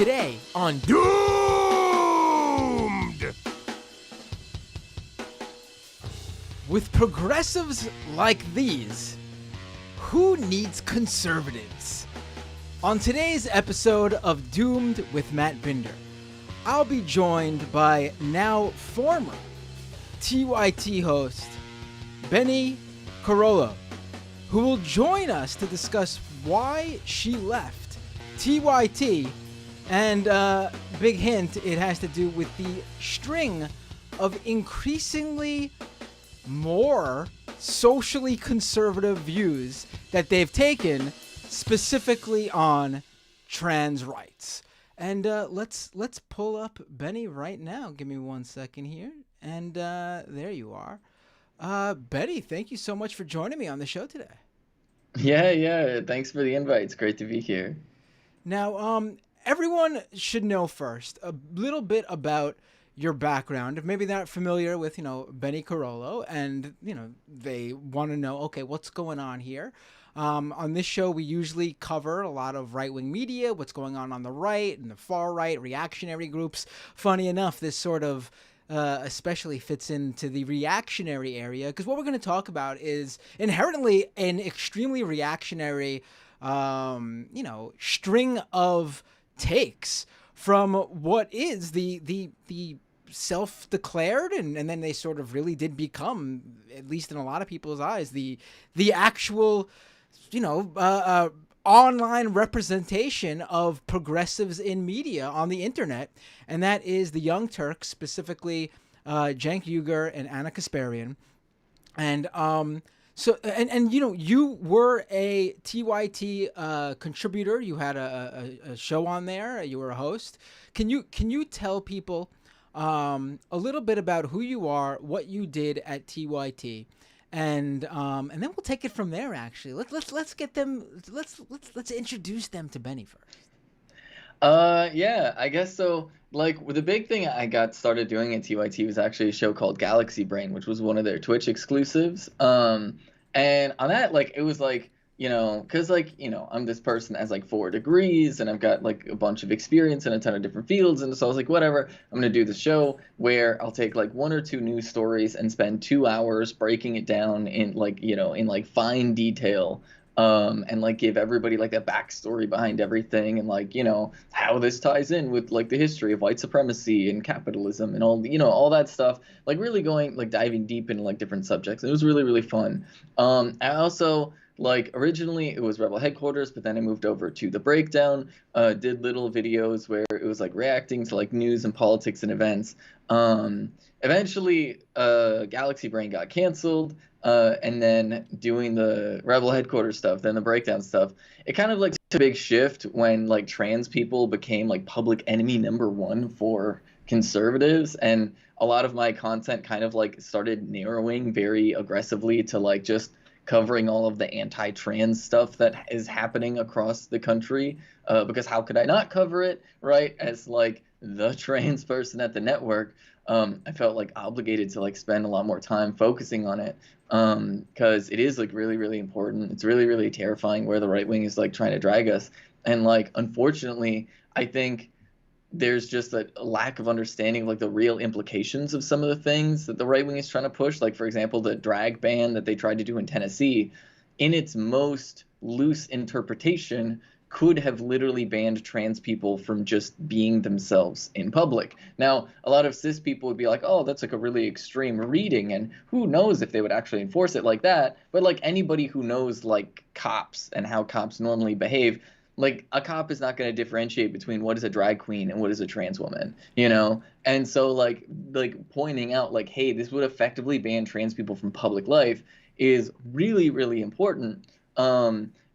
Today on Doomed! With progressives like these, who needs conservatives? On today's episode of Doomed with Matt Binder, I'll be joined by now former TYT host Bennie Carollo, who will join us to discuss why she left TYT, and big hint, it has to do with the string of increasingly more socially conservative views that they've taken specifically on trans rights. And let's pull up Bennie right now. Give me 1 second here. And there you are. Bennie, thank you so much for joining me on the show today. Yeah. Thanks for the invite. It's great to be here. Now, everyone should know first a little bit about your background. If maybe they're not familiar with, Bennie Carollo, and, they want to know, okay, what's going on here? On this show, we usually cover a lot of right-wing media, what's going on the right and the far right, reactionary groups. Funny enough, this sort of especially fits into the reactionary area, because what we're going to talk about is inherently an extremely reactionary, string of takes from what is the self-declared, and then they sort of really did become, at least in a lot of people's eyes, the actual, online representation of progressives in media on the internet, and that is the Young Turks, specifically Cenk Uygur and Ana Kasparian. And you were a TYT contributor. You had a show on there. You were a host. Can you tell people a little bit about who you are, what you did at TYT, and then we'll take it from there. Actually, let's get them. Let's introduce them to Bennie first. Yeah, I guess so. Like, the big thing I got started doing at TYT was actually a show called Galaxy Brain, which was one of their Twitch exclusives. And on that, like, it was like, because, like, I'm this person that has like 4 degrees, and I've got like a bunch of experience in a ton of different fields, and so I was like, whatever, I'm gonna do the show where I'll take like 1 or 2 news stories and spend 2 hours breaking it down in like fine detail. And like give everybody like that backstory behind everything, and like how this ties in with like the history of white supremacy and capitalism and all that stuff, like really going like diving deep into like different subjects. It was really, really fun. I also, like, originally it was Rebel Headquarters, but then I moved over to The Breakdown, did little videos where it was like reacting to like news and politics and events. Eventually Galaxy Brain got canceled, and then doing the Rebel Headquarters stuff, then the Breakdown stuff, it kind of like took a big shift when like trans people became like public enemy #1 for conservatives, and a lot of my content kind of like started narrowing very aggressively to like just covering all of the anti-trans stuff that is happening across the country, because how could I not cover it, right? As like the trans person at the network, I felt like obligated to like spend a lot more time focusing on it, because it is like really, really important. It's really, really terrifying where the right wing is like trying to drag us, and like unfortunately, I think there's just a lack of understanding of like the real implications of some of the things that the right wing is trying to push. Like, for example, the drag ban that they tried to do in Tennessee, in its most loose interpretation, could have literally banned trans people from just being themselves in public. Now, a lot of cis people would be like, oh, that's like a really extreme reading, and who knows if they would actually enforce it like that. But like anybody who knows like cops and how cops normally behave, like a cop is not going to differentiate between what is a drag queen and what is a trans woman, And so like pointing out like, hey, this would effectively ban trans people from public life is really, really important.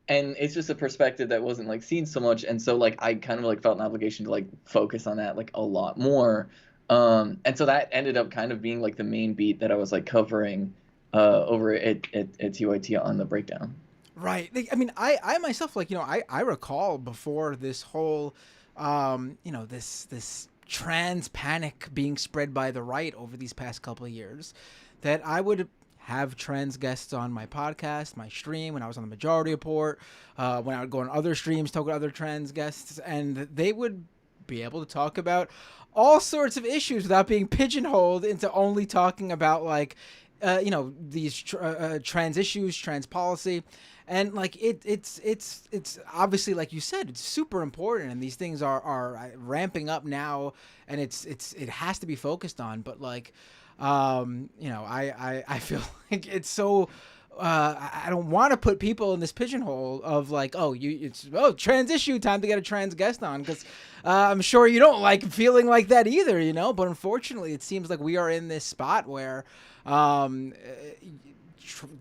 And it's just a perspective that wasn't like seen so much. And so like I kind of like felt an obligation to like focus on that like a lot more. And so that ended up kind of being like the main beat that I was like covering over at TYT on The Breakdown. Right. I mean, I myself, like, I recall before this whole, this trans panic being spread by the right over these past couple of years, that I would have trans guests on my podcast, my stream, when I was on the Majority Report, when I would go on other streams, talk with other trans guests, and they would be able to talk about all sorts of issues without being pigeonholed into only talking about like, these trans issues, trans policy. And like it's obviously, like you said, it's super important, and these things are ramping up now, and it has to be focused on. But like, I feel like it's so. I don't want to put people in this pigeonhole of like, it's trans issue time to get a trans guest on, because I'm sure you don't like feeling like that either, But unfortunately, it seems like we are in this spot where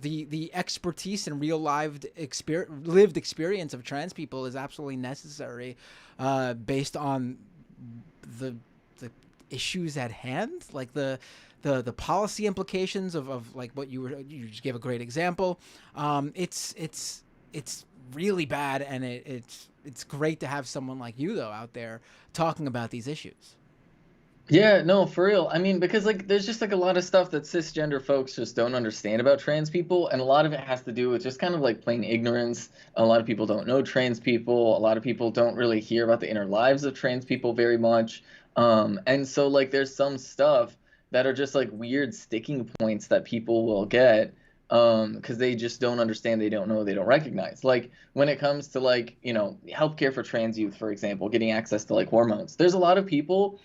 the expertise and real lived experience of trans people is absolutely necessary, based on the issues at hand, like the policy implications of like what you just gave a great example. It's really bad, and it's great to have someone like you though out there talking about these issues. Yeah, no, for real. I mean, because like there's just like a lot of stuff that cisgender folks just don't understand about trans people, and a lot of it has to do with just kind of like plain ignorance. A lot of people don't know trans people. A lot of people don't really hear about the inner lives of trans people very much. And so like there's some stuff that are just like weird sticking points that people will get because they just don't understand, they don't know, they don't recognize. Like when it comes to like, healthcare for trans youth, for example, getting access to like hormones. There's a lot of people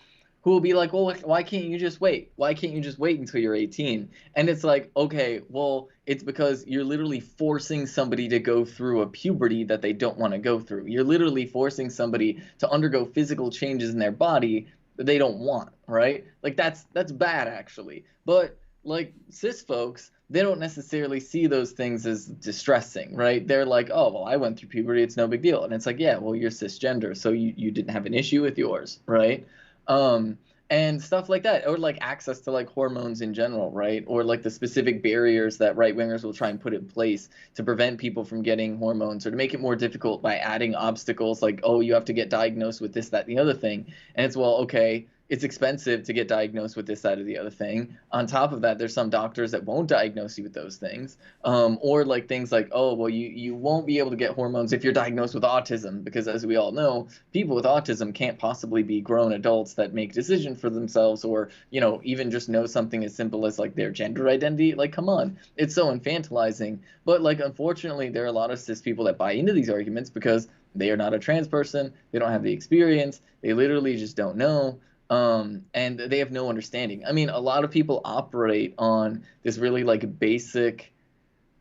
who will be like, well, why can't you just wait? Why can't you just wait until you're 18? And it's like, okay, well, it's because you're literally forcing somebody to go through a puberty that they don't want to go through. You're literally forcing somebody to undergo physical changes in their body that they don't want, right? Like that's bad actually. But like cis folks, they don't necessarily see those things as distressing, right? They're like, oh, well, I went through puberty, it's no big deal. And it's like, yeah, well, you're cisgender, so you didn't have an issue with yours, right? um and stuff like that, or like access to like hormones in general, right? Or like the specific barriers that right wingers will try and put in place to prevent people from getting hormones, or to make it more difficult by adding obstacles like, oh, you have to get diagnosed with this, that, and the other thing. And it's, well, okay, it's expensive to get diagnosed with this, that, or the other thing. On top of that, there's some doctors that won't diagnose you with those things. Or like things like, oh, well, you won't be able to get hormones if you're diagnosed with autism, because as we all know, people with autism can't possibly be grown adults that make decisions for themselves, or, even just know something as simple as like their gender identity. Like, come on, it's so infantilizing. But like, unfortunately, there are a lot of cis people that buy into these arguments because they are not a trans person, they don't have the experience, they literally just don't know. And they have no understanding. I mean, a lot of people operate on this really like basic,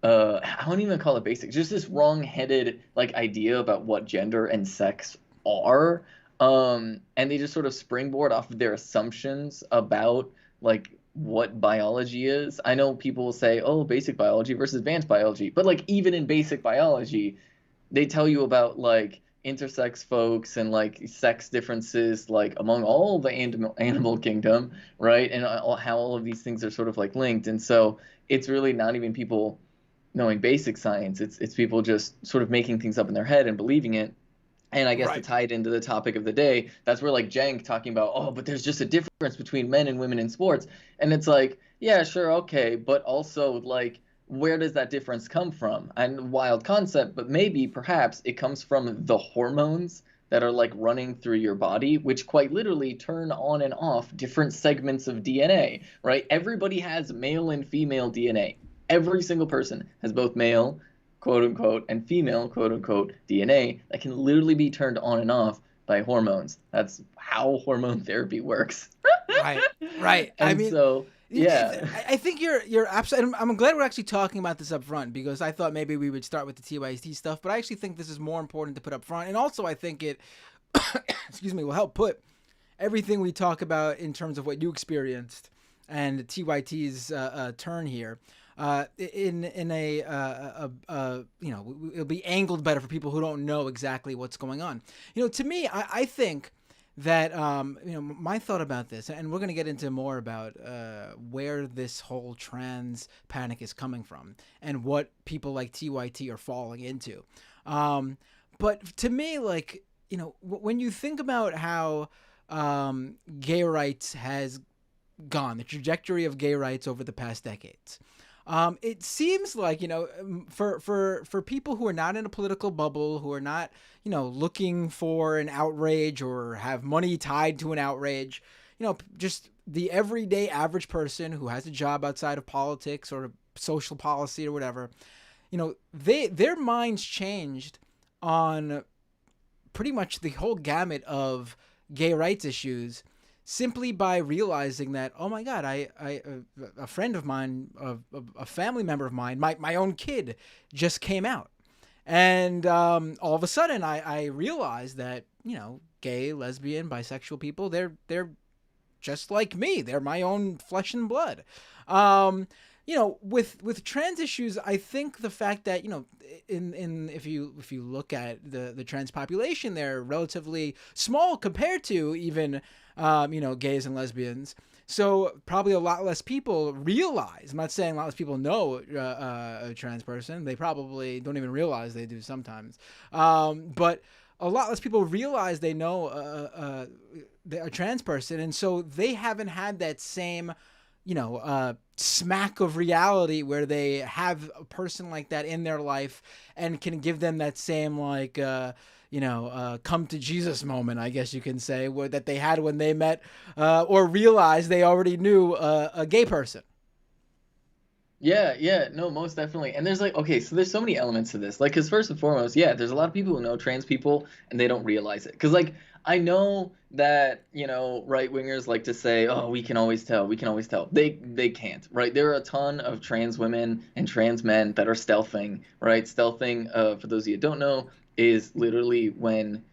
I don't even call it basic, just this wrong-headed like idea about what gender and sex are. And they just sort of springboard off of their assumptions about like what biology is. I know people will say, oh, basic biology versus advanced biology, but like even in basic biology, they tell you about like intersex folks and like sex differences like among all the animal kingdom, right? And how all of these things are sort of like linked. And so it's really not even people knowing basic science, it's people just sort of making things up in their head and believing it. And I guess to Right. tie it into the topic of the day, that's where like Jenk talking about, oh, but there's just a difference between men and women in sports. And it's like, yeah, sure, okay, but also like, where does that difference come from? And wild concept, but maybe perhaps it comes from the hormones that are like running through your body, which quite literally turn on and off different segments of DNA, right? Everybody has male and female DNA. Every single person has both male, quote unquote, and female, quote unquote, DNA that can literally be turned on and off by hormones. That's how hormone therapy works. Right. Right. I And mean, so, yeah. I think you're absolutely. I'm glad we're actually talking about this up front, because I thought maybe we would start with the TYT stuff, but I actually think this is more important to put up front, and also I think it, excuse me, will help put everything we talk about in terms of what you experienced and TYT's turn here. In it'll be angled better for people who don't know exactly what's going on. To me, I think that my thought about this, and we're going to get into more about where this whole trans panic is coming from and what people like TYT are falling into. But to me, like, when you think about how gay rights has gone, the trajectory of gay rights over the past decades, It seems like, for people who are not in a political bubble, who are not, looking for an outrage or have money tied to an outrage, just the everyday average person who has a job outside of politics or social policy or whatever, their minds changed on pretty much the whole gamut of gay rights issues simply by realizing that, oh my god, a friend of mine, a family member of mine, my own kid just came out, and all of a sudden I realized that, gay, lesbian, bisexual people, they're just like me. They're my own flesh and blood. With trans issues, I think the fact that, in if you look at the trans population, they're relatively small compared to even gays and lesbians. So probably a lot less people realize. I'm not saying a lot less people know a trans person. They probably don't even realize they do sometimes. But a lot less people realize they know a trans person, and so they haven't had that same, smack of reality where they have a person like that in their life and can give them that same, like, come to Jesus moment, I guess you can say, that they had when they met or realized they already knew a gay person. Yeah, yeah, no, most definitely. And there's like, okay, so there's so many elements to this. Like, because first and foremost, yeah, there's a lot of people who know trans people and they don't realize it. Because, like, I know that, right wingers like to say, oh, we can always tell, we can always tell. They can't, right? There are a ton of trans women and trans men that are stealthing, right? Stealthing, for those of you who don't know, is literally when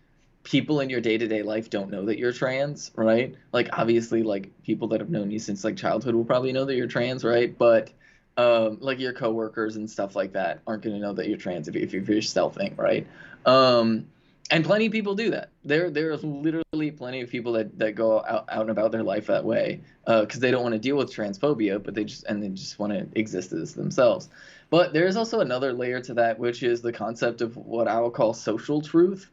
people in your day-to-day life don't know that you're trans, right? Like, obviously, like, people that have known you since like childhood will probably know that you're trans, right? But like your coworkers and stuff like that aren't going to know that you're trans if you're stealthing, right? Um, and plenty of people do that. There's literally plenty of people that go out and about their life that way because they don't want to deal with transphobia, but they just want to exist as themselves. But there is also another layer to that, which is the concept of what I will call social truth,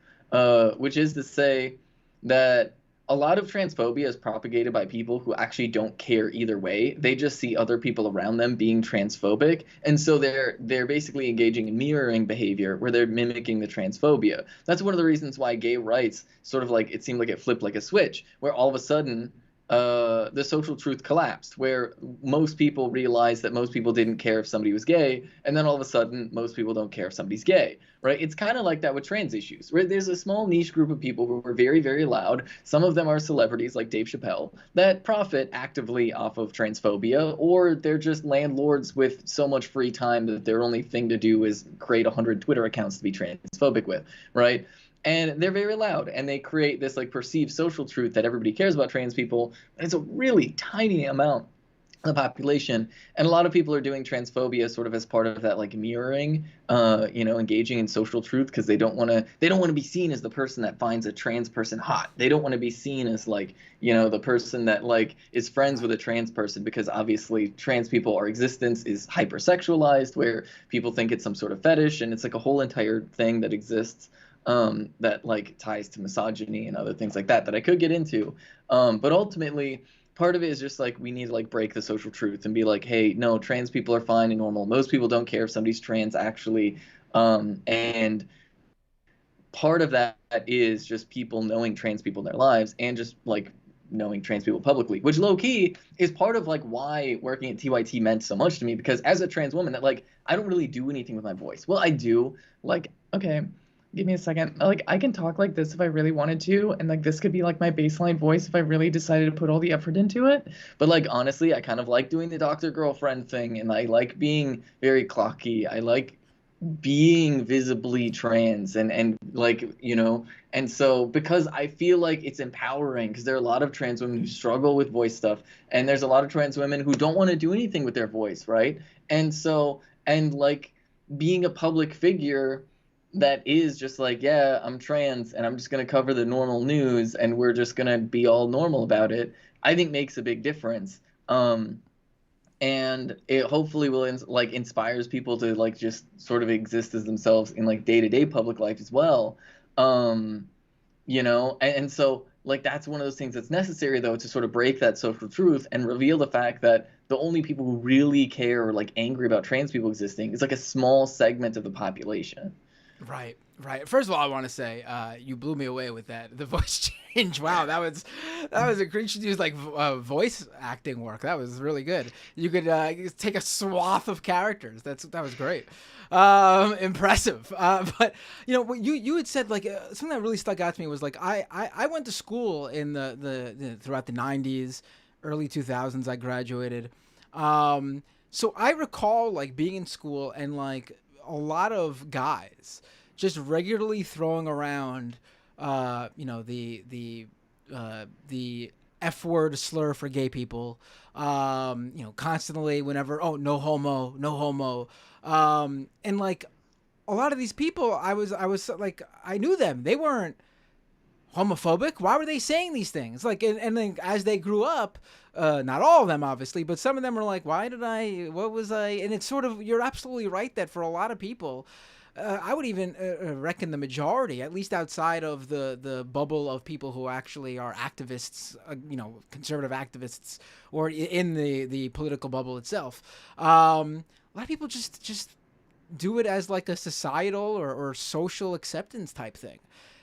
which is to say that a lot of transphobia is propagated by people who actually don't care either way. They just see other people around them being transphobic, and so they're basically engaging in mirroring behavior where they're mimicking the transphobia. That's one of the reasons why gay rights sort of like it seemed like it flipped like a switch, where all of a sudden the social truth collapsed, where most people realized that most people didn't care if somebody was gay, and then all of a sudden most people don't care if somebody's gay, right? It's kind of like that with trans issues, right? There's a small niche group of people who are very, very loud. Some of them are celebrities like Dave Chappelle that profit actively off of transphobia, or they're just landlords with so much free time that their only thing to do is create 100 Twitter accounts to be transphobic with, right? And they're very loud, and they create this like perceived social truth that everybody cares about trans people. And it's a really tiny amount of the population, and a lot of people are doing transphobia sort of as part of that like mirroring, engaging in social truth because they don't want to be seen as the person that finds a trans person hot. They don't want to be seen as like the person that like is friends with a trans person, because obviously trans people, our existence is hypersexualized, where people think it's some sort of fetish, and it's like a whole entire thing that exists that like ties to misogyny and other things like that I could get into. But ultimately, part of it is just like we need to like break the social truth and be like, hey, no, trans people are fine and normal. Most people don't care if somebody's trans actually. And part of that is just people knowing trans people in their lives and just like knowing trans people publicly, which low key is part of like why working at TYT meant so much to me, because as a trans woman that like I don't really do anything with my voice. Well, I do, like, okay, give me a second. Like I can talk like this if I really wanted to, and like this could be like my baseline voice if I really decided to put all the effort into it. But like honestly, I kind of like doing the doctor girlfriend thing, and I like being very clocky. I like being visibly trans and like and so because I feel like it's empowering, because there are a lot of trans women who struggle with voice stuff, and there's a lot of trans women who don't want to do anything with their voice, right? And so, and like being a public figure that is just like, yeah, I'm trans and I'm just going to cover the normal news and we're just going to be all normal about it, I think makes a big difference. And it hopefully will like inspires people to like just sort of exist as themselves in like day-to-day public life as well. And so like that's one of those things that's necessary though, to sort of break that social truth and reveal the fact that the only people who really care or like angry about trans people existing is like a small segment of the population. Right, right. First of all, I want to say you blew me away with that. The voice change. Wow, that was a great. You should use like voice acting work. That was really good. You could take a swath of characters. That was great. Impressive. But what you had said, like something that really stuck out to me was like I went to school in the throughout the '90s, early 2000s. I graduated. So I recall like being in school and like a lot of guys just regularly throwing around, the F word slur for gay people, constantly whenever, oh, no homo, no homo. And like a lot of these people, I was like, I knew them. They weren't homophobic. Why were they saying these things? Like, and then as they grew up, not all of them obviously, but some of them were like, what was I? And it's sort of, you're absolutely right that for a lot of people, I would even reckon the majority, at least outside of the bubble of people who actually are activists, conservative activists, or in the political bubble itself. A lot of people just do it as like a societal or social acceptance type thing,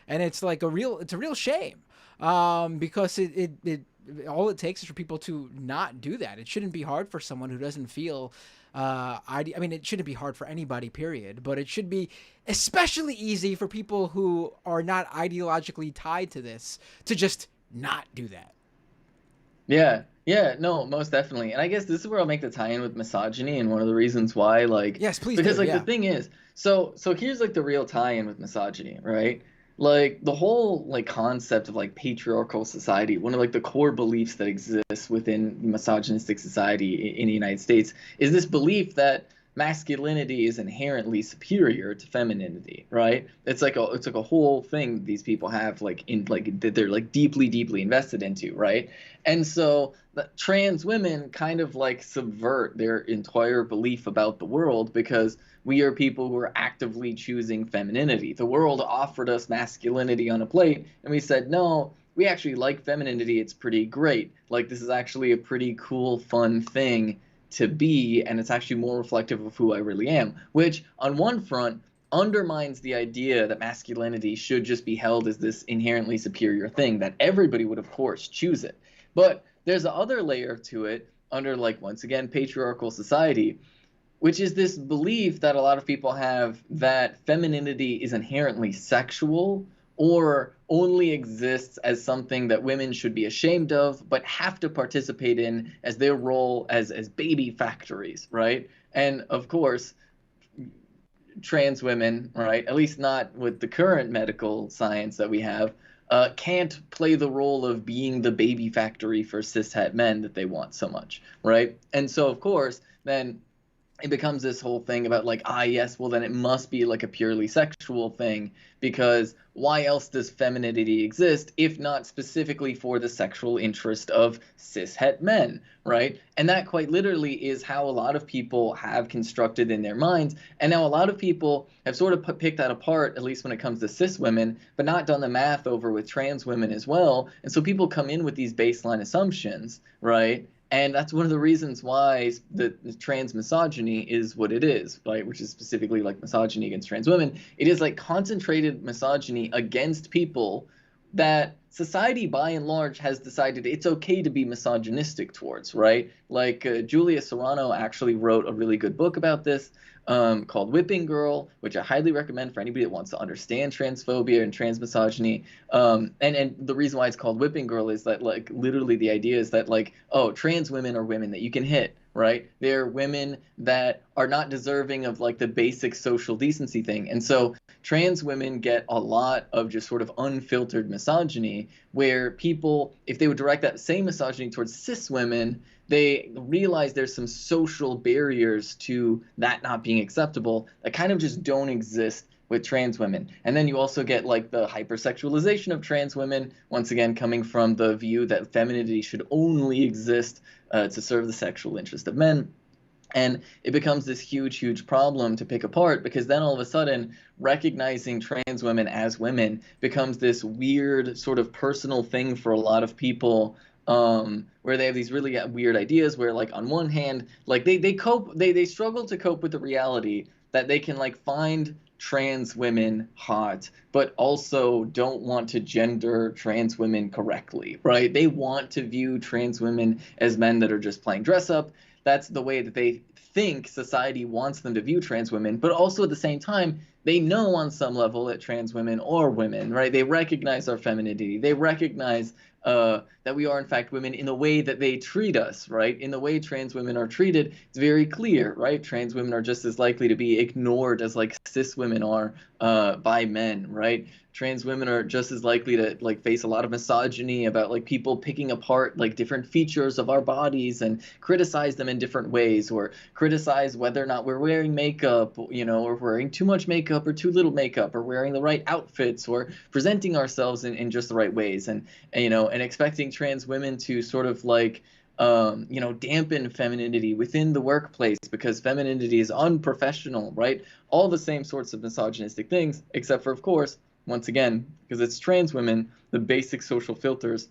and it's like it's a real shame, because it all it takes is for people to not do that. It shouldn't be hard for someone who doesn't feel I mean, it shouldn't be hard for anybody, period, but it should be especially easy for people who are not ideologically tied to this to just not do that. Yeah, yeah, no, most definitely. And I guess this is where I'll make the tie-in with misogyny and one of the reasons why, like, Yes, please because do. like the Yeah. thing is, so here's like the real tie-in with misogyny, right? Like the whole like concept of like patriarchal society, one of like the core beliefs that exists within misogynistic society in the United States is this belief that masculinity is inherently superior to femininity, right? It's like a whole thing these people have like in like that they're like deeply deeply invested into, right? And so trans women kind of like subvert their entire belief about the world because we are people who are actively choosing femininity. The world offered us masculinity on a plate, and we said, no, we actually like femininity. It's pretty great. Like, this is actually a pretty cool, fun thing to be, and it's actually more reflective of who I really am. Which, on one front, undermines the idea that masculinity should just be held as this inherently superior thing, that everybody would, of course, choose it. But there's the other layer to it under, like, once again, patriarchal society, which is this belief that a lot of people have that femininity is inherently sexual or only exists as something that women should be ashamed of but have to participate in as their role as baby factories, right? And of course, trans women, right, at least not with the current medical science that we have, can't play the role of being the baby factory for cishet men that they want so much, right? And so, of course, then it becomes this whole thing about like, yes, well then it must be like a purely sexual thing, because why else does femininity exist if not specifically for the sexual interest of cishet men, right? And that quite literally is how a lot of people have constructed in their minds. And now a lot of people have sort of picked that apart, at least when it comes to cis women, but not done the math over with trans women as well. And so people come in with these baseline assumptions, right? And that's one of the reasons why the trans misogyny is what it is, right? Which is specifically like misogyny against trans women. It is like concentrated misogyny against people that society by and large has decided it's okay to be misogynistic towards, right? Like Julia Serrano actually wrote a really good book about this, called Whipping Girl, which I highly recommend for anybody that wants to understand transphobia and trans misogyny. And the reason why it's called Whipping Girl is that like literally the idea is that like, oh, trans women are women that you can hit, right? They're women that are not deserving of like the basic social decency thing. And so trans women get a lot of just sort of unfiltered misogyny, where people, if they would direct that same misogyny towards cis women, they realize there's some social barriers to that not being acceptable that kind of just don't exist with trans women. And then you also get like the hypersexualization of trans women, once again coming from the view that femininity should only exist to serve the sexual interest of men. And it becomes this huge, huge problem to pick apart, because then all of a sudden recognizing trans women as women becomes this weird sort of personal thing for a lot of people, where they have these really weird ideas where like on one hand like they struggle to cope with the reality that they can like find trans women hot but also don't want to gender trans women correctly, right? They want to view trans women as men that are just playing dress up. That's the way that they think society wants them to view trans women, but also at the same time they know on some level that trans women are women, right? They recognize our femininity, they recognize that we are in fact women in the way that they treat us, right? In the way trans women are treated, it's very clear, right? Trans women are just as likely to be ignored as like cis women are by men, right? Trans women are just as likely to like face a lot of misogyny about like people picking apart like different features of our bodies and criticize them in different ways, or criticize whether or not we're wearing makeup, you know, or wearing too much makeup or too little makeup, or wearing the right outfits, or presenting ourselves in just the right ways. And you know, and expecting trans women to sort of like you know, dampen femininity within the workplace because femininity is unprofessional, right? All the same sorts of misogynistic things, except for, of course, once again, because it's trans women, the basic social filters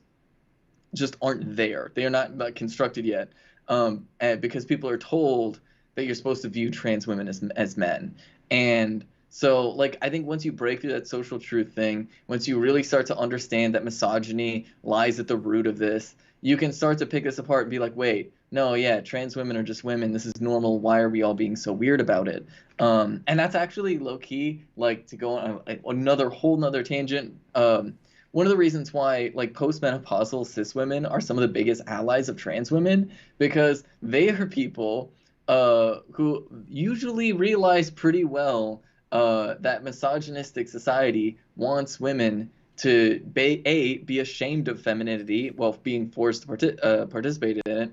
just aren't there. They are not constructed yet, and because people are told that you're supposed to view trans women as men. And so, like, I think once you break through that social truth thing, once you really start to understand that misogyny lies at the root of this, you can start to pick this apart and be like, wait, no, yeah, trans women are just women. This is normal. Why are we all being so weird about it? And that's actually low key, like, to go on another whole nother tangent. One of the reasons why like postmenopausal cis women are some of the biggest allies of trans women, because they are people who usually realize pretty well that misogynistic society wants women to be ashamed of femininity while being forced to participate in it,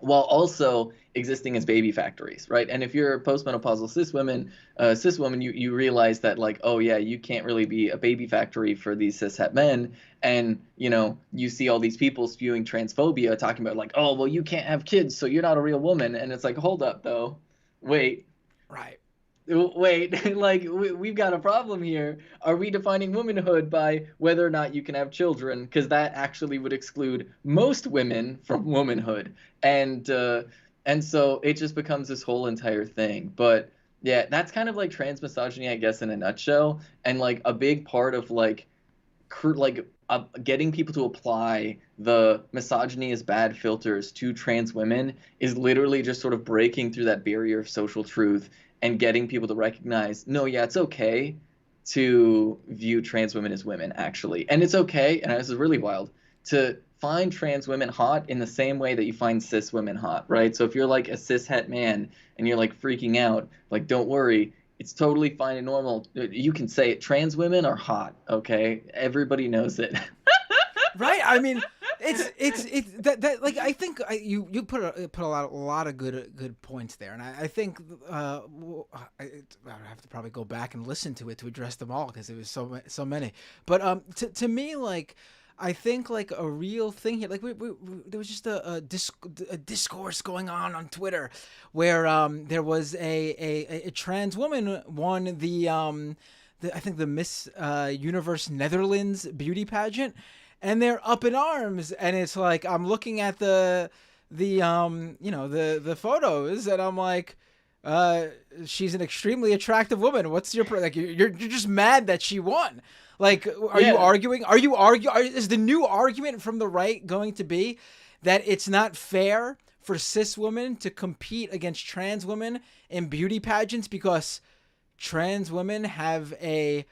while also existing as baby factories, right? And if you're a postmenopausal cis woman, you realize that like, oh yeah, you can't really be a baby factory for these cishet men, and you know, you see all these people spewing transphobia, talking about like, oh well, you can't have kids, so you're not a real woman, and it's like, hold up though, wait, Right. wait, like we've got a problem here. Are we defining womanhood by whether or not you can have children? Because that actually would exclude most women from womanhood, and uh, and so it just becomes this whole entire thing. But yeah, that's kind of like trans misogyny, I guess, in a nutshell, and like a big part of like getting people to apply the misogyny is bad filters to trans women is literally just sort of breaking through that barrier of social truth and getting people to recognize, no, yeah, it's okay to view trans women as women, actually. And it's okay, and this is really wild, to find trans women hot in the same way that you find cis women hot, right? So if you're like a cis het man and you're like freaking out, like, don't worry, it's totally fine and normal. You can say it. Trans women are hot, okay? Everybody knows it. Right. I mean, it's that like I think you put a lot of good points there, and I think I have to probably go back and listen to it to address them all because it was so many. But to me, like, I think like a real thing here, like there was just a discourse going on Twitter where there was a trans woman won I think the Miss Universe Netherlands beauty pageant, and they're up in arms, and it's like I'm looking at the photos, and I'm like, she's an extremely attractive woman. What's your like? You're just mad that she won. Like, are you Yeah. arguing? Is the new argument from the right going to be that it's not fair for cis women to compete against trans women in beauty pageants because trans women have a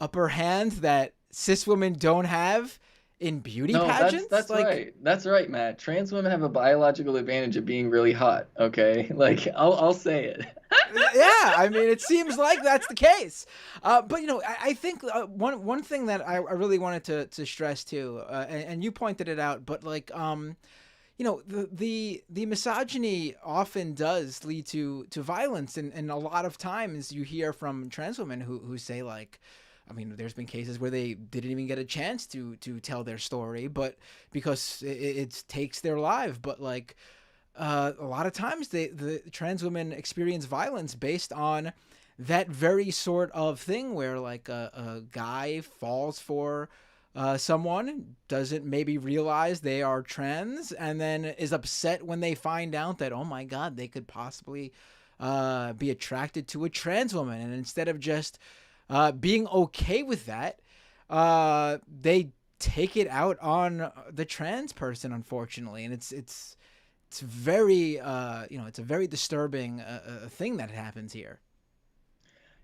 upper hand that cis women don't have in beauty No, pageants? that's Like, right. That's right, Matt. Trans women have a biological advantage of being really hot, okay? Like I'll say it. yeah, I mean, it seems like that's the case. But I think one thing that I really wanted to stress too, and you pointed it out, but like the misogyny often does lead to violence, and a lot of times you hear from trans women who say like, I mean, there's been cases where they didn't even get a chance to tell their story, but because it takes their life. But like a lot of times, the trans women experience violence based on that very sort of thing, where like a guy falls for someone doesn't maybe realize they are trans and then is upset when they find out that, oh my God, they could possibly be attracted to a trans woman. And instead of just being okay with that, they take it out on the trans person, unfortunately. And it's very, it's a very disturbing thing that happens here.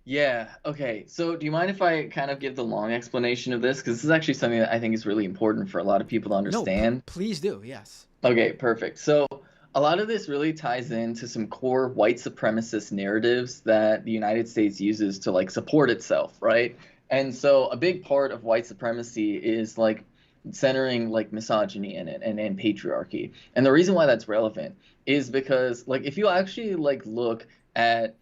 Yeah. Okay. So, do you mind if I kind of give the long explanation of this? Because this is actually something that I think is really important for a lot of people to No, understand. please do. Yes. Okay, perfect. So, a lot of this really ties into some core white supremacist narratives that the United States uses to like support itself, right? And so, a big part of white supremacy is like centering like misogyny in it and patriarchy. And the reason why that's relevant is because like if you actually like look at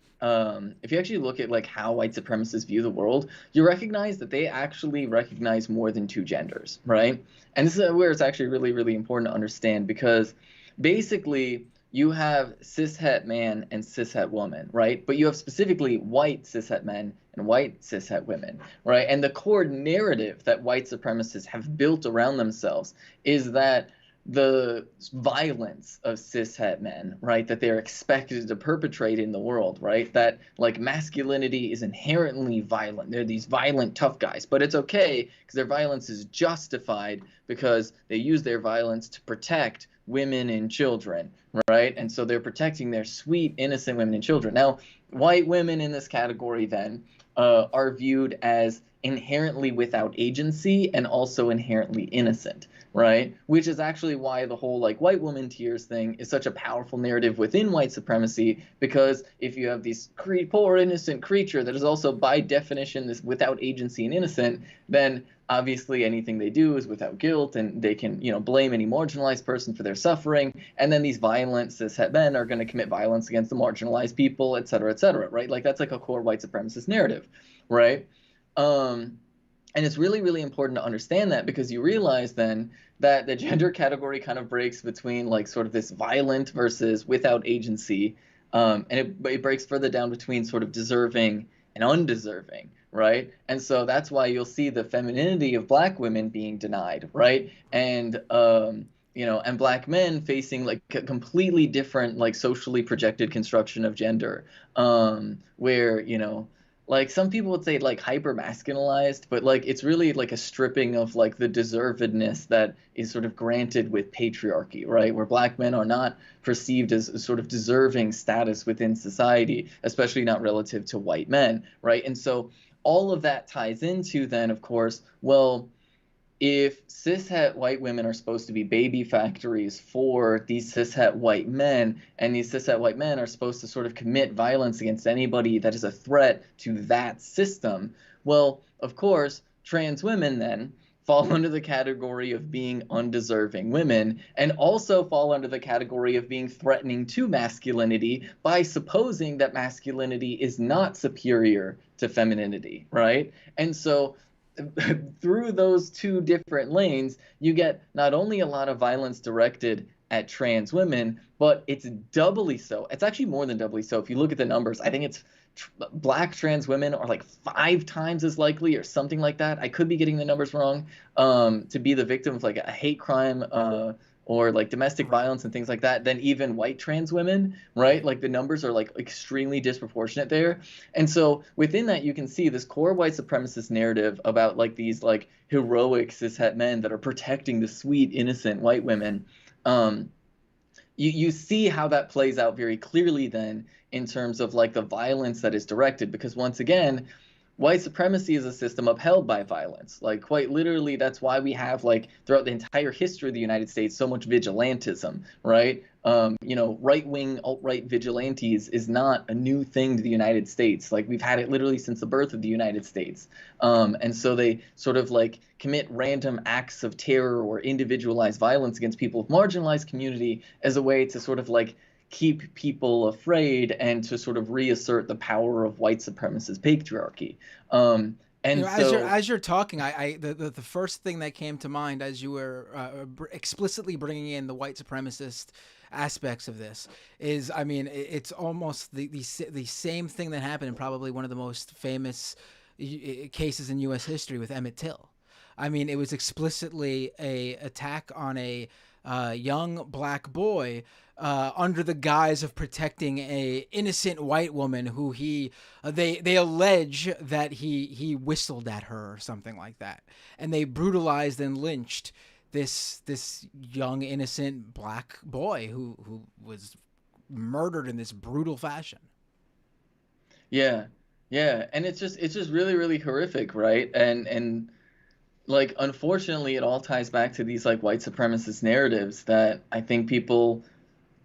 if you actually look at like how white supremacists view the world, you recognize that they actually recognize more than two genders, right? And this is where it's actually really, really important to understand because basically you have cishet man and cishet woman, right? But you have specifically white cishet men and white cishet women, right? And the core narrative that white supremacists have built around themselves is that the violence of cishet men, right, that they're expected to perpetrate in the world, right, that like masculinity is inherently violent. They're these violent tough guys, but it's okay because their violence is justified because they use their violence to protect women and children, right? And so they're protecting their sweet, innocent women and children. Now, white women in this category then are viewed as inherently without agency and also inherently innocent, right? Which is actually why the whole like white woman tears thing is such a powerful narrative within white supremacy, because if you have this poor innocent creature that is also by definition this without agency and innocent, then obviously anything they do is without guilt and they can, blame any marginalized person for their suffering. And then these violent cishet men are going to commit violence against the marginalized people, et cetera, right? Like that's like a core white supremacist narrative, right? And it's really, really important to understand that because you realize then that the gender category kind of breaks between like sort of this violent versus without agency. And it breaks further down between sort of deserving and undeserving, right? And so that's why you'll see the femininity of black women being denied, right? And black men facing like a completely different, like socially projected construction of gender, where, like some people would say like hyper masculinized, but like it's really like a stripping of like the deservedness that is sort of granted with patriarchy, right? Where black men are not perceived as sort of deserving status within society, especially not relative to white men, right? And so all of that ties into then, of course, well, if cishet white women are supposed to be baby factories for these cishet white men, and these cishet white men are supposed to sort of commit violence against anybody that is a threat to that system, well, of course, trans women then fall under the category of being undeserving women and also fall under the category of being threatening to masculinity by supposing that masculinity is not superior to femininity, right? And so through those two different lanes, you get not only a lot of violence directed at trans women, but it's doubly so. It's actually more than doubly so. If you look at the numbers, I think it's black trans women are like 5 times as likely or something like that. I could be getting the numbers wrong, to be the victim of like a hate crime, or like domestic Right. violence and things like that than even white trans women, right? Right. Like the numbers are like extremely disproportionate there. And so within that, you can see this core white supremacist narrative about like these like heroic cishet men that are protecting the sweet, innocent white women. Um, you see how that plays out very clearly then in terms of like the violence that is directed, because once again, white supremacy is a system upheld by violence. Like quite literally, that's why we have like throughout the entire history of the United States so much vigilantism, right? Right-wing alt-right vigilantes is not a new thing to the United States. Like we've had it literally since the birth of the United States. And so they sort of like commit random acts of terror or individualized violence against people of marginalized community as a way to sort of like keep people afraid and to sort of reassert the power of white supremacist patriarchy. You And know, as you're so, as you're talking, the first thing that came to mind as you were explicitly bringing in the white supremacist aspects of this is, I mean, it's almost the same thing that happened in probably one of the most famous cases in U.S. history with Emmett Till. I mean, it was explicitly a attack on a young black boy under the guise of protecting a innocent white woman who they allege that he whistled at her or something like that, and they brutalized and lynched this young innocent black boy who was murdered in this brutal fashion. Yeah. Yeah, and it's just really really horrific, right? And like unfortunately it all ties back to these like white supremacist narratives that I think people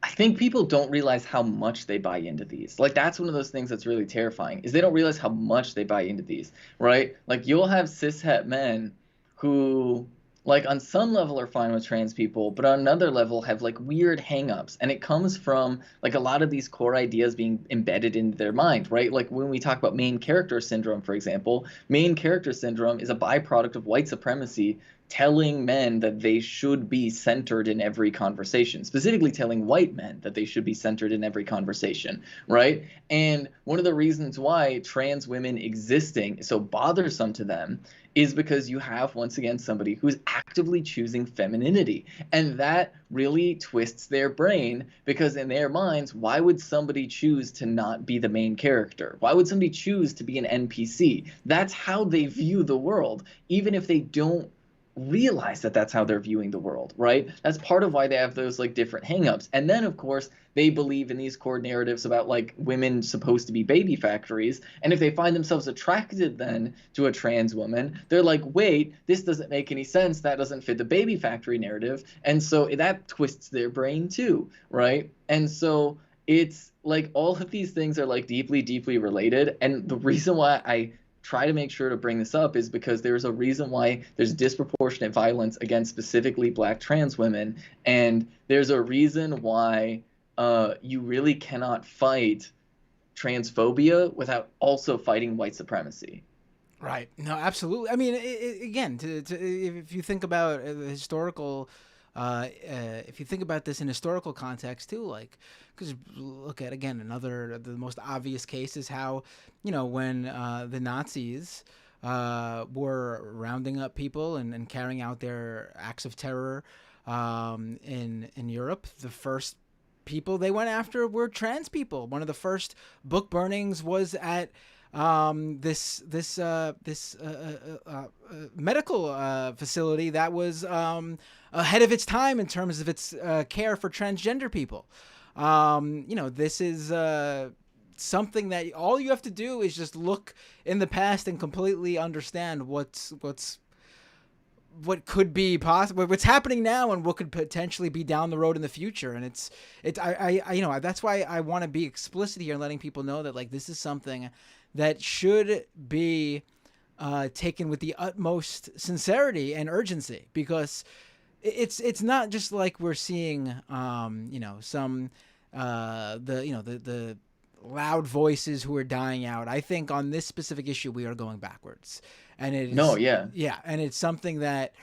don't realize how much they buy into these. Like that's one of those things that's really terrifying is they don't realize how much they buy into these, right? Like you'll have cishet men who like on some level are fine with trans people, but on another level have like weird hangups. And it comes from like a lot of these core ideas being embedded into their mind, right? Like when we talk about main character syndrome, for example, main character syndrome is a byproduct of white supremacy telling men that they should be centered in every conversation, specifically telling white men that they should be centered in every conversation, right? And one of the reasons why trans women existing is so bothersome to them is because you have, once again, somebody who's actively choosing femininity. And that really twists their brain because, in their minds, why would somebody choose to not be the main character? Why would somebody choose to be an NPC? That's how they view the world, even if they don't realize that that's how they're viewing the world, right? That's part of why they have those like different hangups. And then of course they believe in these core narratives about like women supposed to be baby factories, and if they find themselves attracted then to a trans woman, they're like, wait, this doesn't make any sense, that doesn't fit the baby factory narrative, and so that twists their brain too, right? And so it's like all of these things are like deeply deeply related, and the reason why I try to make sure to bring this up is because there's a reason why there's disproportionate violence against specifically black trans women, and there's a reason why you really cannot fight transphobia without also fighting white supremacy. Right. No, absolutely. I mean, again, if you think about the historical, if you think about this in historical context too, like, because look at again another the most obvious case is how, when the Nazis were rounding up people and carrying out their acts of terror in Europe, the first people they went after were trans people. One of the first book burnings was at this medical facility that was ahead of its time in terms of its care for transgender people. This is something that all you have to do is just look in the past and completely understand what could be possible, what's happening now, and what could potentially be down the road in the future. And I that's why I want to be explicit here and letting people know that like this is something that should be taken with the utmost sincerity and urgency, because it's not just like we're seeing some the loud voices who are dying out. I think on this specific issue we are going backwards, and it is No, yeah. and it's something that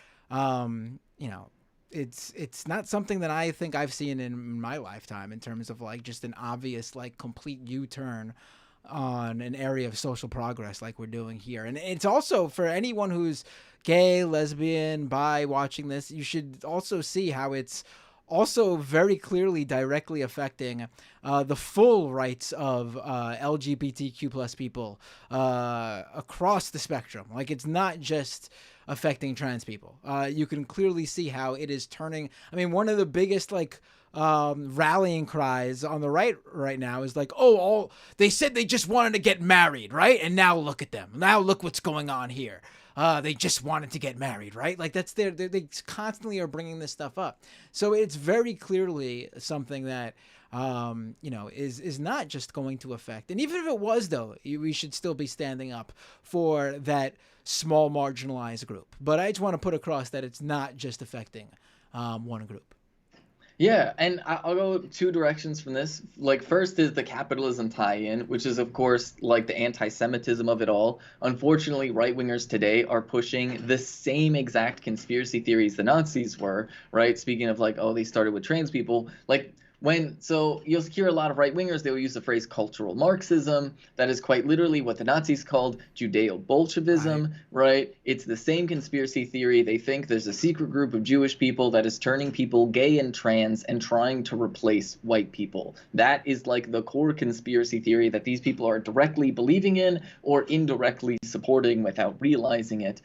it's not something that I think I've seen in my lifetime in terms of like just an obvious like complete U-turn on an area of social progress like we're doing here. And it's also for anyone who's gay, lesbian, bi watching this, you should also see how it's also very clearly directly affecting the full rights of LGBTQ plus people across the spectrum. Like it's not just affecting trans people. You can clearly see how it is turning. I mean, one of the biggest like rallying cries on the right now is like, oh, they said they just wanted to get married, right? And now look at them. Now look what's going on here. They just wanted to get married, right? Like that's they constantly are bringing this stuff up. So it's very clearly something that is not just going to affect. And even if it was, though, we should still be standing up for that small marginalized group. But I just want to put across that it's not just affecting one group. Yeah, and I'll go two directions from this. Like, first is the capitalism tie-in, which is, of course, like the anti-Semitism of it all. Unfortunately, right-wingers today are pushing the same exact conspiracy theories the Nazis were, right? Speaking of like, oh, they started with trans people. Like, So you'll hear a lot of right wingers, they will use the phrase cultural Marxism. That is quite literally what the Nazis called Right. Judeo-Bolshevism, right? It's the same conspiracy theory. They think there's a secret group of Jewish people that is turning people gay and trans and trying to replace white people. That is like the core conspiracy theory that these people are directly believing in or indirectly supporting without realizing it.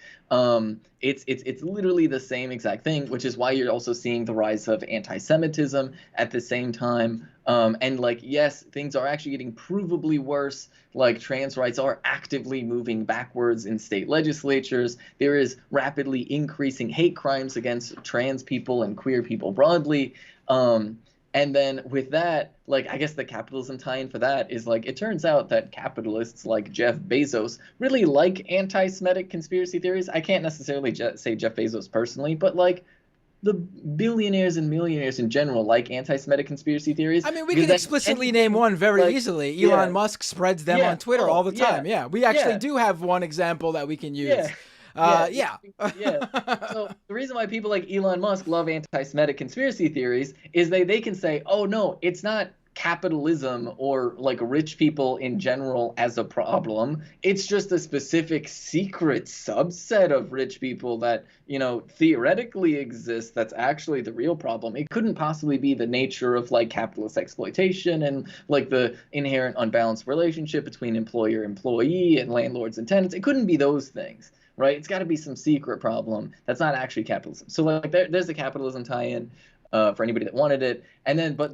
It's literally the same exact thing, which is why you're also seeing the rise of anti-Semitism at the same time. And like, yes, things are actually getting provably worse. Like trans rights are actively moving backwards in state legislatures. There is rapidly increasing hate crimes against trans people and queer people broadly. And then with that, like, I guess the capitalism tie-in for that is like, it turns out that capitalists like Jeff Bezos really like anti-Semitic conspiracy theories. I can't necessarily say Jeff Bezos personally, but like the billionaires and millionaires in general like anti-Semitic conspiracy theories I mean, we because can then explicitly name anything one very like, easily. Elon yeah, Musk spreads them yeah, on Twitter all oh the yeah, time. Yeah, we actually yeah, do have one example that we can use. yeah, yeah, Yeah. yeah. So the reason why people like Elon Musk love anti-Semitic conspiracy theories is they can say, oh no, it's not capitalism or like rich people in general as a problem. It's just a specific secret subset of rich people that, theoretically exists that's actually the real problem. It couldn't possibly be the nature of like capitalist exploitation and like the inherent unbalanced relationship between employer employee and landlords and tenants. It couldn't be those things, right? It's got to be some secret problem that's not actually capitalism. So like there's the capitalism tie-in for anybody that wanted it. And then, but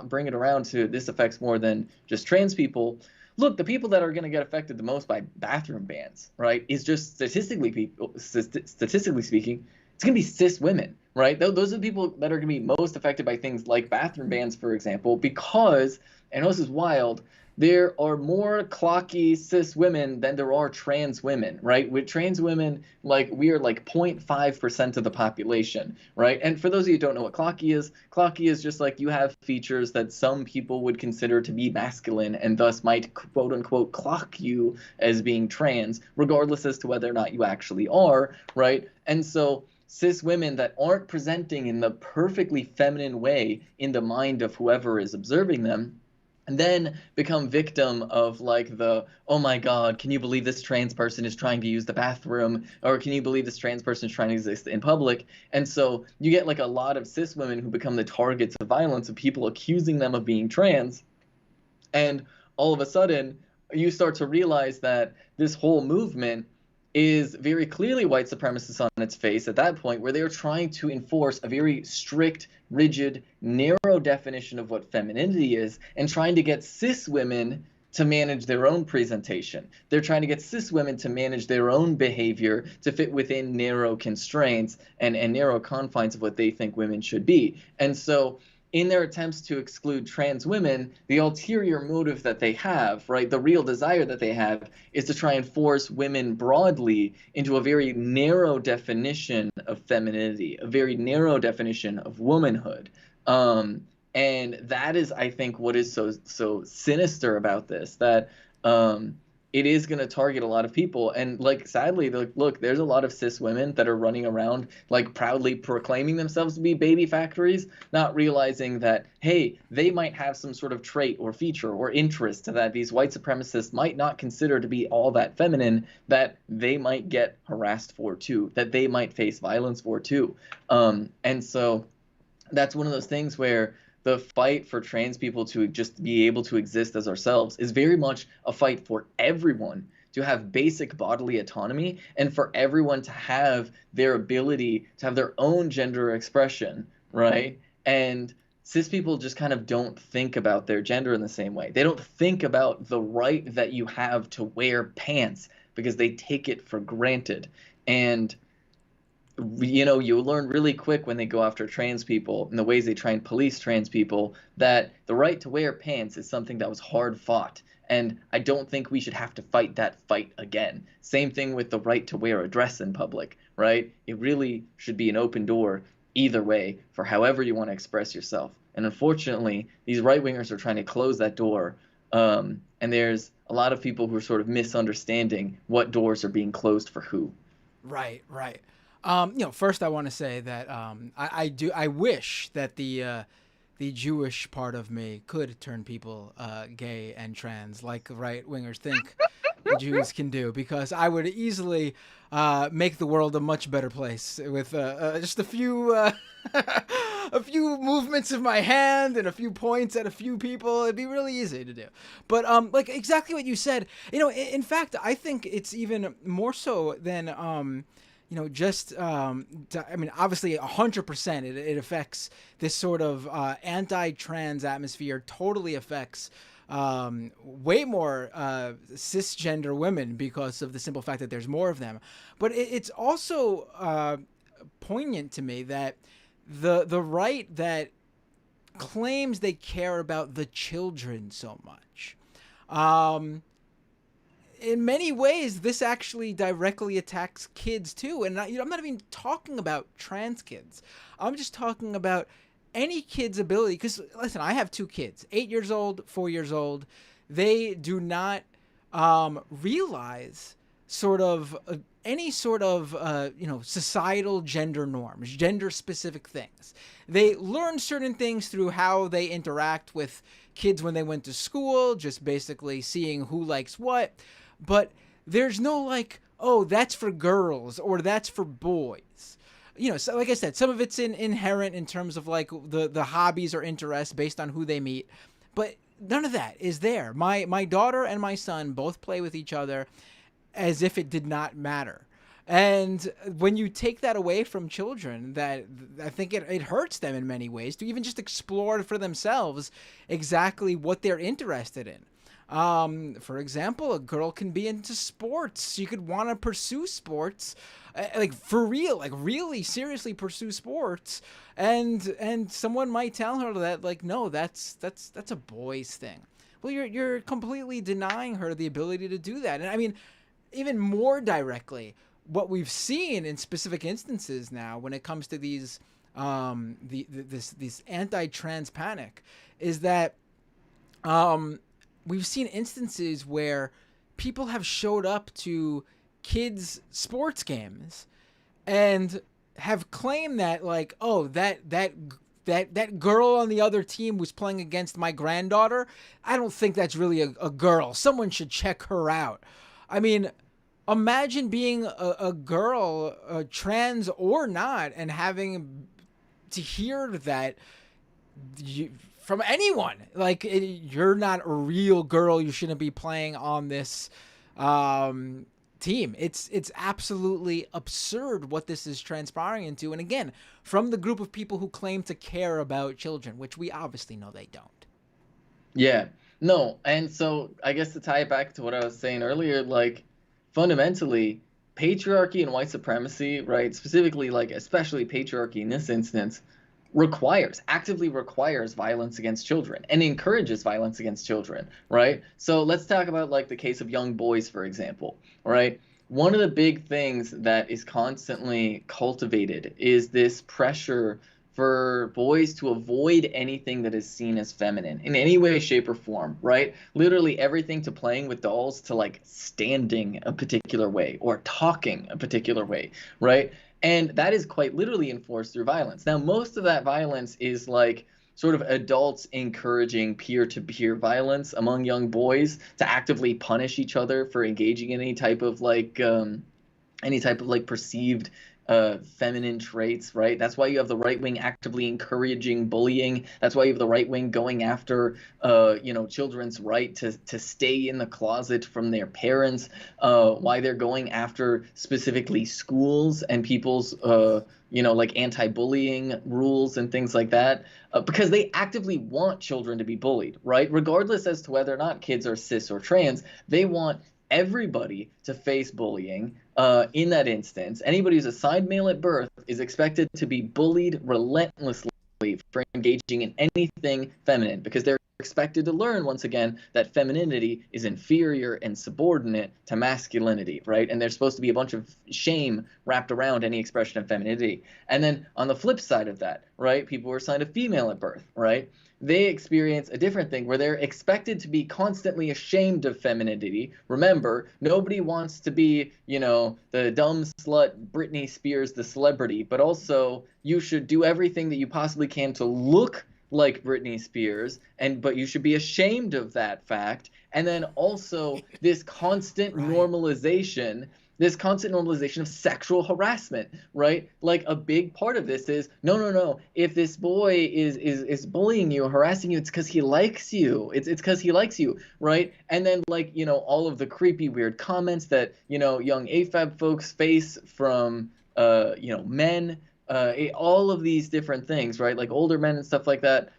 bring it around to this affects more than just trans people. Look, the people that are going to get affected the most by bathroom bans, right, is just statistically speaking, it's going to be cis women, right? Those are the people that are going to be most affected by things like bathroom bans, for example, because, and this is wild, there are more clocky cis women than there are trans women, right? With trans women, like we are like 0.5% of the population, right? And for those of you who don't know what clocky is just like you have features that some people would consider to be masculine and thus might quote unquote clock you as being trans, regardless as to whether or not you actually are, right? And so cis women that aren't presenting in the perfectly feminine way in the mind of whoever is observing them and then become victim of like the, oh my god, can you believe this trans person is trying to use the bathroom, or can you believe this trans person is trying to exist in public? And so you get like a lot of cis women who become the targets of violence of people accusing them of being trans, and all of a sudden you start to realize that this whole movement is very clearly white supremacist on its face at that point, where they're trying to enforce a very strict, rigid, narrow definition of what femininity is and trying to get cis women to manage their own presentation. They're trying to get cis women to manage their own behavior to fit within narrow constraints and narrow confines of what they think women should be. And so in their attempts to exclude trans women, the ulterior motive that they have, right, the real desire that they have is to try and force women broadly into a very narrow definition of femininity, a very narrow definition of womanhood. And that is, I think, what is so sinister about this, that it is going to target a lot of people. And like, sadly, look, there's a lot of cis women that are running around like proudly proclaiming themselves to be baby factories, not realizing that, hey, they might have some sort of trait or feature or interest that these white supremacists might not consider to be all that feminine, that they might get harassed for too, that they might face violence for too. And so that's one of those things where the fight for trans people to just be able to exist as ourselves is very much a fight for everyone to have basic bodily autonomy and for everyone to have their ability to have their own gender expression, right? And cis people just kind of don't think about their gender in the same way. They don't think about the right that you have to wear pants because they take it for granted. And you learn really quick when they go after trans people and the ways they try and police trans people that the right to wear pants is something that was hard fought. And I don't think we should have to fight that fight again. Same thing with the right to wear a dress in public, right? It really should be an open door either way for however you want to express yourself. And unfortunately, these right wingers are trying to close that door. And there's a lot of people who are sort of misunderstanding what doors are being closed for who. Right, right. First I want to say that I wish that the Jewish part of me could turn people gay and trans, like right wingers think the Jews can do, because I would easily make the world a much better place with just a few a few movements of my hand and a few points at a few people. It'd be really easy to do. But like exactly what you said, in fact, I think it's even more so than just I mean, obviously 100% it affects this sort of anti-trans atmosphere. Totally affects way more cisgender women because of the simple fact that there's more of them. But it's also poignant to me that the right that claims they care about the children so much. In many ways, this actually directly attacks kids too. And I'm not even talking about trans kids. I'm just talking about any kid's ability. Because listen, I have two kids, 8 years old, 4 years old. They do not realize sort of any sort of societal gender norms, gender specific things. They learn certain things through how they interact with kids when they went to school, just basically seeing who likes what. But there's no like, oh, that's for girls or that's for boys. So like I said, some of it's inherent in terms of like the hobbies or interests based on who they meet. But none of that is there. My daughter and my son both play with each other as if it did not matter. And when you take that away from children, that I think it hurts them in many ways to even just explore for themselves exactly what they're interested in. For example, a girl can be into sports. You could want to pursue sports, like for real, like really seriously pursue sports. And someone might tell her that, like, no, that's a boy's thing. Well, you're completely denying her the ability to do that. And I mean, even more directly, what we've seen in specific instances now when it comes to these this anti-trans panic is that we've seen instances where people have showed up to kids' sports games and have claimed that, like, oh, that girl on the other team was playing against my granddaughter. I don't think that's really a girl. Someone should check her out. I mean, imagine being a girl, trans or not, and having to hear that from anyone, like, you're not a real girl, you shouldn't be playing on this team. It's absolutely absurd what this is transpiring into, and again, from the group of people who claim to care about children, which we obviously know they don't. Yeah, no, and so I guess to tie it back to what I was saying earlier, like, fundamentally, patriarchy and white supremacy, right, specifically, like, especially patriarchy in this instance, actively requires violence against children and encourages violence against children, right? So let's talk about, like, the case of young boys, for example, right? One of the big things that is constantly cultivated is this pressure for boys to avoid anything that is seen as feminine in any way, shape, or form, right? Literally everything to playing with dolls to, like, standing a particular way or talking a particular way, right? And that is quite literally enforced through violence. Now, most of that violence is like sort of adults encouraging peer-to-peer violence among young boys to actively punish each other for engaging in any type of perceived feminine traits, right? That's why you have the right wing actively encouraging bullying. That's why you have the right wing going after, children's right to stay in the closet from their parents. Why they're going after specifically schools and people's, like anti-bullying rules and things like that, because they actively want children to be bullied, right? Regardless as to whether or not kids are cis or trans, they want everybody to face bullying. In that instance, anybody who's assigned male at birth is expected to be bullied relentlessly for engaging in anything feminine, because they're expected to learn, once again, that femininity is inferior and subordinate to masculinity, right? And there's supposed to be a bunch of shame wrapped around any expression of femininity. And then on the flip side of that, right, people who are assigned a female at birth, right, they experience a different thing where they're expected to be constantly ashamed of femininity. Remember, nobody wants to be, the dumb slut Britney Spears, the celebrity, but also you should do everything that you possibly can to look like Britney Spears, but you should be ashamed of that fact. And then also Right. this constant normalization of sexual harassment, right? Like a big part of this is no, no, no. If this boy is bullying you, harassing you, it's because he likes you. It's because he likes you, right? And then like all of the creepy, weird comments that young AFAB folks face from men, all of these different things, right? Like older men and stuff like that,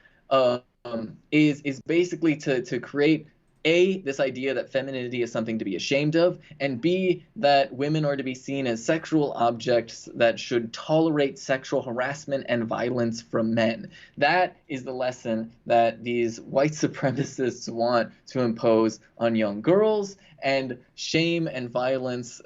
is basically to create this idea that femininity is something to be ashamed of, and B, that women are to be seen as sexual objects that should tolerate sexual harassment and violence from men. That is the lesson that these white supremacists want to impose on young girls, and shame and violence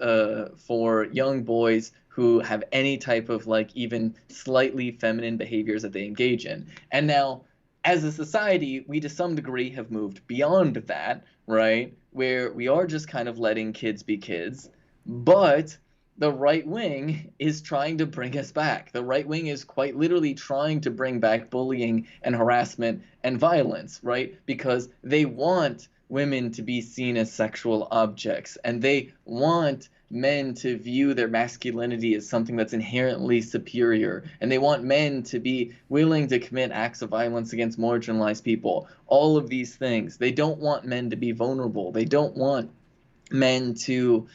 for young boys who have any type of like even slightly feminine behaviors that they engage in. And now, as a society, we to some degree have moved beyond that, right? Where we are just kind of letting kids be kids. But the right wing is trying to bring us back. The right wing is quite literally trying to bring back bullying and harassment and violence, right? Because they want women to be seen as sexual objects, and they want men to view their masculinity as something that's inherently superior, and they want men to be willing to commit acts of violence against marginalized people. All of these things. They don't want men to be vulnerable. They don't want men to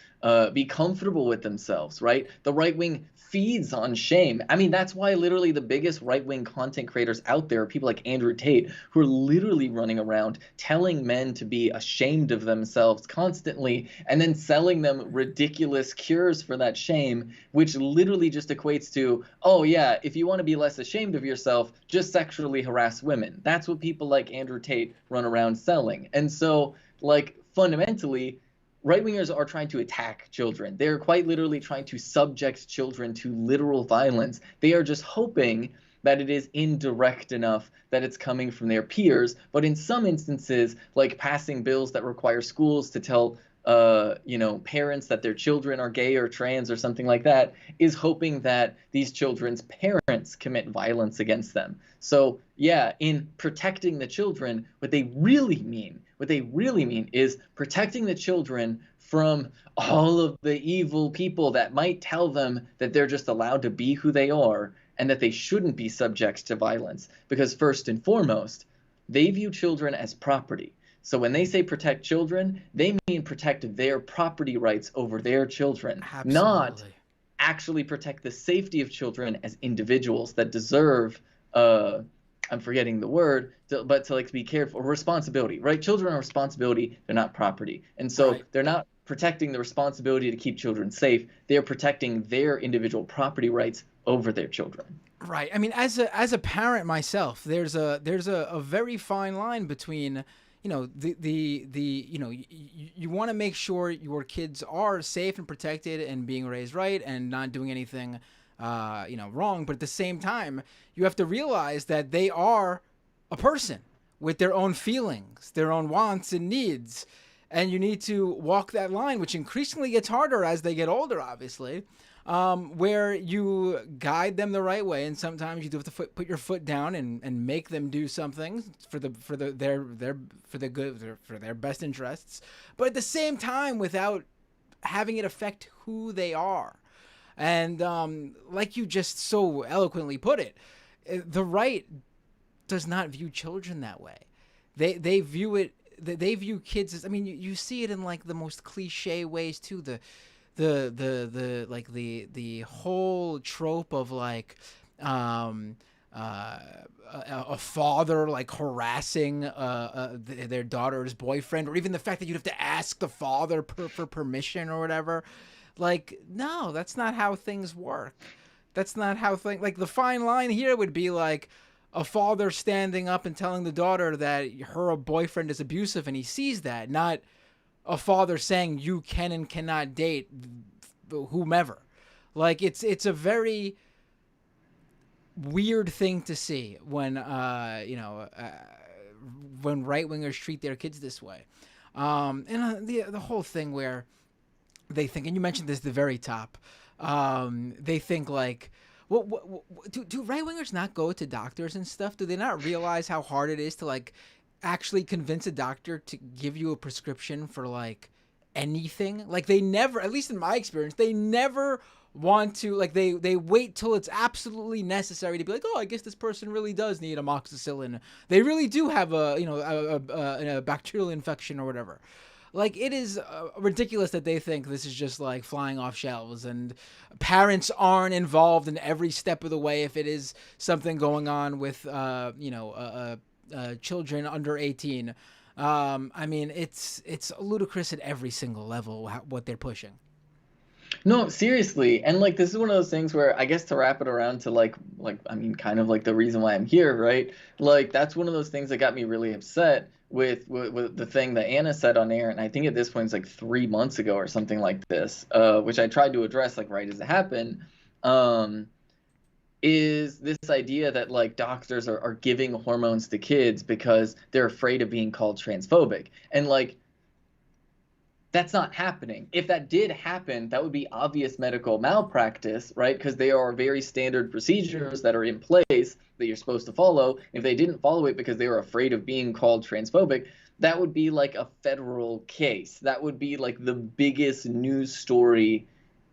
be comfortable with themselves, right? The right wing feeds on shame. I mean, that's why literally the biggest right wing content creators out there are people like Andrew Tate, who are literally running around telling men to be ashamed of themselves constantly and then selling them ridiculous cures for that shame, which literally just equates to, oh, yeah, if you want to be less ashamed of yourself, just sexually harass women. That's what people like Andrew Tate run around selling. And so, like, fundamentally, right wingers are trying to attack children. They're quite literally trying to subject children to literal violence. They are just hoping that it is indirect enough that it's coming from their peers. But in some instances, like passing bills that require schools to tell parents that their children are gay or trans or something like that, is hoping that these children's parents commit violence against them. So yeah, in protecting the children, what they really mean is protecting the children from all of the evil people that might tell them that they're just allowed to be who they are and that they shouldn't be subject to violence. Because first and foremost, they view children as property. So when they say protect children, they mean protect their property rights over their children, not Absolutely. actually protect the safety of children as individuals that deserve I'm forgetting the word, but to like be cared for, responsibility, right? Children are responsibility, they're not property. And so Right. they're not protecting the responsibility to keep children safe. They're protecting their individual property rights over their children. Right. I mean, as a parent myself, there's a very fine line between, the you want to make sure your kids are safe and protected and being raised right and not doing anything, wrong. But at the same time, you have to realize that they are a person with their own feelings, their own wants and needs, and you need to walk that line, which increasingly gets harder as they get older, obviously, where you guide them the right way, and sometimes you do have to put your foot down and make them do something for the good for their best interests, but at the same time without having it affect who they are. And like you just so eloquently put it, the right does not view children that way. They view it. They view kids as. I mean, you see it in like the most cliche ways too. The whole trope of like a father like harassing their daughter's boyfriend, or even the fact that you'd have to ask the father for permission or whatever. Like, no, that's not how things work. That's not how things. Like, the fine line here would be like a father standing up and telling the daughter that her boyfriend is abusive, and he sees that, not a father saying you can and cannot date whomever. Like, it's a very weird thing to see when when right wingers treat their kids this way, and the whole thing where they think, and you mentioned this at the very top, they think like, Do right wingers not go to doctors and stuff? Do they not realize how hard it is to like actually convince a doctor to give you a prescription for like anything? Like they never, at least in my experience, they never want to like they wait till it's absolutely necessary to be like, oh, I guess this person really does need amoxicillin. They really do have a bacterial infection or whatever. Like it is ridiculous that they think this is just like flying off shelves, and parents aren't involved in every step of the way if it is something going on with children under 18. I mean, it's ludicrous at every single level what they're pushing. No, seriously. And like this is one of those things where I guess to wrap it around to like I mean kind of like the reason why I'm here, right? Like that's one of those things that got me really upset with the thing that Anna said on air, and I think at this point it's like 3 months ago or something like this, which I tried to address like right as it happened. Um, is this idea that like doctors are giving hormones to kids because they're afraid of being called transphobic. And like that's not happening. If that did happen, that would be obvious medical malpractice, right? Because they are very standard procedures that are in place that you're supposed to follow. If they didn't follow it because they were afraid of being called transphobic, that would be like a federal case. That would be like the biggest news story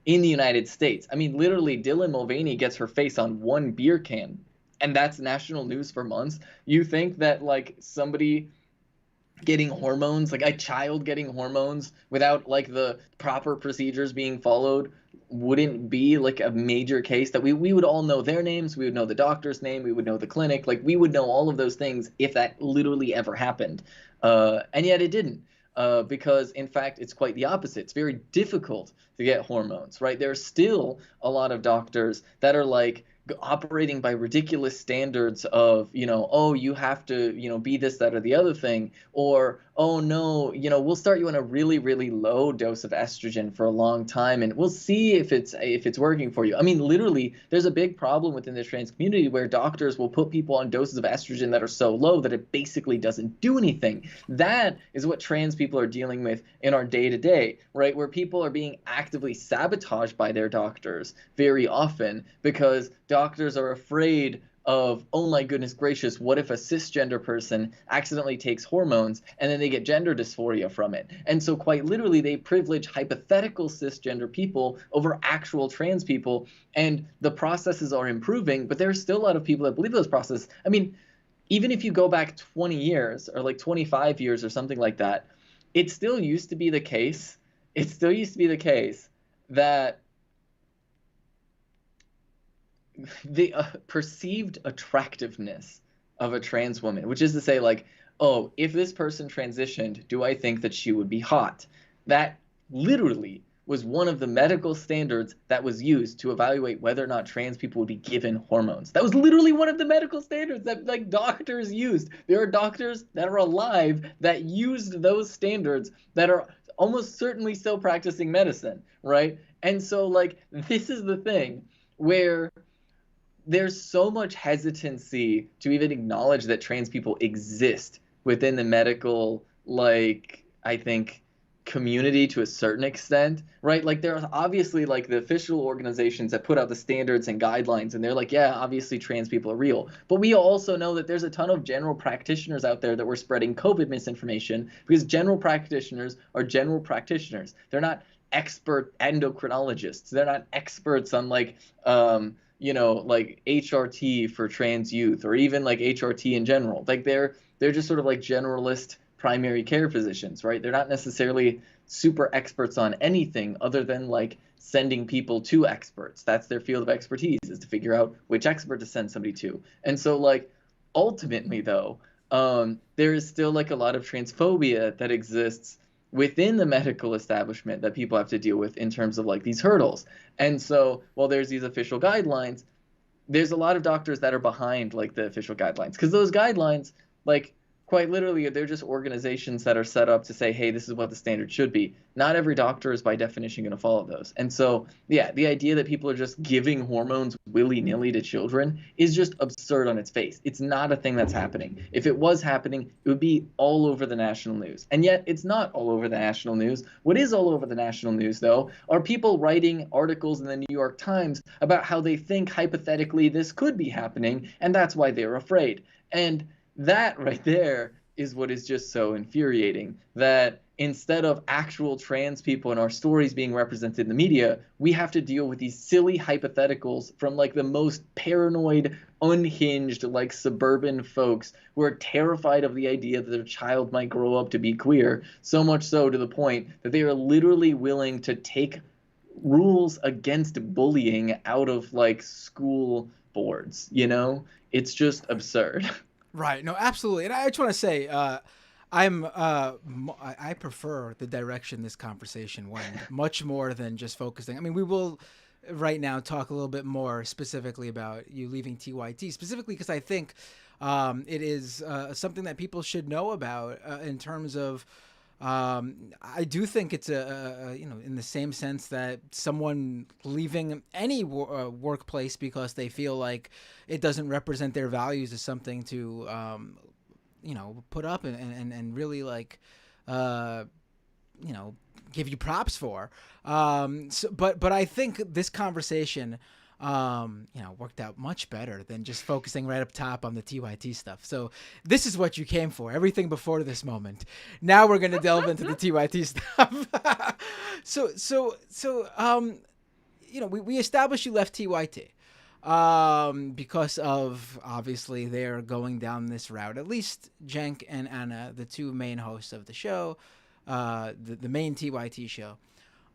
in the United States. I mean, literally, Dylan Mulvaney gets her face on one beer can, and that's national news for months. You think that like somebody getting hormones, like a child getting hormones without like the proper procedures being followed, wouldn't be like a major case that we would all know their names, we would know the doctor's name, we would know the clinic, like we would know all of those things if that literally ever happened. And yet it didn't. Because in fact it's quite the opposite. It's very difficult to get hormones, right? There are still a lot of doctors that are like operating by ridiculous standards of, oh, you have to, be this, that, or the other thing, or, oh no, we'll start you on a really, really low dose of estrogen for a long time, and we'll see if it's working for you. I mean, literally, there's a big problem within the trans community where doctors will put people on doses of estrogen that are so low that it basically doesn't do anything. That is what trans people are dealing with in our day-to-day, right? Where people are being actively sabotaged by their doctors very often because doctors are afraid of, oh my goodness gracious, what if a cisgender person accidentally takes hormones and then they get gender dysphoria from it? And so quite literally they privilege hypothetical cisgender people over actual trans people, and the processes are improving, but there's still a lot of people that believe those processes. I mean, even if you go back 20 years or like 25 years or something like that, it still used to be the case. It still used to be the case that the perceived attractiveness of a trans woman, which is to say, like, oh, if this person transitioned, do I think that she would be hot? That literally was one of the medical standards that was used to evaluate whether or not trans people would be given hormones. That was literally one of the medical standards that like doctors used. There are doctors that are alive that used those standards that are almost certainly still practicing medicine, right? And so like this is the thing where there's so much hesitancy to even acknowledge that trans people exist within the medical, like, I think, community to a certain extent, right? Like there are obviously like the official organizations that put out the standards and guidelines, and they're like, yeah, obviously trans people are real. But we also know that there's a ton of general practitioners out there that were spreading COVID misinformation, because general practitioners are general practitioners. They're not expert endocrinologists. They're not experts on like like HRT for trans youth, or even like HRT in general. Like they're just sort of like generalist primary care physicians, right? They're not necessarily super experts on anything other than like sending people to experts. That's their field of expertise, is to figure out which expert to send somebody to. And so like ultimately though, there is still like a lot of transphobia that exists within the medical establishment that people have to deal with in terms of like these hurdles. And so while there's these official guidelines, there's a lot of doctors that are behind like the official guidelines, because those guidelines, like, quite literally, they're just organizations that are set up to say, hey, this is what the standard should be. Not every doctor is by definition going to follow those. And so, yeah, the idea that people are just giving hormones willy-nilly to children is just absurd on its face. It's not a thing that's happening. If it was happening, it would be all over the national news. And yet, it's not all over the national news. What is all over the national news, though, are people writing articles in the New York Times about how they think hypothetically this could be happening, and that's why they're afraid. And that right there is what is just so infuriating, that instead of actual trans people in our stories being represented in the media, we have to deal with these silly hypotheticals from like the most paranoid, unhinged, like suburban folks who are terrified of the idea that their child might grow up to be queer, so much so to the point that they are literally willing to take rules against bullying out of like school boards, you know? It's just absurd. Right. No, absolutely. And I just want to say, I prefer the direction this conversation went much more than just focusing. I mean, we will right now talk a little bit more specifically about you leaving TYT, specifically because I think it is something that people should know about in terms of. I do think it's in the same sense that someone leaving any workplace because they feel like it doesn't represent their values is something to, put up and really like, give you props for. But I think this conversation, worked out much better than just focusing right up top on the TYT stuff. So this is what you came for, everything before this moment. Now we're going to delve into the TYT stuff. We established you left TYT because of, obviously, they're going down this route. At least Cenk and Anna, the two main hosts of the show, the main TYT show.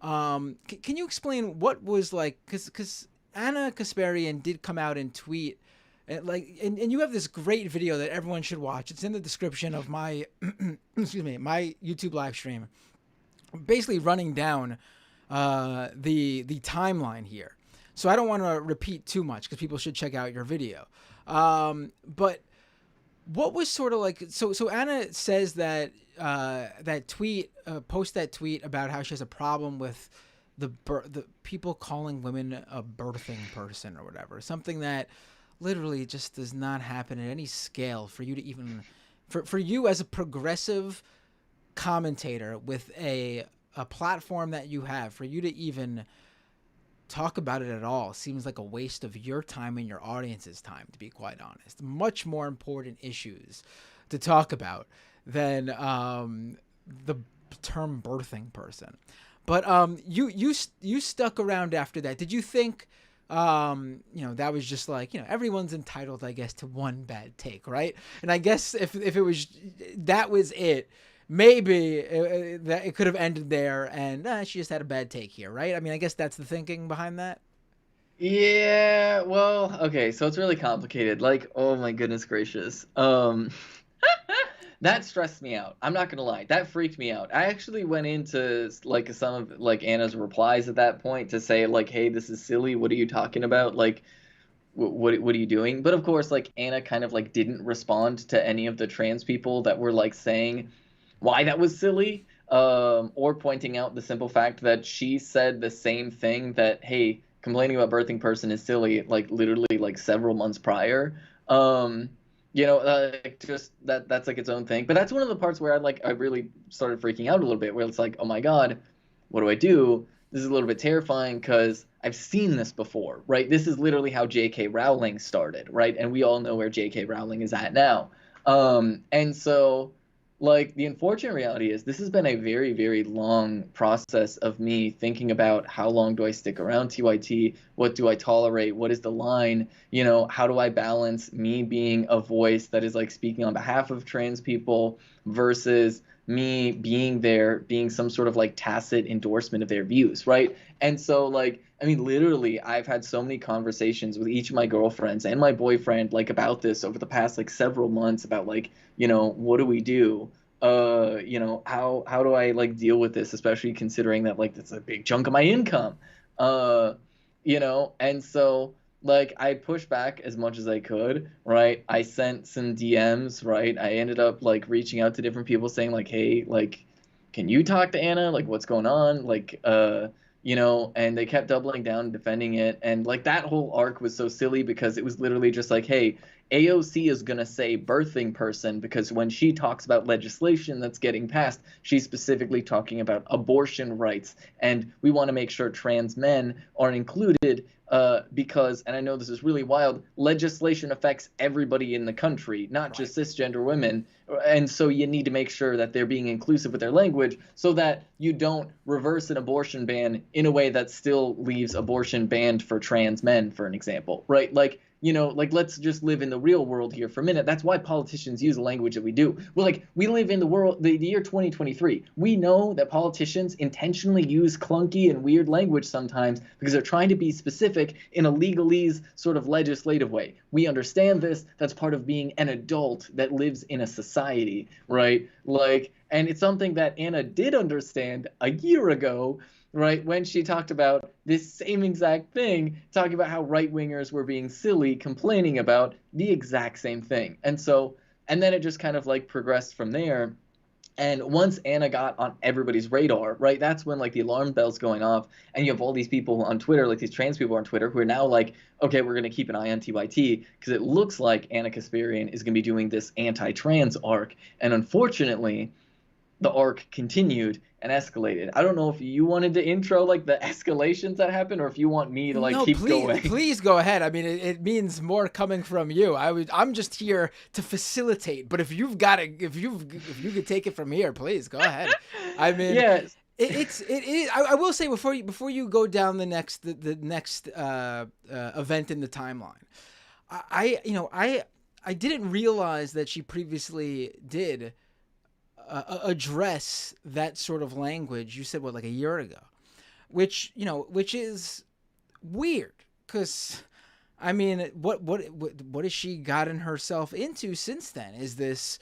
Can you explain what was like, because Anna Kasparian did come out and tweet, and you have this great video that everyone should watch. It's in the description of my my YouTube live stream, basically running down the timeline here. So I don't want to repeat too much because people should check out your video. But what was sort of like, so Anna says that post that tweet about how she has a problem with the people calling women a birthing person or whatever, something that literally just does not happen at any scale for you to even, for you as a progressive commentator with a platform that you have, for you to even talk about it at all seems like a waste of your time and your audience's time, to be quite honest. Much more important issues to talk about than the term birthing person. But you stuck around after that. Did you think that was just like, everyone's entitled, I guess, to one bad take, right? And I guess if it was, that was it, maybe that it could have ended there and she just had a bad take here, right? I mean, I guess that's the thinking behind that. Yeah, well, okay, so it's really complicated. Like, oh my goodness gracious. That stressed me out. I'm not gonna lie. That freaked me out. I actually went into like some of like Anna's replies at that point to say like, "Hey, this is silly. What are you talking about? Like, what are you doing?" But of course, like Anna kind of like didn't respond to any of the trans people that were like saying why that was silly, or pointing out the simple fact that she said the same thing, that hey, complaining about birthing person is silly, like literally like several months prior. Just that's like its own thing. But that's one of the parts where I really started freaking out a little bit, where it's like, oh my god, what do I do? This is a little bit terrifying because I've seen this before, right? This is literally how J.K. Rowling started, right? And we all know where J.K. Rowling is at now. And so, like, the unfortunate reality is this has been a very, very long process of me thinking about how long do I stick around TYT? What do I tolerate? What is the line? How do I balance me being a voice that is like speaking on behalf of trans people versus me being there, being some sort of like tacit endorsement of their views, right? And so, like, I mean, literally, I've had so many conversations with each of my girlfriends and my boyfriend, like, about this over the past, like, several months about, like, what do we do? How do I, like, deal with this, especially considering that, like, that's a big chunk of my income? And so like I pushed back as much as I could, right? I sent some DMs, right? I ended up like reaching out to different people saying like, "Hey, like can you talk to Anna? Like what's going on?" Like and they kept doubling down and defending it. And like that whole arc was so silly because it was literally just like, "Hey, AOC is going to say birthing person because when she talks about legislation that's getting passed, she's specifically talking about abortion rights. And we want to make sure trans men are included because, and I know this is really wild, legislation affects everybody in the country, not Right. just cisgender women. And so you need to make sure that they're being inclusive with their language so that you don't reverse an abortion ban in a way that still leaves abortion banned for trans men, for an example, right? Like, like let's just live in the real world here for a minute. That's why politicians use the language that we do. We live in the year 2023. We know that politicians intentionally use clunky and weird language sometimes because they're trying to be specific in a legalese sort of legislative way. We understand this. That's part of being an adult that lives in a society, right? And it's something that Anna did understand a year ago, right, when she talked about this same exact thing, talking about how right wingers were being silly, complaining about the exact same thing. And then it just kind of like progressed from there. And once Anna got on everybody's radar, right, that's when like the alarm bells going off, and you have all these people on Twitter, like these trans people on Twitter, who are now like, okay, we're going to keep an eye on TYT because it looks like Anna Kasparian is going to be doing this anti-trans arc. And unfortunately, the arc continued and escalated. I don't know if you wanted to intro like the escalations that happened or if you want me to like No, keep please, going. please go ahead. I mean, it means more coming from you. I'm just here to facilitate. But if you've got it, if you could take it from here, please go ahead. I mean, Yes. it is. I will say before you go down the next event in the timeline, I didn't realize that she previously did address that sort of language. You said what, like a year ago, which is weird because I mean, what has she gotten herself into since then? Is this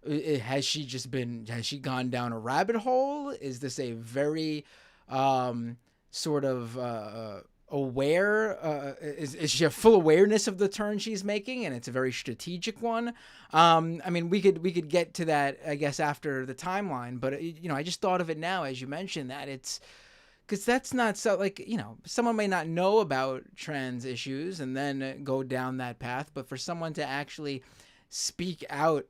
has she gone down a rabbit hole? Is this a very sort of aware is she a full awareness of the turn she's making, and it's a very strategic one? I mean, we could get to that, I guess, after the timeline, but I just thought of it now as you mentioned that it's because that's not so, like, someone may not know about trans issues and then go down that path, but for someone to actually speak out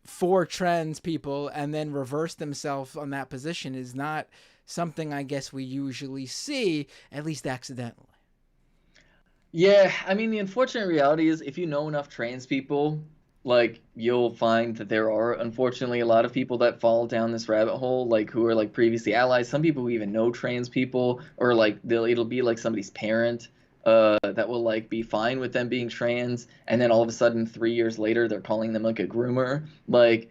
for trans people and then reverse themselves on that position is not something I guess we usually see, at least accidentally. Yeah, I mean, the unfortunate reality is if you know enough trans people, like you'll find that there are unfortunately a lot of people that fall down this rabbit hole, like who are like previously allies. Some people who even know trans people, or like it'll be like somebody's parent that will like be fine with them being trans, and then all of a sudden 3 years later they're calling them like a groomer. Like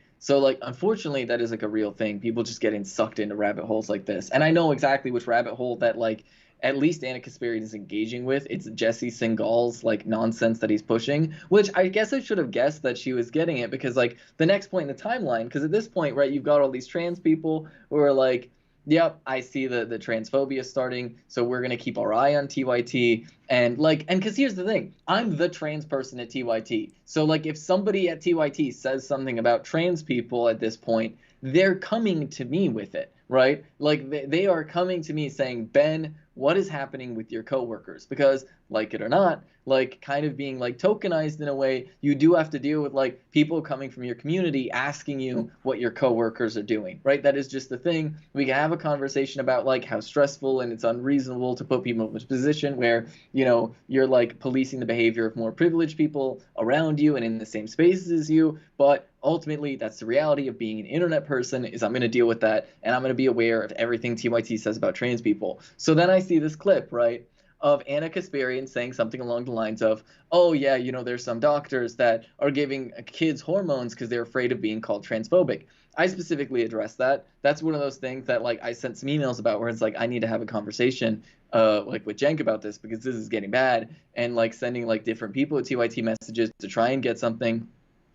unfortunately that is like a real thing. People just getting sucked into rabbit holes like this. And I know exactly which rabbit hole that like at least Anna Kasparian is engaging with. It's Jesse Singal's like nonsense that he's pushing, which I guess I should have guessed that she was getting it because like the next point in the timeline, because at this point, right, you've got all these trans people who are like, yep, I see the transphobia starting, so we're gonna keep our eye on TYT. And because here's the thing, I'm the trans person at TYT. So like if somebody at TYT says something about trans people at this point, they're coming to me with it, right? Like they are coming to me saying, Ben, what is happening with your coworkers? Because like it or not, like kind of being like tokenized in a way, you do have to deal with like people coming from your community asking you what your coworkers are doing, right? That is just the thing. We can have a conversation about like how stressful and it's unreasonable to put people in a position where, you're like policing the behavior of more privileged people around you and in the same spaces as you. But ultimately, that's the reality of being an internet person, is I'm going to deal with that and I'm going to be aware of everything TYT says about trans people. So then I see this clip, right, of Anna Kasparian saying something along the lines of, oh yeah, there's some doctors that are giving kids hormones because they're afraid of being called transphobic. I specifically addressed that. That's one of those things that like I sent some emails about where it's like I need to have a conversation like with Jenk about this because this is getting bad, and like sending like different people at TYT messages to try and get something.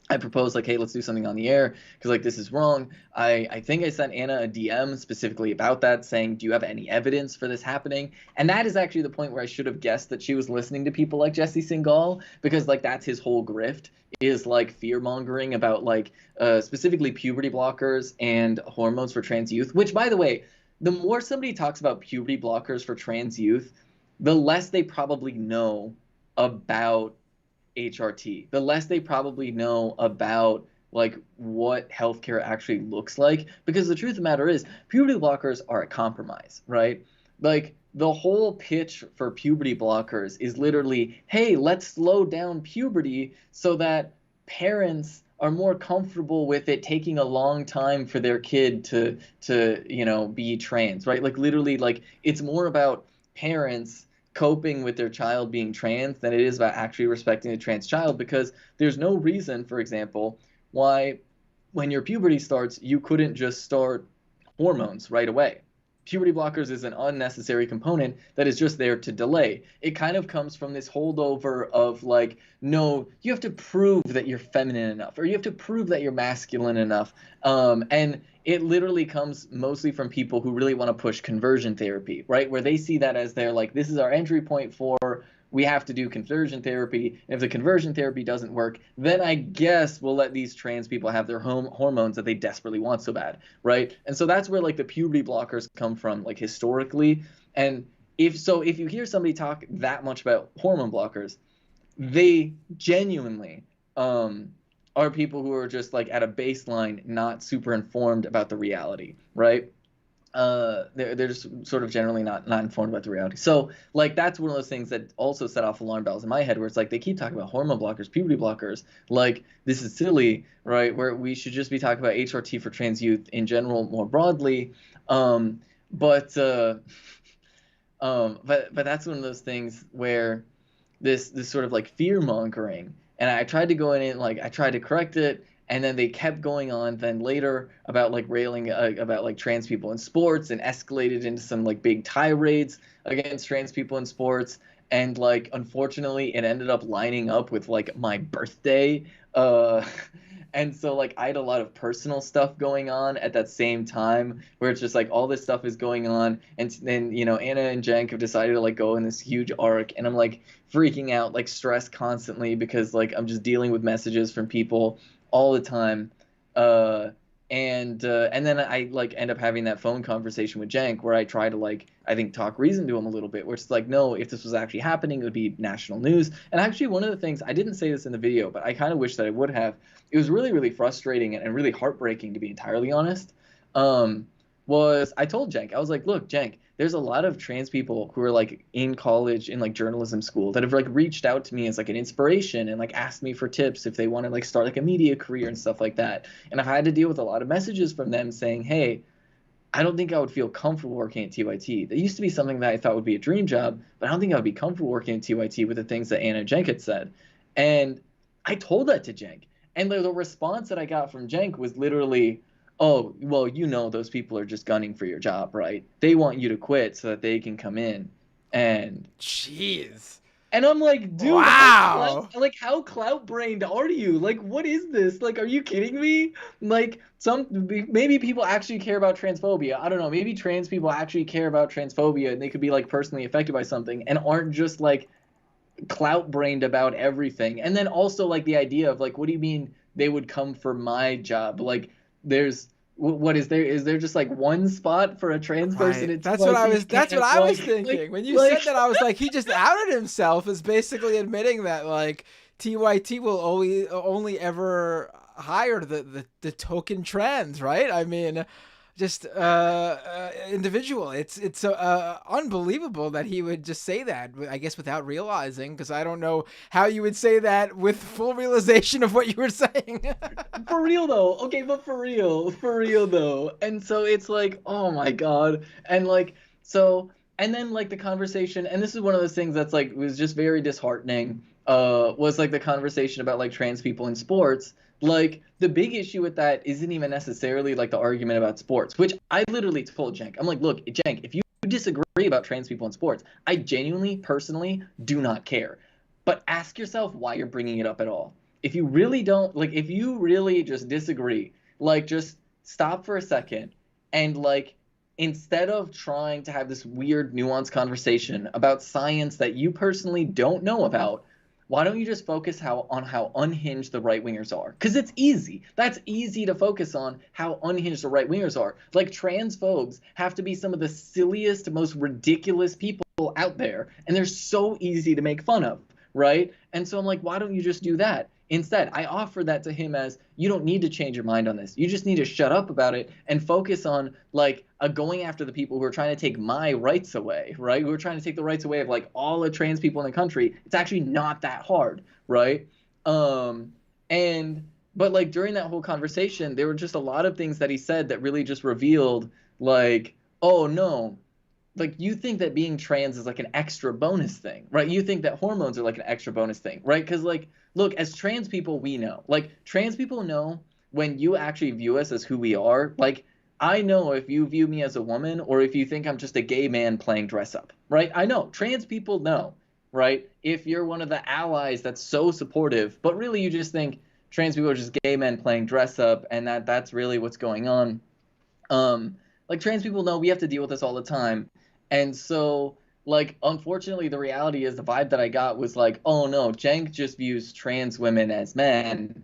I proposed like, hey, let's do something on the air because like this is wrong. I think I sent Anna a DM specifically about that, saying, do you have any evidence for this happening? And that is actually the point where I should have guessed that she was listening to people like Jesse Singal, because like that's his whole grift, is like fear mongering about like specifically puberty blockers and hormones for trans youth. Which, by the way, the more somebody talks about puberty blockers for trans youth, the less they probably know about HRT, the less they probably know about like what healthcare actually looks like. Because the truth of the matter is, puberty blockers are a compromise, right? Like the whole pitch for puberty blockers is literally, hey, let's slow down puberty so that parents are more comfortable with it taking a long time for their kid to be trans, right? Like literally, like it's more about parents coping with their child being trans than it is about actually respecting the trans child, because there's no reason, for example, why when your puberty starts, you couldn't just start hormones right away. Puberty blockers is an unnecessary component that is just there to delay. It kind of comes from this holdover of like, no, you have to prove that you're feminine enough, or you have to prove that you're masculine enough. And it literally comes mostly from people who really want to push conversion therapy, right? Where they see that as their like, this is our entry point for, we have to do conversion therapy. And if the conversion therapy doesn't work, then I guess we'll let these trans people have their hormones that they desperately want so bad, right? And so that's where like the puberty blockers come from, like historically. And if you hear somebody talk that much about hormone blockers, they genuinely are people who are just like at a baseline not super informed about the reality, right? They're just sort of generally not informed about the reality. So like that's one of those things that also set off alarm bells in my head, where it's like they keep talking about hormone blockers, puberty blockers, like this is silly, right? Where we should just be talking about HRT for trans youth in general more broadly. But that's one of those things where this sort of like fear mongering, and I tried to go in and like I tried to correct it, and then they kept going on then later about like railing about like trans people in sports, and escalated into some like big tirades against trans people in sports. And like unfortunately it ended up lining up with like my birthday, and so like I had a lot of personal stuff going on at that same time, where it's just like all this stuff is going on, and then Anna and Jenk have decided to like go in this huge arc, and I'm like freaking out, like stressed constantly, because like I'm just dealing with messages from people all the time, and then I like end up having that phone conversation with Jenk, where I try to like I think talk reason to him a little bit, where it's like, no, if this was actually happening, it would be national news. And actually, one of the things, I didn't say this in the video, but I kind of wish that I would have. It was really, really frustrating and really heartbreaking, to be entirely honest. Was I told Jenk, I was like, look, Jenk, there's a lot of trans people who are like in college, in like journalism school, that have like reached out to me as like an inspiration, and like asked me for tips if they want to like start like a media career and stuff like that. And I've had to deal with a lot of messages from them saying, hey, I don't think I would feel comfortable working at TYT. That used to be something that I thought would be a dream job, but I don't think I would be comfortable working at TYT with the things that Anna and Jenk had said. And I told that to Jenk. And the response that I got from Jenk was literally, oh, well, those people are just gunning for your job, right? They want you to quit so that they can come in. And jeez. And I'm like, dude, wow. how clout brained are you? Like, what is this? Like, are you kidding me? Like, maybe people actually care about transphobia. I don't know. Maybe trans people actually care about transphobia, and they could be like personally affected by something, and aren't just like clout brained about everything. And then also like the idea of like, what do you mean they would come for my job? Like, there's what is there just like one spot for a trans person? Right. It's That's like, what I was thinking. When you said that, I was like, he just outed himself as basically admitting that like TYT will only ever hire the token trans, right? I mean, just individual. It's unbelievable that he would just say that, I guess, without realizing, because I don't know how you would say that with full realization of what you were saying. For real though. Okay, but for real though. And so it's like, oh my god. And like, so, and then like the conversation, and this is one of those things that's like was just very disheartening, was like the conversation about like trans people in sports. Like, the big issue with that isn't even necessarily like the argument about sports, which I literally told Jenk. I'm like, look, Jenk, if you disagree about trans people in sports, I genuinely, personally do not care. But ask yourself why you're bringing it up at all. if you really don't like, if you really just disagree, like just stop for a second and like instead of trying to have this weird nuanced conversation about science that you personally don't know about, why don't you just focus on how unhinged the right wingers are? Because it's easy. That's easy to focus on how unhinged the right wingers are. Like transphobes have to be some of the silliest, most ridiculous people out there, and they're so easy to make fun of, right? And so I'm like, why don't you just do that? Instead, I offer that to him as you don't need to change your mind on this. You just need to shut up about it and focus on like going after the people who are trying to take my rights away, right? Who are trying to take the rights away of like all the trans people in the country. It's actually not that hard, right? And but like during that whole conversation, there were just a lot of things that he said that really just revealed like, oh no, like you think that being trans is like an extra bonus thing, right? You think that hormones are like an extra bonus thing, right? Because like, look, as trans people, we know, like trans people know when you actually view us as who we are. Like, I know if you view me as a woman or if you think I'm just a gay man playing dress up, right? I know trans people know, right? If you're one of the allies that's so supportive, but really you just think trans people are just gay men playing dress up and that's really what's going on. Like trans people know we have to deal with this all the time. And so, like, unfortunately, the reality is the vibe that I got was like, oh no, Cenk just views trans women as men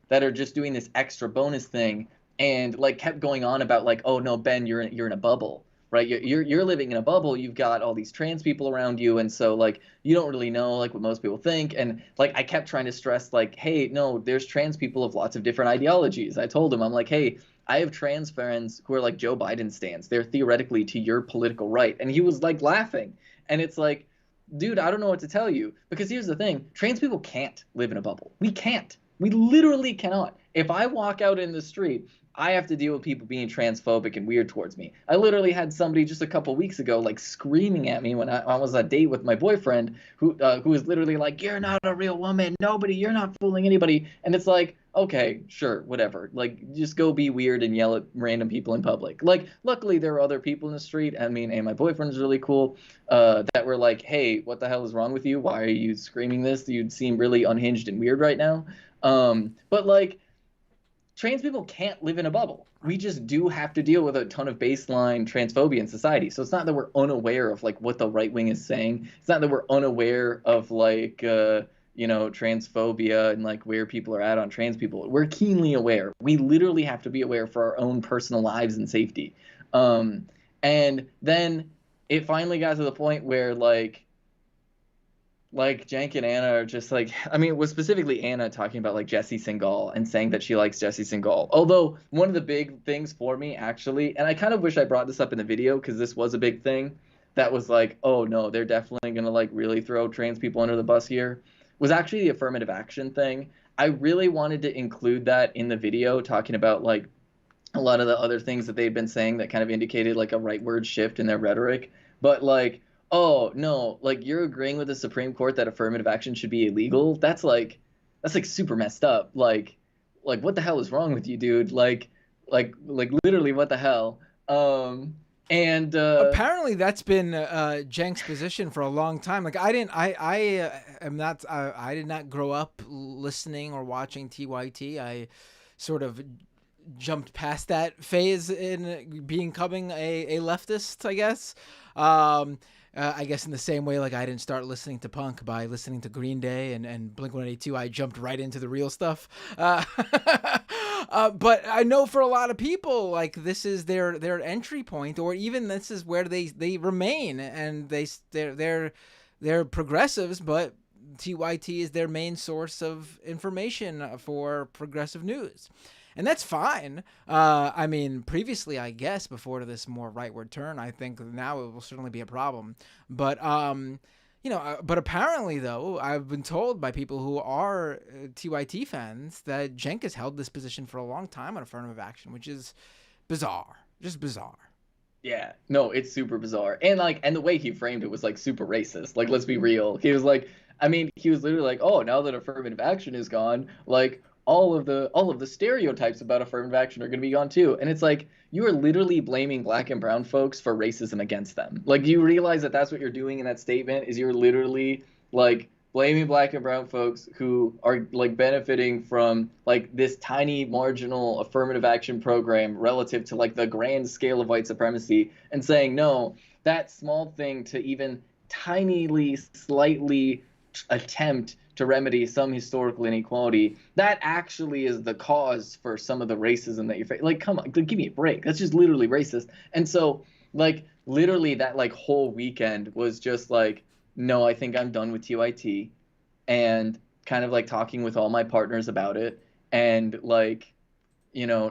that are just doing this extra bonus thing, and like kept going on about like, oh no, Ben, you're in a bubble, right? You're living in a bubble. You've got all these trans people around you, and so like you don't really know like what most people think. And like I kept trying to stress like, hey, no, there's trans people of lots of different ideologies. I told him, I'm like, hey, I have trans friends who are like Joe Biden stands. They're theoretically to your political right. And he was like laughing. And it's like, dude, I don't know what to tell you. Because here's the thing, trans people can't live in a bubble. We can't. We literally cannot. If I walk out in the street, I have to deal with people being transphobic and weird towards me. I literally had somebody just a couple weeks ago like screaming at me when I was on a date with my boyfriend who was literally like, "You're not a real woman. Nobody. You're not fooling anybody." And it's like, okay, sure, whatever. Like, just go be weird and yell at random people in public. Like, luckily there were other people in the street. I mean, and my boyfriend's really cool. That were like, "Hey, what the hell is wrong with you? Why are you screaming this? You seem really unhinged and weird right now." But like trans people can't live in a bubble. We just do have to deal with a ton of baseline transphobia in society. So it's not that we're unaware of like what the right wing is saying. It's not that we're unaware of like transphobia and like where people are at on trans people. We're keenly aware. We literally have to be aware for our own personal lives and safety. And then it finally got to the point where like Jank and Anna are just like, I mean, it was specifically Anna talking about like Jesse Singal and saying that she likes Jesse Singal. Although one of the big things for me actually, and I kind of wish I brought this up in the video because this was a big thing that was like, oh no, they're definitely gonna like really throw trans people under the bus here, was actually the affirmative action thing. I really wanted to include that in the video talking about like a lot of the other things that they'd been saying that kind of indicated like a rightward shift in their rhetoric. But like, oh no, like you're agreeing with the Supreme Court that affirmative action should be illegal? That's like super messed up. Like what the hell is wrong with you, dude? Like literally what the hell? And Apparently that's been Cenk's position for a long time. Like I did not grow up listening or watching TYT. I sort of jumped past that phase in becoming a leftist, I guess. I guess in the same way, like I didn't start listening to punk by listening to Green Day and Blink-182. I jumped right into the real stuff. But I know for a lot of people, like this is their entry point, or even this is where they remain, and they're progressives, but TYT is their main source of information for progressive news. And that's fine. I mean, previously, I guess, before this more rightward turn, I think now it will certainly be a problem. But, but apparently, though, I've been told by people who are TYT fans that Cenk has held this position for a long time on affirmative action, which is bizarre. Just bizarre. yeah, no, it's super bizarre. And the way he framed it was like super racist. Like, let's be real. He was like, I mean, he was literally like, "Oh, now that affirmative action is gone, like all of the stereotypes about affirmative action are going to be gone too." And it's like you are literally blaming black and brown folks for racism against them. Like, do you realize that that's what you're doing in that statement? Is you're literally like blaming black and brown folks who are like benefiting from like this tiny marginal affirmative action program relative to like the grand scale of white supremacy, and saying no, that small thing to even tinily slightly attempt to remedy some historical inequality, that actually is the cause for some of the racism that you're facing. Like, come on, give me a break. That's just literally racist. And so, like, literally that like whole weekend was just like, no, I think I'm done with TYT, and kind of like talking with all my partners about it, and like,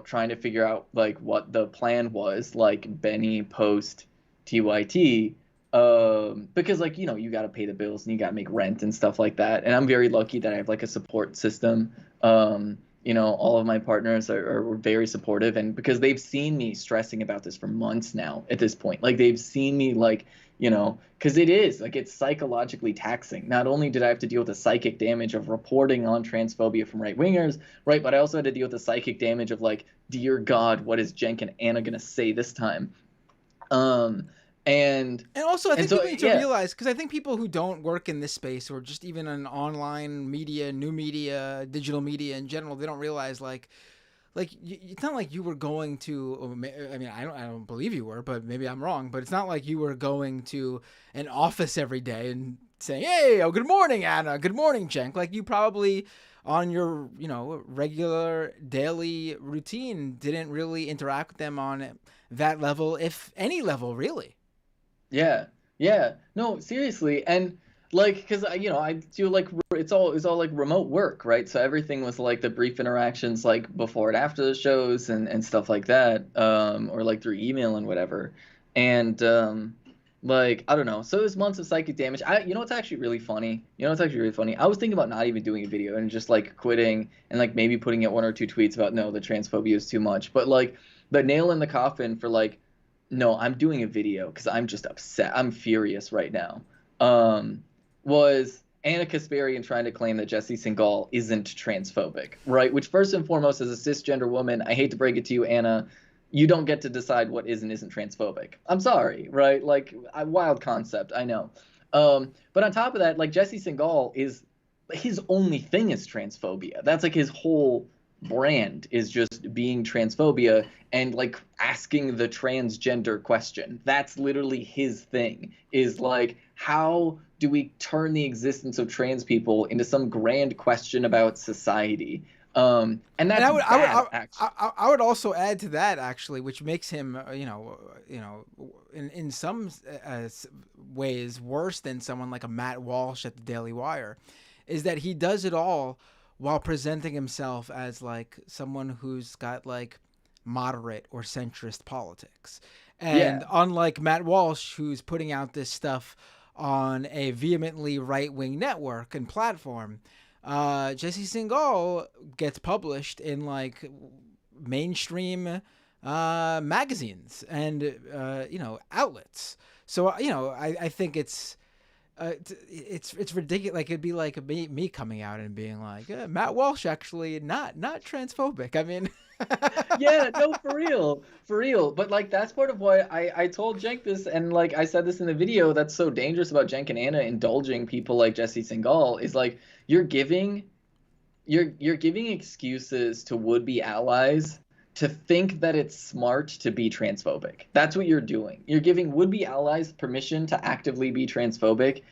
trying to figure out like what the plan was, like Benny post TYT, because like you got to pay the bills and you got to make rent and stuff like that. And I'm very lucky that I have like a support system. All of my partners are very supportive, and because they've seen me stressing about this for months now at this point, like they've seen me like, because it is like it's psychologically taxing. Not only did I have to deal with the psychic damage of reporting on transphobia from right wingers, right, but I also had to deal with the psychic damage of like, dear God, what is Cenk and Anna gonna say this time? And also, I think so people need to yeah, realize, because I think people who don't work in this space, or just even in online media, new media, digital media in general, they don't realize it's not like you were going to. I mean, I don't believe you were, but maybe I'm wrong. But it's not like you were going to an office every day and saying, "Hey, oh, good morning, Anna. Good morning, Cenk." Like you probably on your regular daily routine didn't really interact with them on that level, if any level, really. yeah, yeah. No, seriously, and like, because I do like it's all like remote work, right? So everything was like the brief interactions, like before and after the shows and stuff like that, or like through email and whatever, and like I don't know. So it was months of psychic damage. What's actually really funny? What's actually really funny? I was thinking about not even doing a video and just like quitting and like maybe putting out one or two tweets about no, the transphobia is too much, but like the nail in the coffin for like no, I'm doing a video because I'm just upset. I'm furious right now. Um, was Anna Kasparian trying to claim that Jesse Singal isn't transphobic, right? Which, first and foremost, as a cisgender woman, I hate to break it to you, Anna, you don't get to decide what is and isn't transphobic. I'm sorry, right? Like, wild concept, I know. But on top of that, like, Jesse Singal is his only thing is transphobia. That's like his whole brand is just being transphobia and like asking the transgender question. That's literally his thing, is like, how do we turn the existence of trans people into some grand question about society? And And that's bad, actually. I would also add to that, actually, which makes him, in some ways worse than someone like a Matt Walsh at the Daily Wire, is that he does it all while presenting himself as like someone who's got like moderate or centrist politics. And Yeah, unlike Matt Walsh, who's putting out this stuff on a vehemently right wing network and platform, Jesse Singal gets published in like mainstream magazines and outlets. So I think it's ridiculous. Like it'd be like me coming out and being like, Matt Walsh actually not transphobic. I mean, yeah, no, for real, for real. But like that's part of why I told Cenk this, and like I said this in the video. That's so dangerous about Cenk and Anna indulging people like Jesse Singal, is like you're giving you're giving excuses to would-be allies to think that it's smart to be transphobic. That's what you're doing. You're giving would-be allies permission to actively be transphobic,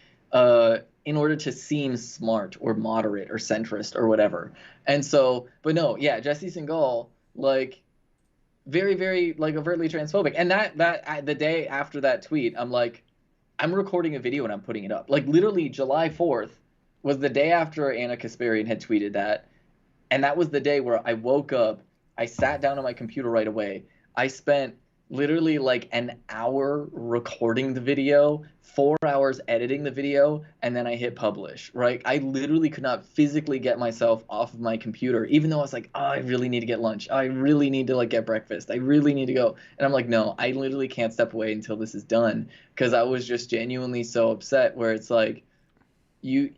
in order to seem smart or moderate or centrist or whatever. And so, but no, yeah, Jesse Singal, like very, very like overtly transphobic. And the day after that tweet, I'm like, I'm recording a video and I'm putting it up. Like literally July 4th was the day after Anna Kasparian had tweeted that. And that was the day where I woke up, I sat down on my computer right away. I spent literally like an hour recording the video, 4 hours editing the video, and then I hit publish, right? I literally could not physically get myself off of my computer, even though I was like, oh, I really need to get lunch. I really need to like get breakfast. I really need to go. And I'm like, no, I literally can't step away until this is done, because I was just genuinely so upset, where it's like, you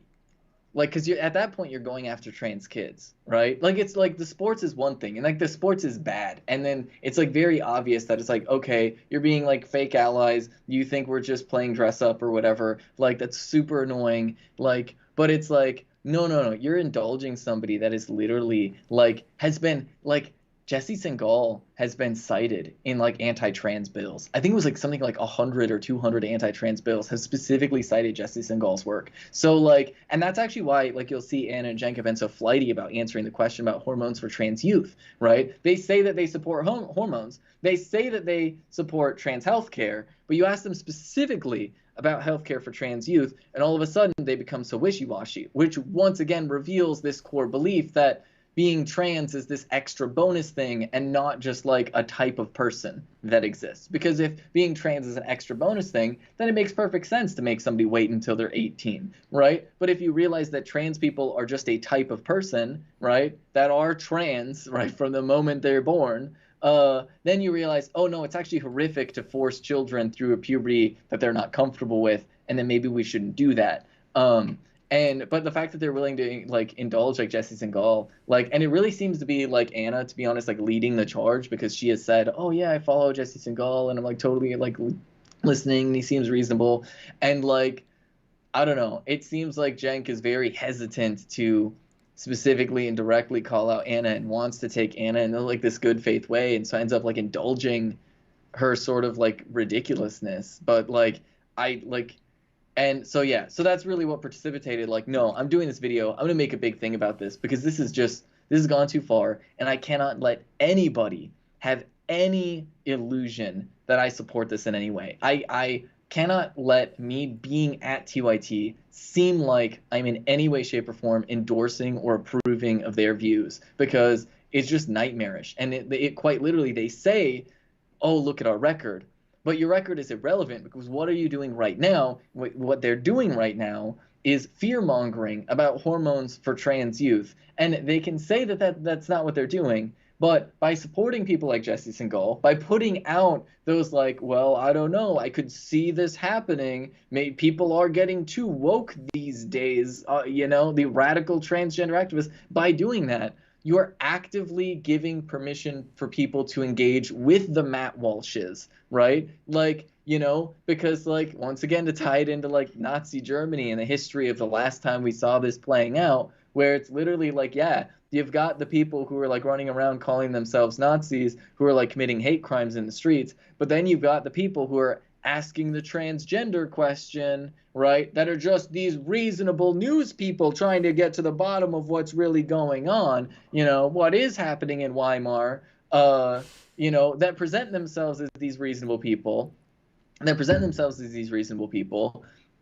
like, because you're at that point you're going after trans kids, right? Like it's like the sports is one thing, and like the sports is bad, and then it's like very obvious that it's like, okay, you're being like fake allies, you think we're just playing dress up or whatever, like that's super annoying, like, but it's like, no, no, no, you're indulging somebody that is literally like has been like Jesse Singal has been cited in like anti-trans bills. I think it was like something like 100 or 200 anti-trans bills have specifically cited Jesse Singal's work. So like, and that's actually why like you'll see Anna and Cenk have been so flighty about answering the question about hormones for trans youth, right? They say that they support hormones. They say that they support trans healthcare, but you ask them specifically about healthcare for trans youth, and all of a sudden they become so wishy-washy, which once again reveals this core belief that being trans is this extra bonus thing and not just like a type of person that exists. Because if being trans is an extra bonus thing, then it makes perfect sense to make somebody wait until they're 18, right? But if you realize that trans people are just a type of person, right, that are trans, right, from the moment they're born, then you realize, oh no, it's actually horrific to force children through a puberty that they're not comfortable with, and then maybe we shouldn't do that. But the fact that they're willing to like indulge like Jesse Singal, like, and it really seems to be like Anna, to be honest, like leading the charge, because she has said, oh yeah, I follow Jesse Singal and I'm like totally like listening and he seems reasonable. And like, I don't know, it seems like Cenk is very hesitant to specifically and directly call out Anna and wants to take Anna in like this good faith way, and so ends up like indulging her sort of like ridiculousness. But like I like and so yeah, so that's really what precipitated like, no, I'm doing this video. I'm going to make a big thing about this because this has gone too far, and I cannot let anybody have any illusion that I support this in any way. I cannot let me being at TYT seem like I'm in any way, shape, or form endorsing or approving of their views, because it's just nightmarish. And it quite literally, they say, oh, look at our record. But your record is irrelevant, because what are you doing right now? What they're doing right now is fear-mongering about hormones for trans youth. And they can say that that's not what they're doing. But by supporting people like Jesse Singal, by putting out those like, well, I don't know, I could see this happening. Maybe people are getting too woke these days, the radical transgender activists. By doing that, you are actively giving permission for people to engage with the Matt Walshes, right? Like, because like, once again, to tie it into like Nazi Germany and the history of the last time we saw this playing out, where it's literally like, yeah, you've got the people who are like running around calling themselves Nazis, who are like committing hate crimes in the streets, but then you've got the people who are asking the transgender question, right, that are just these reasonable news people trying to get to the bottom of what's really going on, what is happening in Weimar, that present themselves as these reasonable people,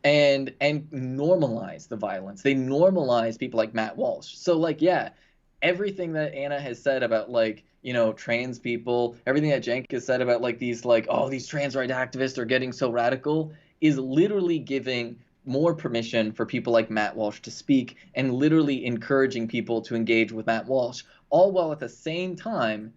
and normalize the violence. They normalize people like Matt Walsh. So like, yeah, everything that Anna has said about like, trans people, everything that Cenk has said about like these like, oh, these trans rights activists are getting so radical, is literally giving more permission for people like Matt Walsh to speak, and literally encouraging people to engage with Matt Walsh, all while at the same time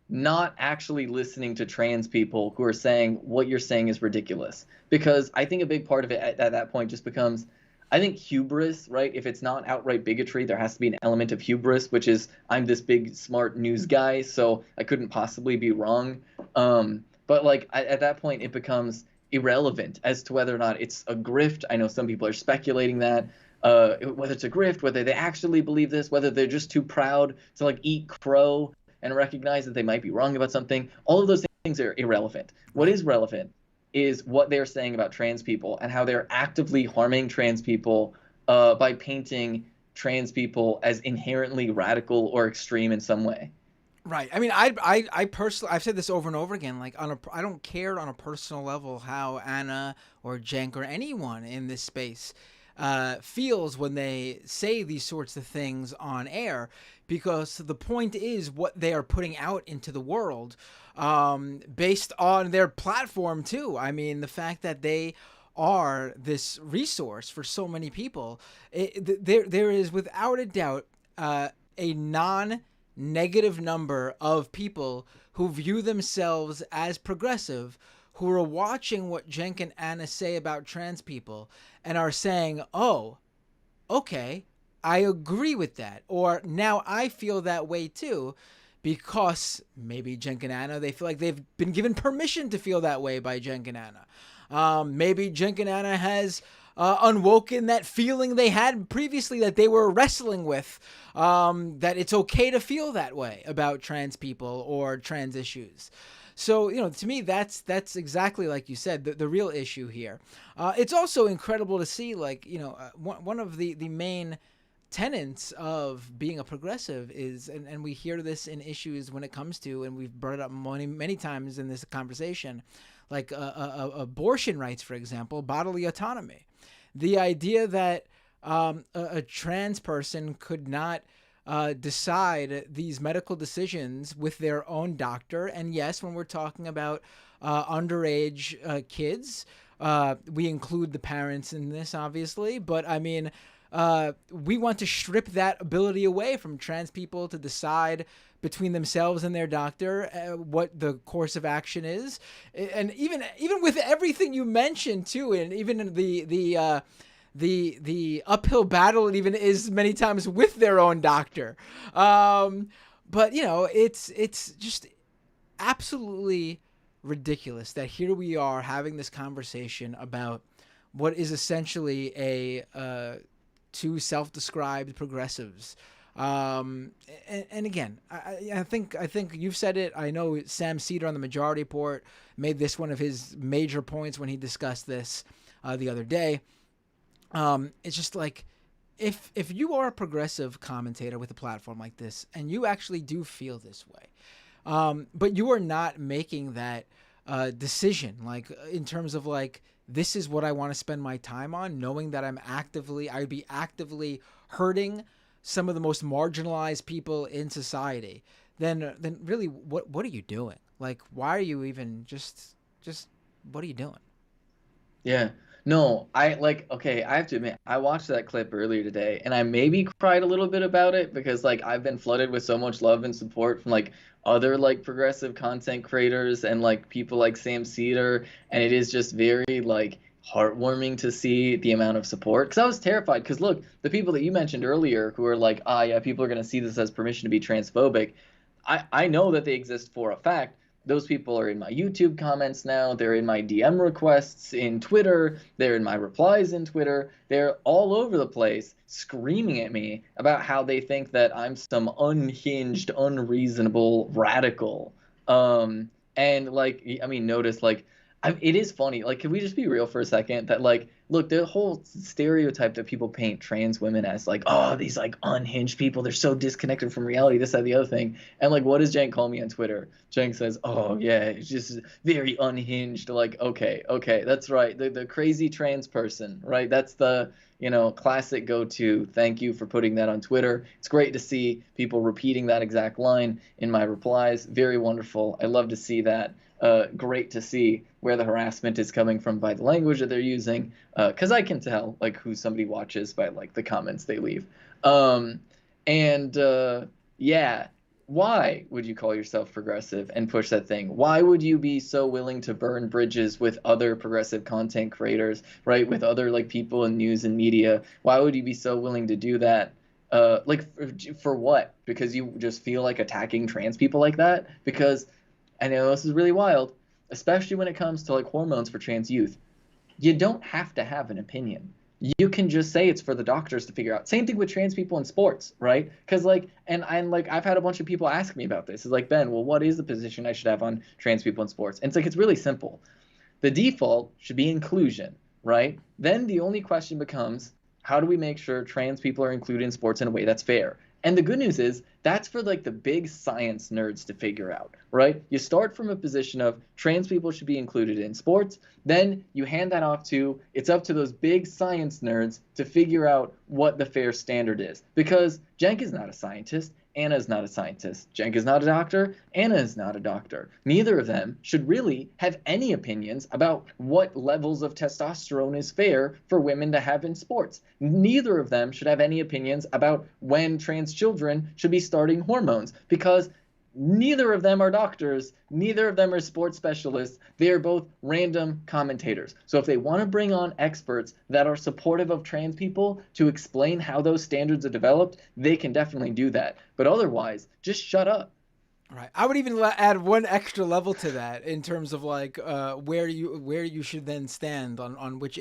not actually listening to trans people who are saying what you're saying is ridiculous. Because I think a big part of it at that point just becomes, I think, hubris, right? If it's not outright bigotry, there has to be an element of hubris, which is, I'm this big smart news guy, so I couldn't possibly be wrong. But like at that point, it becomes irrelevant as to whether or not it's a grift. I know some people are speculating that, whether it's a grift, whether they actually believe this, whether they're just too proud to like eat crow and recognize that they might be wrong about something. All of those things are irrelevant. What is relevant is what they're saying about trans people and how they're actively harming trans people by painting trans people as inherently radical or extreme in some way. Right. I mean, I personally, I've said this over and over again. Like, I don't care on a personal level how Anna or Cenk or anyone in this space feels when they say these sorts of things on air, because the point is what they are putting out into the world, based on their platform too. I mean, the fact that they are this resource for so many people, there is without a doubt a non-negative number of people who view themselves as progressive, who are watching what Cenk and Anna say about trans people and are saying, oh, okay, I agree with that. Or now I feel that way too, because maybe Cenk and Anna, they feel like they've been given permission to feel that way by Cenk and Anna. Maybe Cenk and Anna has unwoken that feeling they had previously that they were wrestling with, that it's okay to feel that way about trans people or trans issues. So, to me, that's exactly like you said, the real issue here. It's also incredible to see, like, one of the main tenets of being a progressive is, and we hear this in issues when it comes to, and we've brought it up many times in this conversation, like abortion rights, for example, bodily autonomy. The idea that a trans person could not decide these medical decisions with their own doctor. And yes, when we're talking about underage kids, we include the parents in this, obviously. But I mean, we want to strip that ability away from trans people to decide between themselves and their doctor what the course of action is. And even with everything you mentioned too, and even the uphill battle it even is many times with their own doctor. But it's just absolutely ridiculous that here we are having this conversation about what is essentially two self-described progressives. And again, I think you've said it. I know Sam Cedar on the Majority Report made this one of his major points when he discussed this the other day. It's just like, if you are a progressive commentator with a platform like this and you actually do feel this way, but you are not making that decision, like in terms of like, this is what I want to spend my time on, knowing that I'd be actively hurting some of the most marginalized people in society, then really what are you doing? Like, why are you even just what are you doing? Yeah. No, okay, I have to admit, I watched that clip earlier today and I maybe cried a little bit about it because like I've been flooded with so much love and support from like other like progressive content creators and like people like Sam Cedar, and it is just very like heartwarming to see the amount of support, because I was terrified, because look, the people that you mentioned earlier who are like, ah, yeah, people are going to see this as permission to be transphobic, I know that they exist for a fact. Those people are in my YouTube comments now. They're in my DM requests in Twitter. They're in my replies in Twitter. They're all over the place screaming at me about how they think that I'm some unhinged, unreasonable radical. And like, I mean, notice like, it is funny. Like, can we just be real for a second? That like, look, the whole stereotype that people paint trans women as like, oh, these like unhinged people. They're so disconnected from reality. This, that, the other thing. And like, what does Jen call me on Twitter? Jen says, oh yeah, it's just very unhinged. Like, okay, that's right. The crazy trans person, right? That's the classic go-to. Thank you for putting that on Twitter. It's great to see people repeating that exact line in my replies. Very wonderful. I love to see that. Great to see where the harassment is coming from by the language that they're using, because I can tell like who somebody watches by like the comments they leave. And yeah, why would you call yourself progressive and push that thing? Why would you be so willing to burn bridges with other progressive content creators, right? With other like people in news and media? Why would you be so willing to do that? Like for what? Because you just feel like attacking trans people like that? Because I know this is really wild, especially when it comes to like hormones for trans youth. You don't have to have an opinion. You can just say it's for the doctors to figure out. Same thing with trans people in sports, right? Because like, and like, I've had a bunch of people ask me about this. It's like, Ben, well, what is the position I should have on trans people in sports? And it's like, it's really simple. The default should be inclusion, right? Then the only question becomes, how do we make sure trans people are included in sports in a way that's fair? And the good news is that's for like the big science nerds to figure out, right? You start from a position of trans people should be included in sports. Then you hand that off to, it's up to those big science nerds to figure out what the fair standard is. Because Cenk is not a scientist. Anna is not a scientist. Cenk is not a doctor. Anna is not a doctor. Neither of them should really have any opinions about what levels of testosterone is fair for women to have in sports. Neither of them should have any opinions about when trans children should be starting hormones, because neither of them are doctors. Neither of them are sports specialists. They are both random commentators. So if they want to bring on experts that are supportive of trans people to explain how those standards are developed, they can definitely do that. But otherwise, just shut up. Right. I would even add one extra level to that in terms of like where you should then stand on which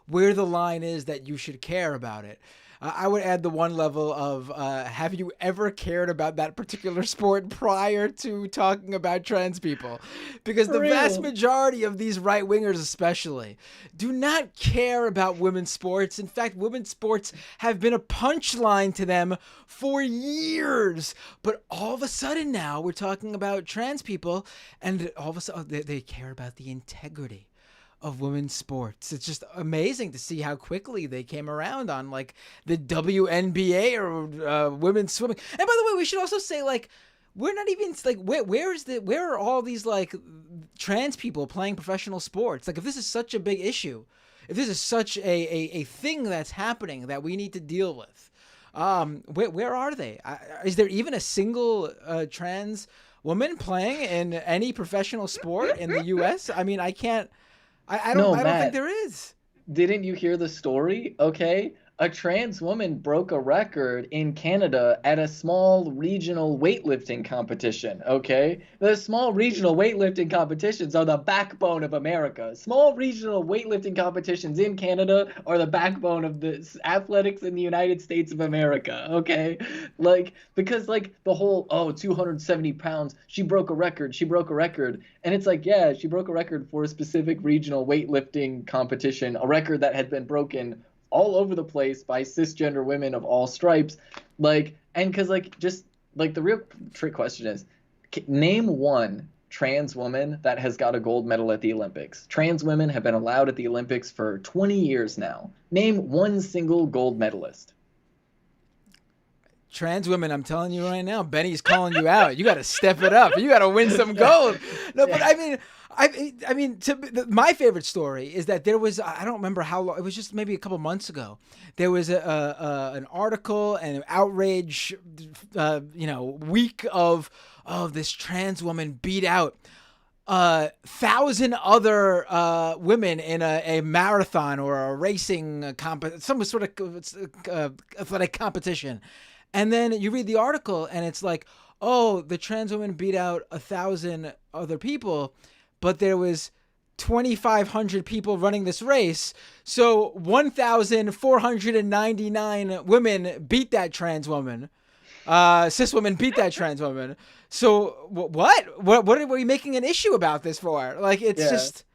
where the line is that you should care about it. I would add the one level of have you ever cared about that particular sport prior to talking about trans people? Because For the vast real. majority of these right wingers, especially, do not care about women's sports. In fact, women's sports have been a punchline to them for years. But all of a sudden now we're talking about trans people, and all of a sudden they care about the integrity of women's sports. It's just amazing to see how quickly they came around on like the WNBA or women's swimming. And by the way, we should also say like we're not even like where are all these like trans people playing professional sports? Like if this is such a big issue, if this is such a thing that's happening that we need to deal with, where are they? Is there even a single trans woman playing in any professional sport in the U.S.? I mean, I can't. I don't. No, I don't think Matt. there is. Didn't you hear the story? Okay. A trans woman broke a record in Canada at a small regional weightlifting competition. Okay. The small regional weightlifting competitions are the backbone of America. Small regional weightlifting competitions in Canada are the backbone of the athletics in the United States of America. Okay. Like, because, like, the whole, oh, 270 pounds, she broke a record, she broke a record. And it's like, yeah, she broke a record for a specific regional weightlifting competition, a record that had been broken all over the place by cisgender women of all stripes. Like, and because, like, just like the real trick question is name one trans woman that has got a gold medal at the Olympics. Trans women have been allowed at the Olympics for 20 years now. Name one single gold medalist. Trans women, I'm telling you right now, Benny's calling you out. You got to step it up. You got to win some gold. No, but my favorite story is that there was, I don't remember how long, it was just maybe a couple months ago. There was an article and an outrage, week of this trans woman beat out 1,000 other women in a marathon or a racing some sort of athletic competition. And then you read the article and it's like, oh, the trans woman beat out 1,000 other people, but there was 2,500 people running this race. So 1,499 women beat that trans woman. Cis women beat that trans woman. So what are we making an issue about this for? Like, it's just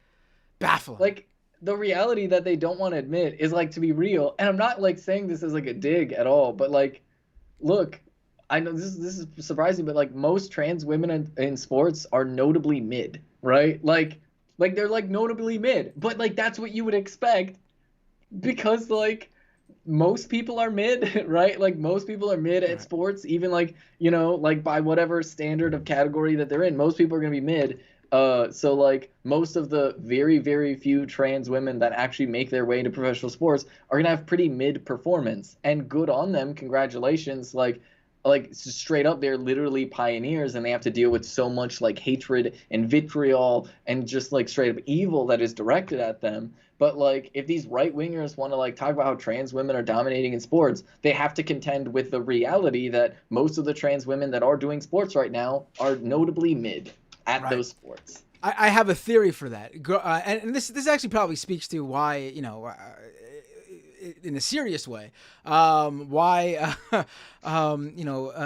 baffling. Like, the reality that they don't want to admit is, like, to be real. And I'm not, like, saying this as, like, a dig at all, but, like, look, I know this is surprising, but, like, most trans women in sports are notably mid, right? Like they're, like, notably mid, but, like, that's what you would expect because, like, most people are mid, right? Like, most people are mid at sports, even, like, like, by whatever standard of category that they're in, most people are going to be mid. So, like, most of the very, very few trans women that actually make their way into professional sports are gonna have pretty mid performance, and good on them. Congratulations. Like straight up, they're literally pioneers, and they have to deal with so much, like, hatred and vitriol and just, like, straight up evil that is directed at them. But, like, if these right wingers want to, like, talk about how trans women are dominating in sports, they have to contend with the reality that most of the trans women that are doing sports right now are notably mid at those sports. I have a theory for that, and this actually probably speaks to why, in a serious way, why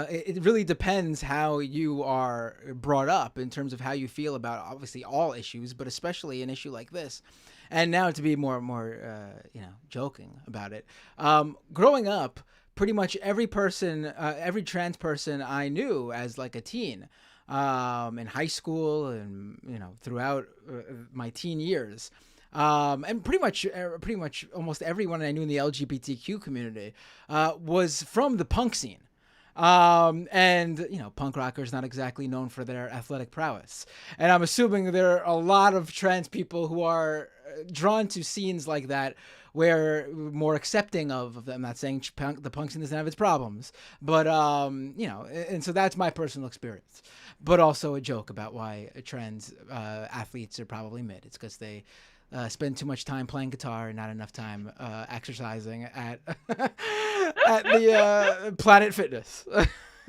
it really depends how you are brought up in terms of how you feel about obviously all issues, but especially an issue like this. And now to be more joking about it, growing up, pretty much every trans person I knew as like a teen, in high school and throughout my teen years, and pretty much almost everyone I knew in the LGBTQ community was from the punk scene. And punk rockers not exactly known for their athletic prowess, and I'm assuming there are a lot of trans people who are drawn to scenes like that, where more accepting of them. I'm not saying the punk scene doesn't have its problems, but and so that's my personal experience. But also a joke about why trans athletes are probably mid. It's because they spend too much time playing guitar and not enough time exercising at at the Planet Fitness.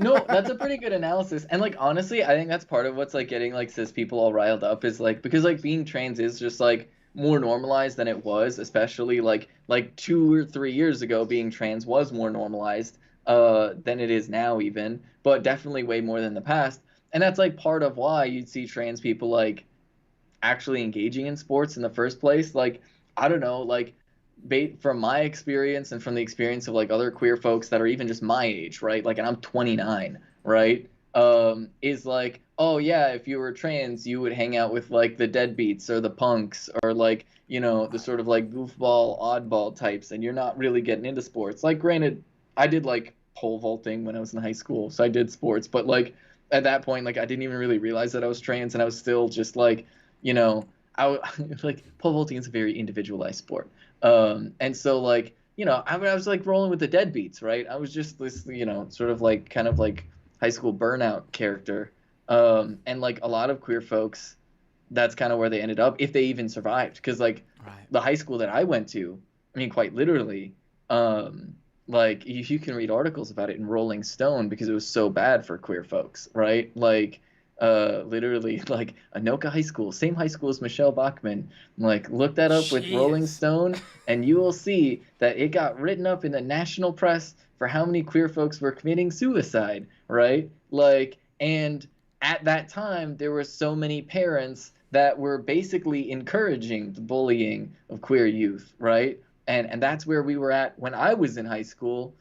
No, that's a pretty good analysis. And like honestly, I think that's part of what's like getting like cis people all riled up is like because like being trans is just like more normalized than it was, especially like 2 or 3 years ago being trans was more normalized than it is now even, but definitely way more than the past. And that's like part of why you'd see trans people like actually engaging in sports in the first place. Like, I don't know, like from my experience and from the experience of like other queer folks that are even just my age, right? Like, and I'm 29, right? Is like, oh yeah, if you were trans, you would hang out with like the deadbeats or the punks or like, the sort of like goofball, oddball types, and you're not really getting into sports. Like, granted, I did like pole vaulting when I was in high school, so I did sports, but like at that point, like I didn't even really realize that I was trans, and I was still just like you know, like pole vaulting is a very individualized sport. And so like, I was like rolling with the deadbeats, right? I was just this, sort of like kind of like high school burnout character. And like a lot of queer folks, that's kind of where they ended up, if they even survived. Because like Right. the high school that I went to, I mean, quite literally, like you can read articles about it in Rolling Stone because it was so bad for queer folks, right? Like literally like Anoka High School, same high school as Michelle Bachmann. Like look that up with Rolling Jeez. Stone and you will see that it got written up in the national press for how many queer folks were committing suicide, right? Like and at that time there were so many parents that were basically encouraging the bullying of queer youth, right? And that's where we were at when I was in high school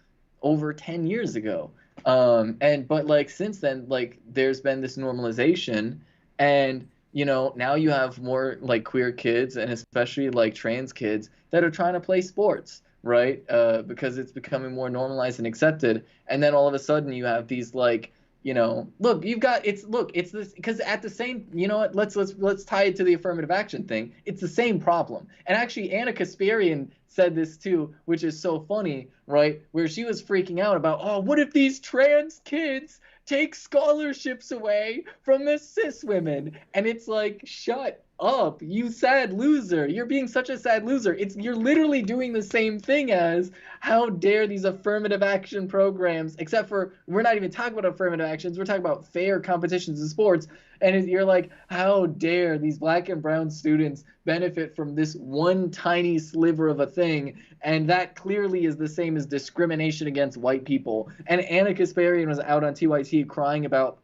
over 10 years ago. And but like since then, like there's been this normalization, and now you have more like queer kids and especially like trans kids that are trying to play sports, right? Because it's becoming more normalized and accepted. And then all of a sudden you have these like look, it's this because at the same, what, let's tie it to the affirmative action thing. It's the same problem. And actually Anna Kasparian said this too, which is so funny, right? Where she was freaking out about, oh, what if these trans kids take scholarships away from the cis women? And it's like, shut up, you sad loser. You're being such a sad loser. You're literally doing the same thing as how dare these affirmative action programs, except for we're not even talking about affirmative actions, we're talking about fair competitions in sports. And you're like, how dare these black and brown students benefit from this one tiny sliver of a thing? And that clearly is the same as discrimination against white people. And Anna Kasparian was out on TYT crying about,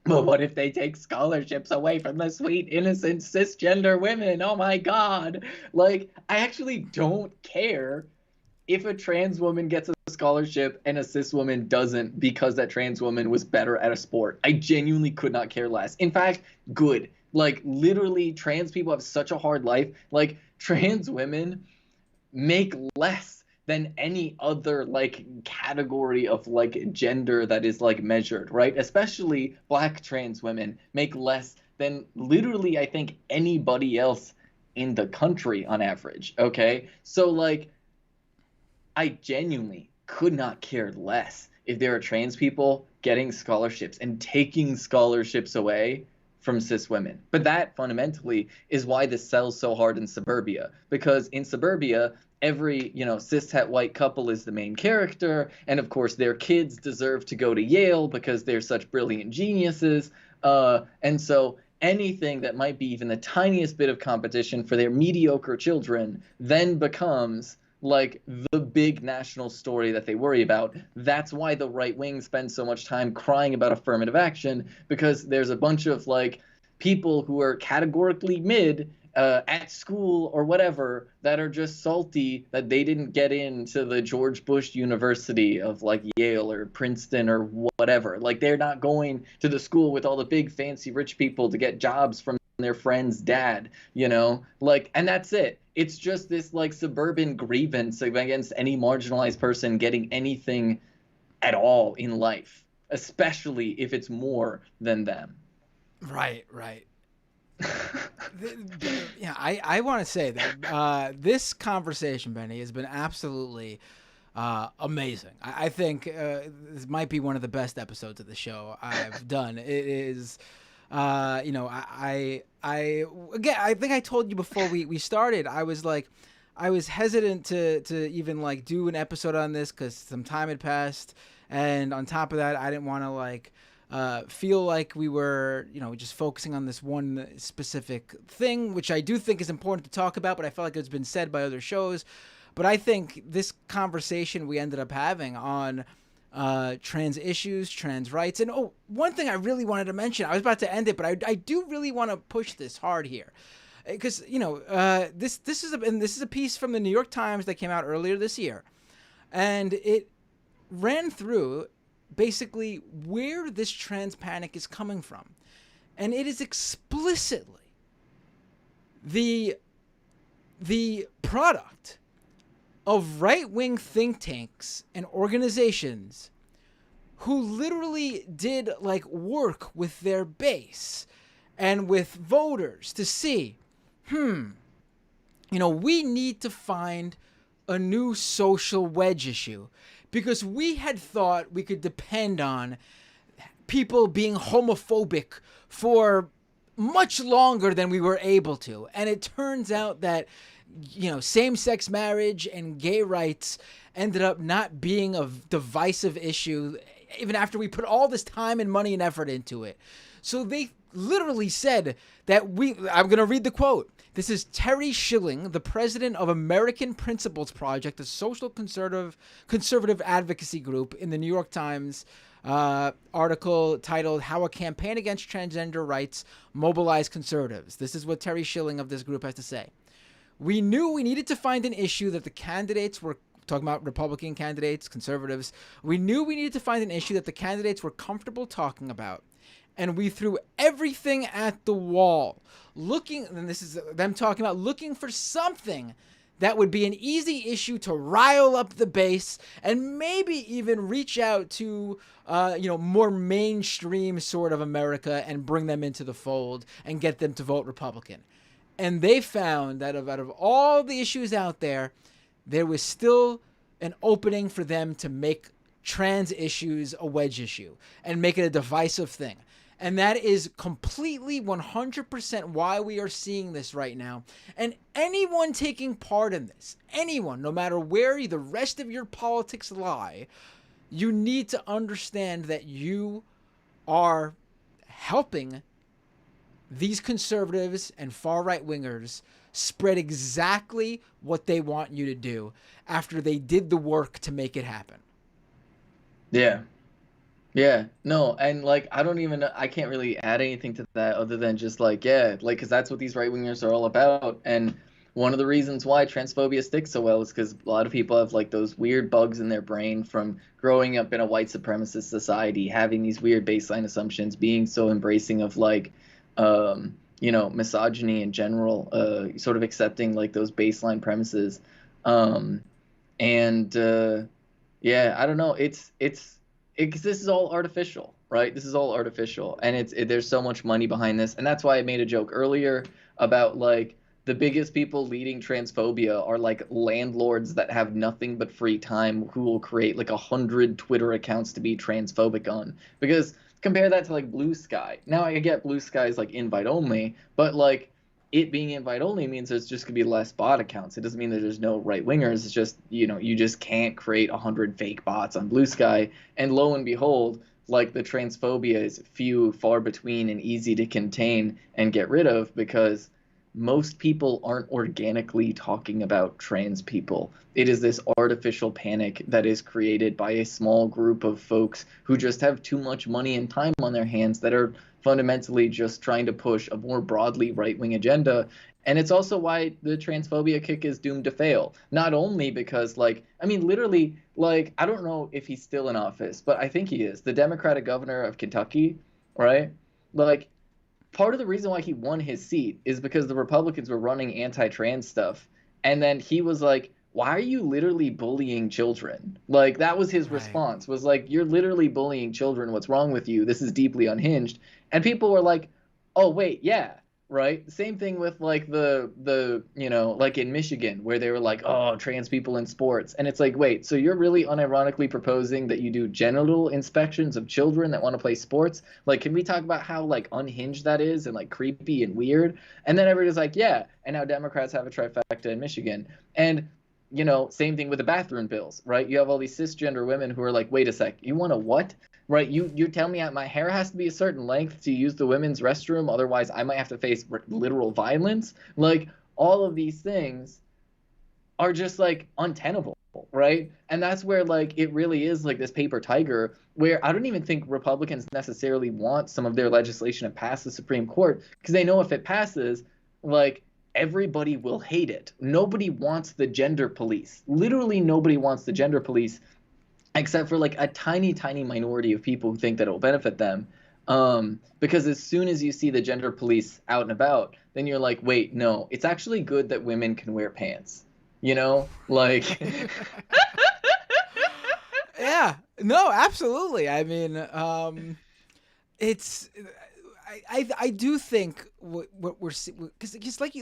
well, what if they take scholarships away from the sweet, innocent cisgender women? Oh my God. Like, I actually don't care if a trans woman gets a scholarship and a cis woman doesn't because that trans woman was better at a sport. I genuinely could not care less. In fact, good. Like, literally, trans people have such a hard life. Like, trans women make less than any other like category of like gender that is like measured, right? Especially black trans women make less than literally I think anybody else in the country on average. Okay, so like I genuinely could not care less if there are trans people getting scholarships and taking scholarships away from cis women. But that fundamentally is why this sells so hard in suburbia, because in suburbia, every, cis het white couple is the main character, and of course their kids deserve to go to Yale because they're such brilliant geniuses. And so anything that might be even the tiniest bit of competition for their mediocre children then becomes like the big national story that they worry about. That's why the right wing spends so much time crying about affirmative action, because there's a bunch of like people who are categorically mid at school or whatever that are just salty that they didn't get into the George Bush University of like Yale or Princeton or whatever. Like they're not going to the school with all the big fancy rich people to get jobs from their friend's dad, like, and that's it. It's just this like suburban grievance against any marginalized person getting anything at all in life, especially if it's more than them. Right, right. Yeah, I want to say that this conversation, Benny, has been absolutely amazing. I think this might be one of the best episodes of the show I've done. It is, again, I think I told you before we started, I was hesitant to even like do an episode on this because some time had passed, And on top of that, I didn't want to feel like we were, just focusing on this one specific thing, which I do think is important to talk about, but I felt like it's been said by other shows. But I think this conversation we ended up having on trans issues, trans rights, and one thing I really wanted to mention, I was about to end it, but I do really want to push this hard here, because this is a piece from the New York Times that came out earlier this year, and it ran through basically where this trans panic is coming from. And it is explicitly the product of right-wing think tanks and organizations who literally did work with their base and with voters to see, we need to find a new social wedge issue, because we had thought we could depend on people being homophobic for much longer than we were able to. And it turns out that, same-sex marriage and gay rights ended up not being a divisive issue, even after we put all this time and money and effort into it. So they literally said that I'm going to read the quote. This is Terry Schilling, the president of American Principles Project, a social conservative advocacy group, in the New York Times article titled "How a Campaign Against Transgender Rights Mobilized Conservatives." This is what Terry Schilling of this group has to say. "We knew we needed to find an issue that the candidates were," talking about Republican candidates, conservatives, "we knew we needed to find an issue that the candidates were comfortable talking about. And we threw everything at the wall, and this is them talking about looking for something that would be an easy issue to rile up the base and maybe even reach out to, more mainstream sort of America and bring them into the fold and get them to vote Republican." And they found that out of all the issues out there, there was still an opening for them to make trans issues a wedge issue and make it a divisive thing. And that is completely 100% why we are seeing this right now. And anyone taking part in this, anyone, no matter where the rest of your politics lie, you need to understand that you are helping these conservatives and far-right wingers spread exactly what they want you to do after they did the work to make it happen. Yeah. Yeah, no, and I can't really add anything to that other than just because that's what these right wingers are all about. And one of the reasons why transphobia sticks so well is because a lot of people have those weird bugs in their brain from growing up in a white supremacist society, having these weird baseline assumptions, being so embracing of misogyny in general, sort of accepting those baseline premises. Yeah, I don't know. Because this is all artificial, right? This is all artificial, and there's so much money behind this, and that's why I made a joke earlier about the biggest people leading transphobia are landlords that have nothing but free time who will create 100 Twitter accounts to be transphobic on. Because compare that to Blue Sky. Now I get Blue Sky is invite only, but it being invite only means there's just gonna be less bot accounts. It doesn't mean that there's no right wingers. It's just, you just can't create 100 fake bots on Blue Sky. And lo and behold, the transphobia is few, far between, and easy to contain and get rid of because most people aren't organically talking about trans people. It is this artificial panic that is created by a small group of folks who just have too much money and time on their hands that are fundamentally just trying to push a more broadly right-wing agenda. And it's also why the transphobia kick is doomed to fail. Not only because, literally, I don't know if he's still in office, but I think he is. The Democratic governor of Kentucky, right? Part of the reason why he won his seat is because the Republicans were running anti-trans stuff. And then he was like, why are you literally bullying children? That was his response, was you're literally bullying children. What's wrong with you? This is deeply unhinged. And people were like, oh, wait, yeah, right? Same thing with the in Michigan where they were like, oh, trans people in sports. And it's wait, so you're really unironically proposing that you do genital inspections of children that want to play sports? Can we talk about how unhinged that is and creepy and weird? And then everybody's like, yeah. And now Democrats have a trifecta in Michigan. And you know, same thing with the bathroom bills, right? You have all these cisgender women who are like, wait a sec, you want a what? Right? You tell me my hair has to be a certain length to use the women's restroom, otherwise I might have to face literal violence. Like, all of these things are just like untenable, right? And that's where like it really is like this paper tiger, where I don't even think Republicans necessarily want some of their legislation to pass the Supreme Court, because they know if it passes, like, everybody will hate it. Nobody wants the gender police. Literally nobody wants the gender police, except for like a tiny, tiny minority of people who think that it will benefit them. Because as soon as you see the gender police out and about, then you're like, wait, no, it's actually good that women can wear pants. You know, like. Yeah, no, absolutely. I mean, it's I do think what we're because like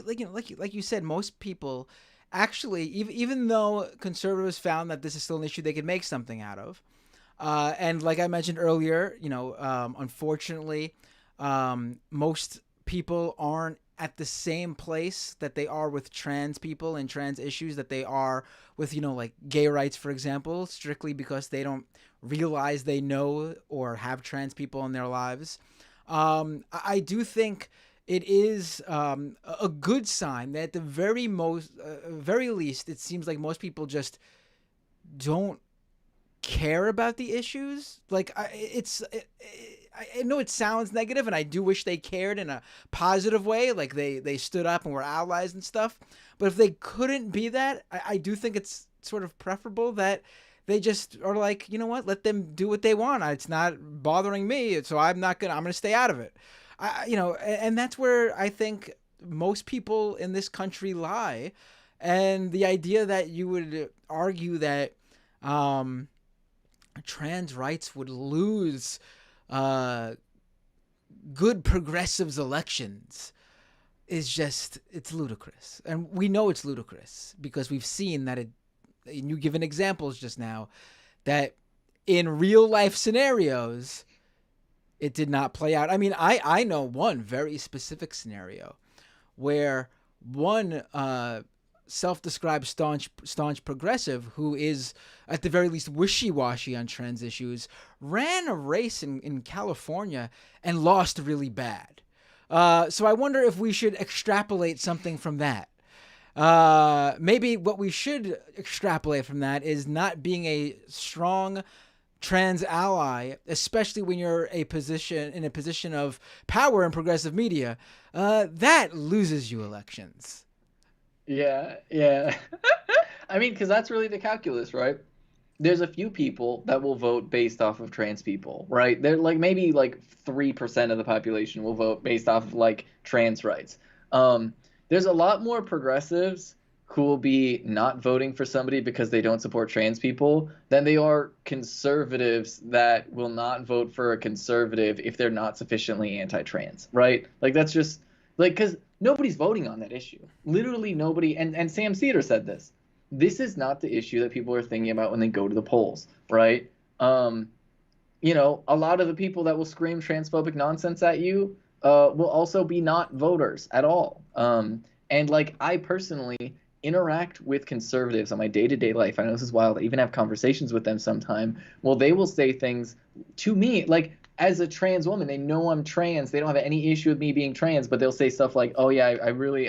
you said, most people actually, even though conservatives found that this is still an issue they could make something out of, and like I mentioned earlier, unfortunately, most people aren't at the same place that they are with trans people and trans issues that they are with, like gay rights, for example, strictly because they don't realize they know or have trans people in their lives. I do think it is a good sign that at the very least, it seems like most people just don't care about the issues. Like, I know it sounds negative, and I do wish they cared in a positive way, like they stood up and were allies and stuff. But if they couldn't be that, I do think it's sort of preferable that they just are like, you know what, let them do what they want. It's not bothering me, so I'm gonna stay out of it. And that's where I think most people in this country lie. And the idea that you would argue that trans rights would lose good progressives elections is just, it's ludicrous. And we know it's ludicrous because we've seen that and you given examples just now, that in real life scenarios, it did not play out. I mean, I know one very specific scenario where one self-described staunch progressive, who is at the very least wishy-washy on trans issues, ran a race in California and lost really bad. So I wonder if we should extrapolate something from that. Maybe what we should extrapolate from that is not being a strong trans ally, especially when you're in a position of power in progressive media, that loses you elections. Yeah, yeah. I mean, because that's really the calculus, right? There's a few people that will vote based off of trans people, right? They're like maybe like 3% of the population will vote based off of like trans rights. There's a lot more progressives who will be not voting for somebody because they don't support trans people than they are conservatives that will not vote for a conservative if they're not sufficiently anti-trans, right? Like, that's just like, because nobody's voting on that issue. Literally nobody. And Sam Cedar said this. This is not the issue that people are thinking about when they go to the polls, right? A lot of the people that will scream transphobic nonsense at you will also be not voters at all. And like, I personally interact with conservatives on my day-to-day life. I know this is wild. I even have conversations with them sometime. Well, they will say things to me, like, as a trans woman, they know I'm trans. They don't have any issue with me being trans, but they'll say stuff like, "Oh yeah, I really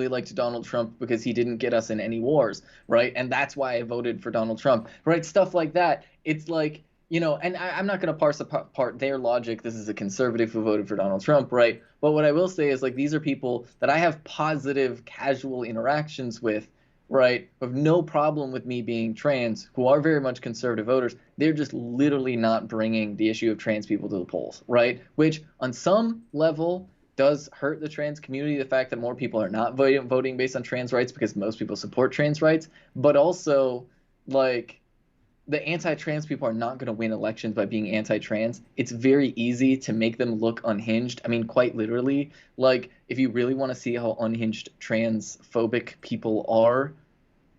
liked Donald Trump because he didn't get us in any wars, right? And that's why I voted for Donald Trump," right? Stuff like that. It's like, and I'm not going to parse apart their logic. This is a conservative who voted for Donald Trump, right? But what I will say is, like, these are people that I have positive, casual interactions with, right? Who have no problem with me being trans, who are very much conservative voters. They're just literally not bringing the issue of trans people to the polls, right? Which on some level does hurt the trans community, the fact that more people are not voting based on trans rights because most people support trans rights. But also, like, the anti-trans people are not going to win elections by being anti-trans. It's very easy to make them look unhinged. I mean, quite literally, like, if you really want to see how unhinged transphobic people are,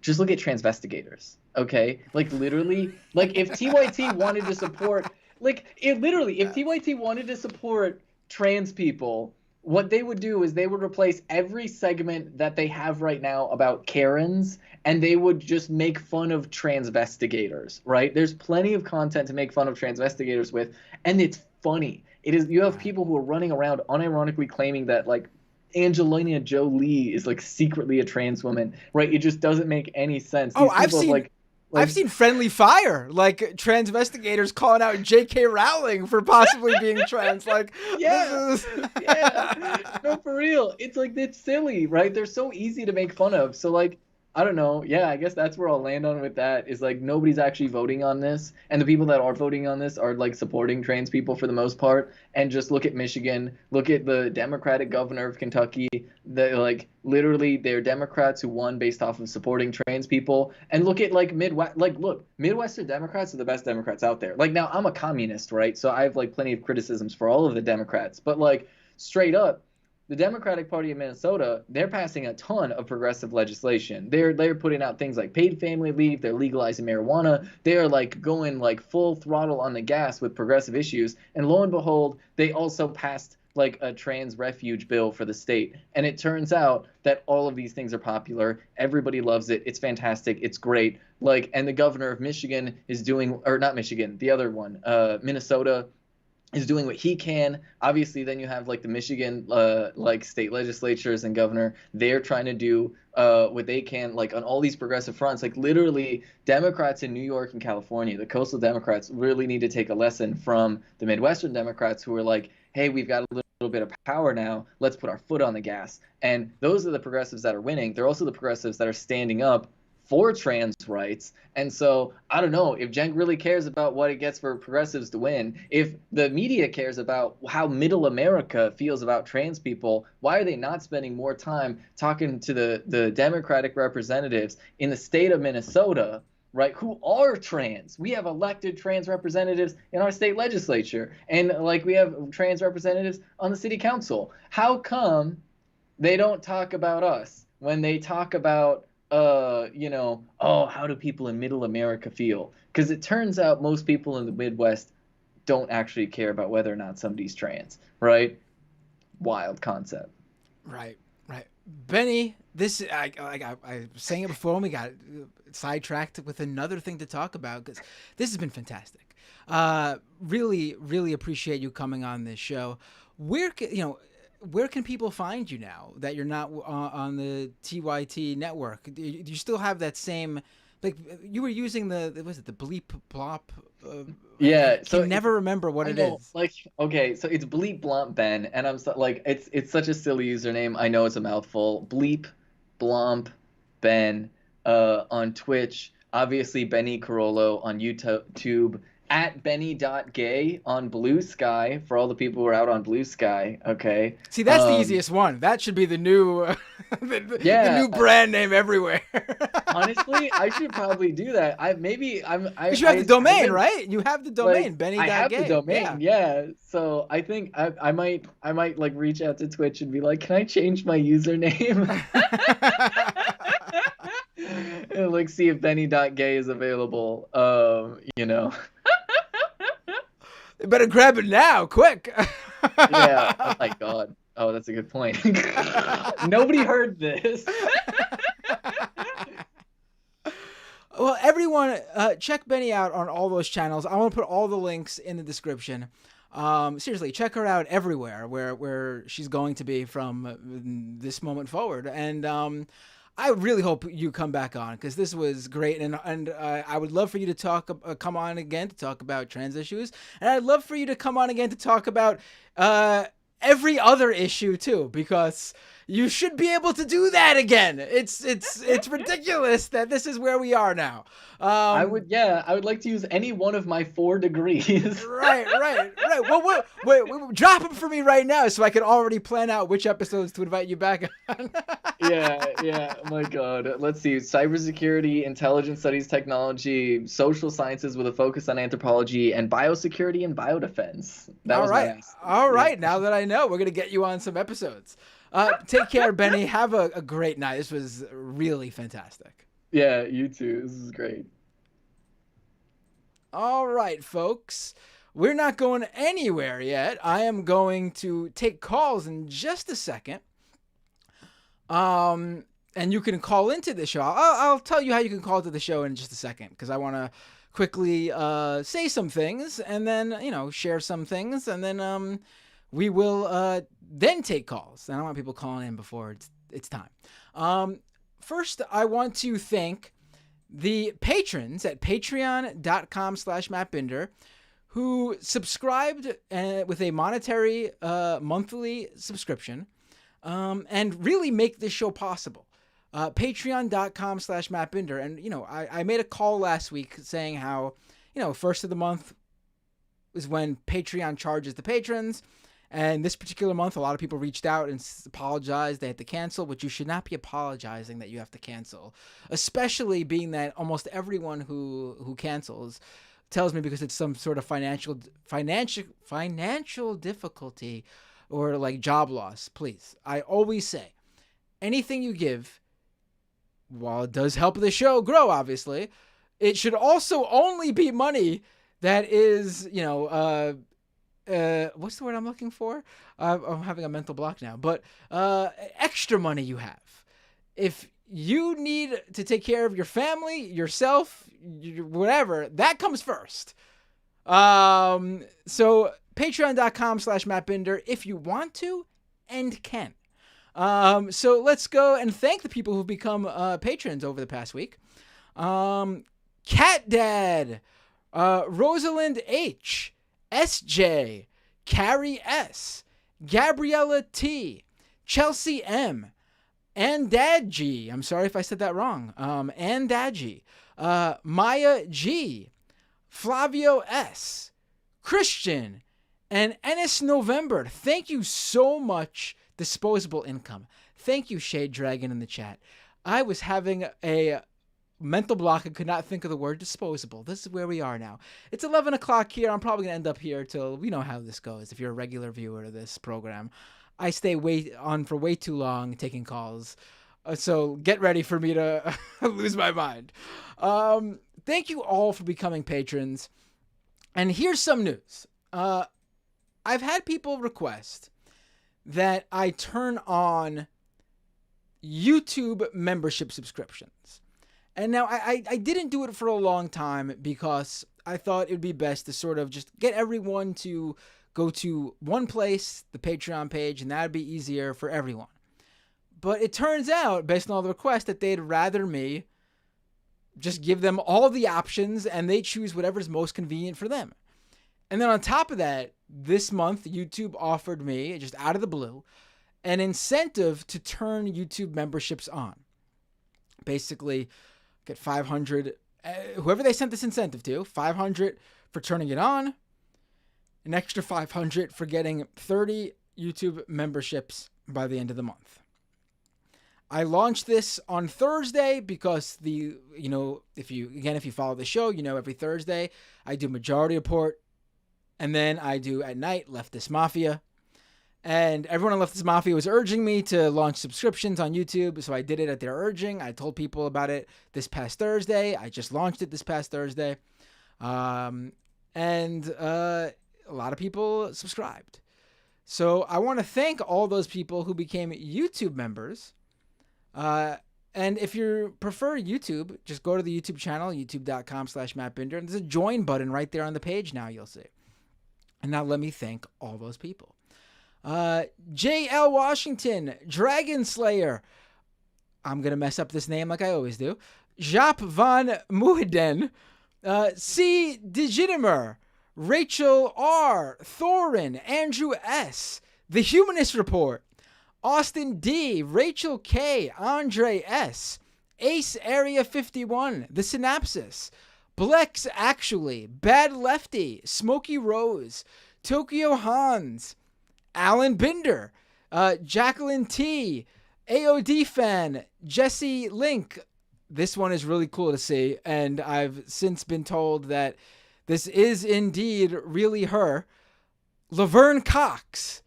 just look at transvestigators, okay? Like, literally, like, if TYT wanted to support, like, if TYT wanted to support trans people, what they would do is they would replace every segment that they have right now about Karens, and they would just make fun of transvestigators, right? There's plenty of content to make fun of transvestigators with, and it's funny. It is, you have Right. people who are running around unironically claiming that like Angelina Jolie is like secretly a trans woman, right? It just doesn't make any sense. Oh, These people have I've like seen friendly fire, like transvestigators calling out J.K. Rowling for possibly being trans. Like yeah, this is. yeah. No, for real. It's like it's silly, right? They're so easy to make fun of. So like, I don't know. Yeah, I guess that's where I'll land on with that. Is like nobody's actually voting on this, and the people that are voting on this are like supporting trans people for the most part. And just look at Michigan, look at the Democratic governor of Kentucky. The like literally they're Democrats who won based off of supporting trans people. And look at like Midwest, like look, Midwestern Democrats are the best Democrats out there. Like now I'm a communist, right? So I have like plenty of criticisms for all of the Democrats, but like straight up the Democratic Party of Minnesota, they're passing a ton of progressive legislation. They're putting out things like paid family leave, they're legalizing marijuana, they're like going like full throttle on the gas with progressive issues. And lo and behold, they also passed like a trans refuge bill for the state. And it turns out that all of these things are popular. Everybody loves it. It's fantastic. It's great. Like, and the governor of Michigan is doing, or not Michigan, the other one, Minnesota is doing what he can. Obviously, then you have like the Michigan like state legislatures and governor. They're trying to do what they can like on all these progressive fronts. Like literally, Democrats in New York and California, the coastal Democrats, really need to take a lesson from the Midwestern Democrats who are like, hey, we've got a little bit of power now. Let's put our foot on the gas. And those are the progressives that are winning. They're also the progressives that are standing up for trans rights. And so I don't know if Cenk really cares about what it gets for progressives to win. If the media cares about how middle America feels about trans people, why are they not spending more time talking to the Democratic representatives in the state of Minnesota, right, who are trans? We have elected trans representatives in our state legislature, and like we have trans representatives on the city council. How come they don't talk about us when they talk about oh, how do people in middle America feel? Because it turns out most people in the Midwest don't actually care about whether or not somebody's trans, right? Wild concept. Right, right. Benny, this I was saying it before, and we got sidetracked with another thing to talk about because this has been fantastic. Really, really appreciate you coming on this show. Where can people find you now that you're not on the TYT network? Do you still have that same, like you were using was it the bleep blop? I Yeah, so can never remember what I it know, is. like, okay, so it's Bleep Blomp Ben, and I'm so, like, it's such a silly username. I know it's a mouthful. Bleep Blomp Ben, on Twitch. Obviously, Bennie Carollo on YouTube. At Benny.gay on Blue Sky for all the people who are out on Blue Sky. Okay. See, that's the easiest one. That should be the new, the Yeah. new brand name everywhere. Honestly, I should probably do that. I maybe I'm Because you have the I've domain, been right? You have the domain, like I have the Benny.gay. Yeah. domain, yeah. So I think I might like reach out to Twitch and be like, can I change my username? And like see if Benny.gay is available. You better grab it now, quick. Yeah. Oh my God. Oh, that's a good point. Nobody heard this. Well, everyone, check Benny out on all those channels. I want to put all the links in the description. Seriously, check her out everywhere where she's going to be from this moment forward. And I really hope you come back on because this was great. And I would love for you to come on again to talk about trans issues. And I'd love for you to come on again to talk about every other issue too, because you should be able to do that again. It's ridiculous that this is where we are now. I would like to use any one of my 4 degrees. Right. Well, wait, drop them for me right now so I can already plan out which episodes to invite you back on. Yeah. Oh my God. Let's see. Cybersecurity, intelligence studies, technology, social sciences with a focus on anthropology, and biosecurity and biodefense. That was my last. All right. Now that I know, we're gonna get you on some episodes. Take care, Benny. Have a great night. This was really fantastic. Yeah, you too. This is great. All right, folks. we're not going anywhere yet. I am going to take calls in just a second. And you can call into the show. I'll tell you how you can call into the show in just a second, because I want to quickly say some things and then, share some things, and then we will then take calls. I don't want people calling in before it's time. First, I want to thank the patrons at patreon.com/MattBinder who subscribed with a monetary monthly subscription and really make this show possible. Patreon.com/MattBinder. And, I made a call last week saying how, first of the month is when Patreon charges the patrons. And this particular month, a lot of people reached out and apologized they had to cancel, which you should not be apologizing that you have to cancel, especially being that almost everyone who cancels tells me because it's some sort of financial difficulty or like job loss. Please, I always say, anything you give, while it does help the show grow, obviously, it should also only be money that is, what's the word I'm looking for? I'm having a mental block now. But extra money you have. If you need to take care of your family, yourself, whatever, that comes first. So patreon.com/MattBinder if you want to and can. So let's go and thank the people who've become patrons over the past week. Cat Dad, Rosalind H., SJ, Carrie S., Gabriella T., Chelsea M., and Dad G. I'm sorry if I said that wrong. And Dad G. Maya G., Flavio S., Christian, and Ennis November. Thank you so much, Disposable Income. Thank you, Shade Dragon, in the chat. I was having a mental block and could not think of the word disposable. This is where we are now. It's 11 o'clock here. I'm probably going to end up here till we know how this goes. If you're a regular viewer of this program, I stay on for way too long taking calls. So get ready for me to lose my mind. Thank you all for becoming patrons. And here's some news. I've had people request that I turn on YouTube membership subscriptions. And now I didn't do it for a long time because I thought it would be best to sort of just get everyone to go to one place, the Patreon page, and that would be easier for everyone. But it turns out, based on all the requests, that they'd rather me just give them all the options and they choose whatever's most convenient for them. And then on top of that, this month, YouTube offered me, just out of the blue, an incentive to turn YouTube memberships on. Basically, get 500, whoever they sent this incentive to, 500 for turning it on, an extra 500 for getting 30 YouTube memberships by the end of the month. I launched this on Thursday because if you follow the show, every Thursday I do Majority Report, and then I do at night Leftist Mafia. And everyone on Leftist Mafia was urging me to launch subscriptions on YouTube, so I did it at their urging. I told people about it this past Thursday. I just launched it this past Thursday. And a lot of people subscribed. So I want to thank all those people who became YouTube members. And if you prefer YouTube, just go to the YouTube channel, youtube.com/MattBinder. And there's a join button right there on the page now, you'll see. And now let me thank all those people. J.L. Washington, Dragon Slayer. I'm going to mess up this name like I always do. Jap van Muheden. C. Digitimer. Rachel R. Thorin. Andrew S. The Humanist Report. Austin D. Rachel K. Andre S. Ace Area 51. The Synapsis. Blex Actually. Bad Lefty. Smokey Rose. Tokyo Hans. Alan Binder, Jacqueline T, AOD Fan, Jesse Link. This one is really cool to see, and I've since been told that this is indeed really her. Laverne Cox,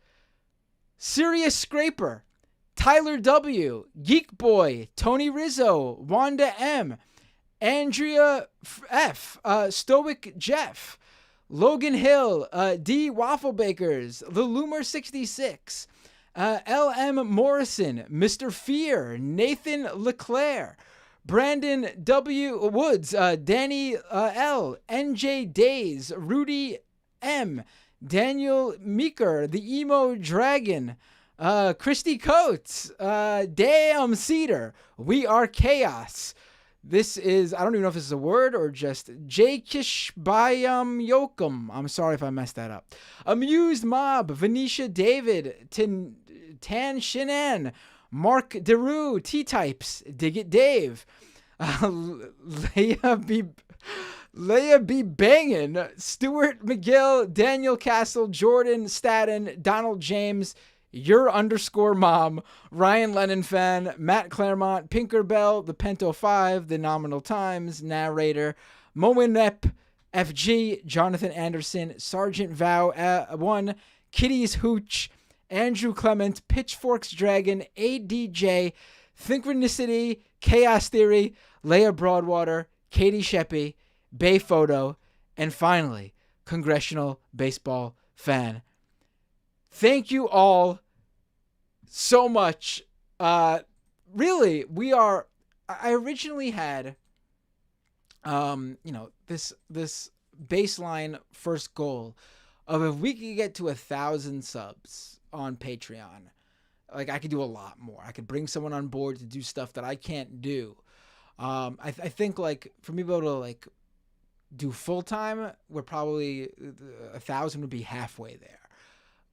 Sirius Scraper, Tyler W, Geek Boy, Tony Rizzo, Wanda M, Andrea F, Stoic Jeff, Logan Hill, D. Waffle Bakers, The Loomer 66, L.M. Morrison, Mr. Fear, Nathan Leclerc, Brandon W. Woods, Danny L., NJ Days, Rudy M., Daniel Meeker, The Emo Dragon, Christy Coates, Damn Cedar, We Are Chaos. This is, I don't even know if this is a word or just Jakish Bayam Yokum. I'm sorry if I messed that up. Amused Mob, Venetia David, Tan Shinan, Mark DeRue, T-Types, Dig It Dave, Leia B. Bangin, Stuart McGill, Daniel Castle, Jordan Staten, Donald James, Your _ Mom, Ryan Lennon Fan, Matt Claremont, Pinkerbell, The Pento 5, The Nominal Times, Narrator, Moinep, FG, Jonathan Anderson, Sergeant Vow 1, Kitty's Hooch, Andrew Clement, Pitchforks Dragon, ADJ, Synchronicity, Chaos Theory, Leia Broadwater, Katie Sheppy, Bay Photo, and finally, Congressional Baseball Fan. Thank you all so much. Really, I originally had, this baseline first goal of if we could get to 1,000 subs on Patreon, like I could do a lot more. I could bring someone on board to do stuff that I can't do. I think like for me to be able to like do full time, we're probably 1,000 would be halfway there.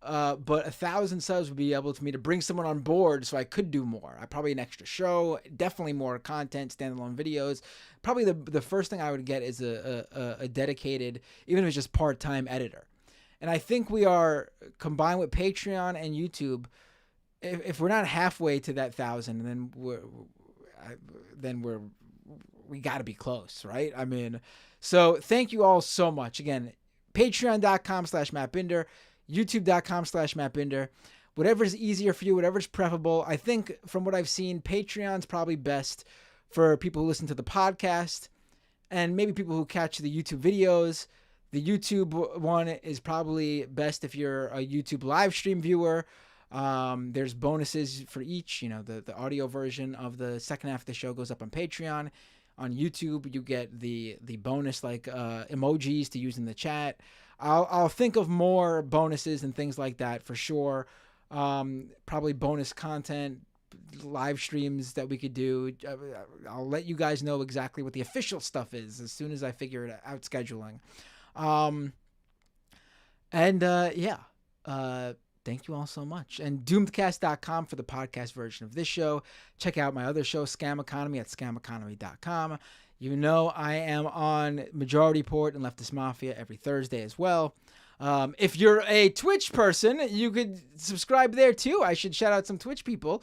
But 1,000 subs would be able to me to bring someone on board so I could do more. I probably an extra show, definitely more content, standalone videos. Probably the first thing I would get is a dedicated, even if it's just part-time editor. And I think we are, combined with Patreon and YouTube, if we're not halfway to that 1,000, then we got to be close, right? I mean, so thank you all so much. Again, patreon.com/MattBinder, youtube.com/MattBinder. Whatever is easier for you, whatever is preferable. I think from what I've seen, Patreon's probably best for people who listen to the podcast and maybe people who catch the YouTube videos. The YouTube one is probably best if you're a YouTube live stream viewer. There's bonuses for each. You know, the audio version of the second half of the show goes up on Patreon. On YouTube, you get the bonus like emojis to use in the chat. I'll think of more bonuses and things like that for sure. Probably bonus content, live streams that we could do. I'll let you guys know exactly what the official stuff is as soon as I figure it out scheduling. Thank you all so much. And doomedcast.com for the podcast version of this show. Check out my other show, Scam Economy, at scameconomy.com. You know I am on Majority Report and Leftist Mafia every Thursday as well. If you're a Twitch person, you could subscribe there too. I should shout out some Twitch people.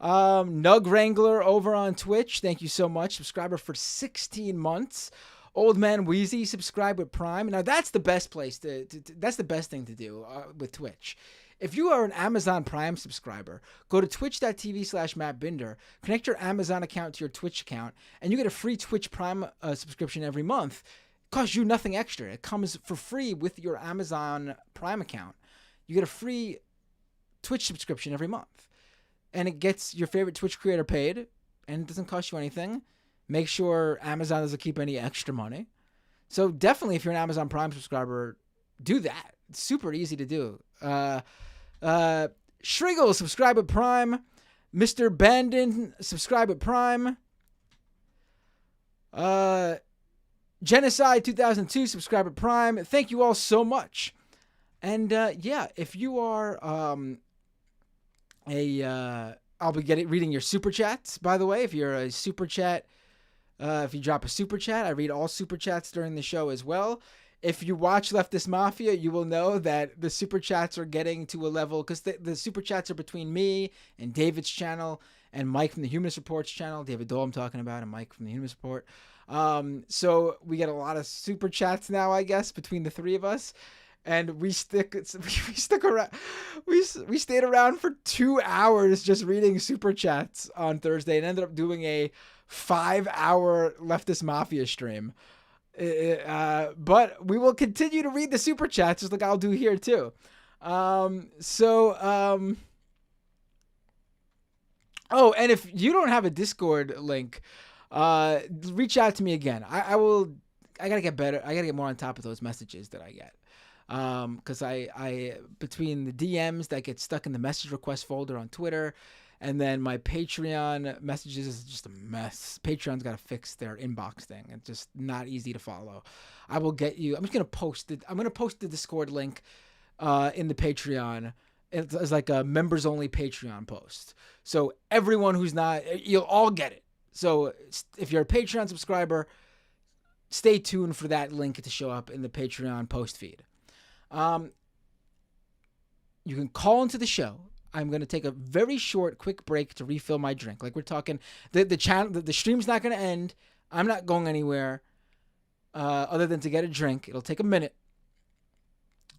Nug Wrangler over on Twitch. Thank you so much. Subscriber for 16 months. Old Man Wheezy, subscribe with Prime. Now that's the best place that's the best thing to do with Twitch. If you are an Amazon Prime subscriber, go to twitch.tv/MattBinder, connect your Amazon account to your Twitch account, and you get a free Twitch Prime subscription every month. It costs you nothing extra. It comes for free with your Amazon Prime account. You get a free Twitch subscription every month. And it gets your favorite Twitch creator paid, and it doesn't cost you anything. Make sure Amazon doesn't keep any extra money. So definitely, if you're an Amazon Prime subscriber, do that. It's super easy to do. Shriggle, subscribe with Prime. Mr. Bandon, subscribe with Prime. Genocide 2002, subscribe with Prime. Thank you all so much. And if you are I'll be reading your super chats, by the way. If you're a super chat, if you drop a super chat, I read all super chats during the show as well. If you watch Leftist Mafia, you will know that the super chats are getting to a level, because the super chats are between me and David's channel and Mike from the Humanist Report's channel. David Dole I'm talking about, and Mike from the Humanist Report. So we get a lot of super chats now, I guess, between the three of us. And we stayed around for 2 hours just reading super chats on Thursday and ended up doing a 5-hour Leftist Mafia stream. But we will continue to read the super chats, just like I'll do here too. Oh, and if you don't have a Discord link, reach out to me again. I will. I gotta get better. I gotta get more on top of those messages that I get. Because I between the DMs that get stuck in the message request folder on Twitter, and then my Patreon messages is just a mess. Patreon's got to fix their inbox thing. It's just not easy to follow. I will get you. I'm just gonna post it. I'm gonna post the Discord link in the Patreon. It's like a members only Patreon post. So everyone who's not, you'll all get it. So if you're a Patreon subscriber, stay tuned for that link to show up in the Patreon post feed. You can call into the show. I'm going to take a very short, quick break to refill my drink. Like we're talking, the stream's not going to end. I'm not going anywhere other than to get a drink. It'll take a minute.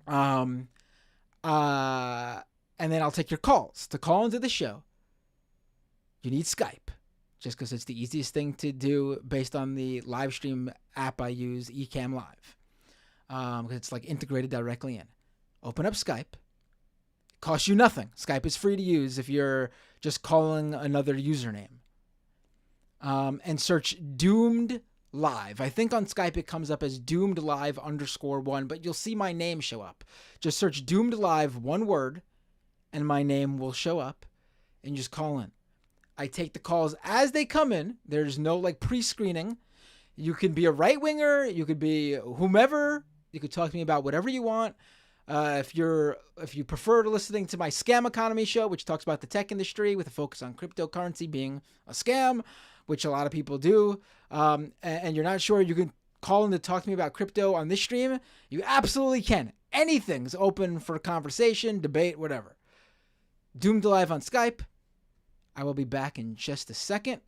And then I'll take your calls. To call into the show, you need Skype, just because it's the easiest thing to do based on the live stream app I use, Ecamm Live. Because it's like integrated directly in. Open up Skype. It costs you nothing. Skype is free to use if you're just calling another username. And search Doomed Live. I think on Skype it comes up as Doomed Live _1, but you'll see my name show up. Just search Doomed Live, one word, and my name will show up, and just call in. I take the calls as they come in. There's no like pre-screening. You can be a right-winger. You could be whomever. You could talk to me about whatever you want. If you prefer listening to my Scam Economy show, which talks about the tech industry with a focus on cryptocurrency being a scam, which a lot of people do, and you're not sure you can call in to talk to me about crypto on this stream, you absolutely can. Anything's open for conversation, debate, whatever. Doomed Live on Skype. I will be back in just a second.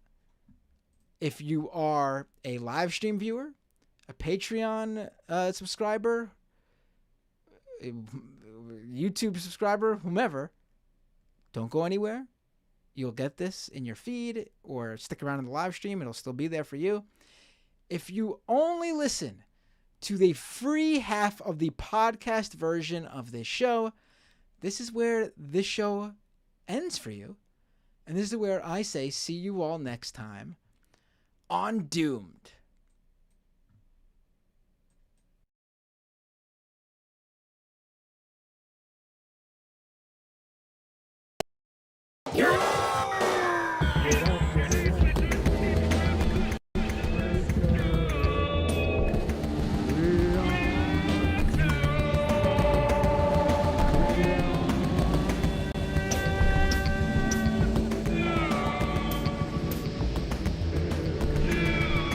If you are a live stream viewer, a Patreon subscriber, a YouTube subscriber, whomever, don't go anywhere. You'll get this in your feed or stick around in the live stream. It'll still be there for you. If you only listen to the free half of the podcast version of this show, this is where this show ends for you. And this is where I say, see you all next time on Doomed.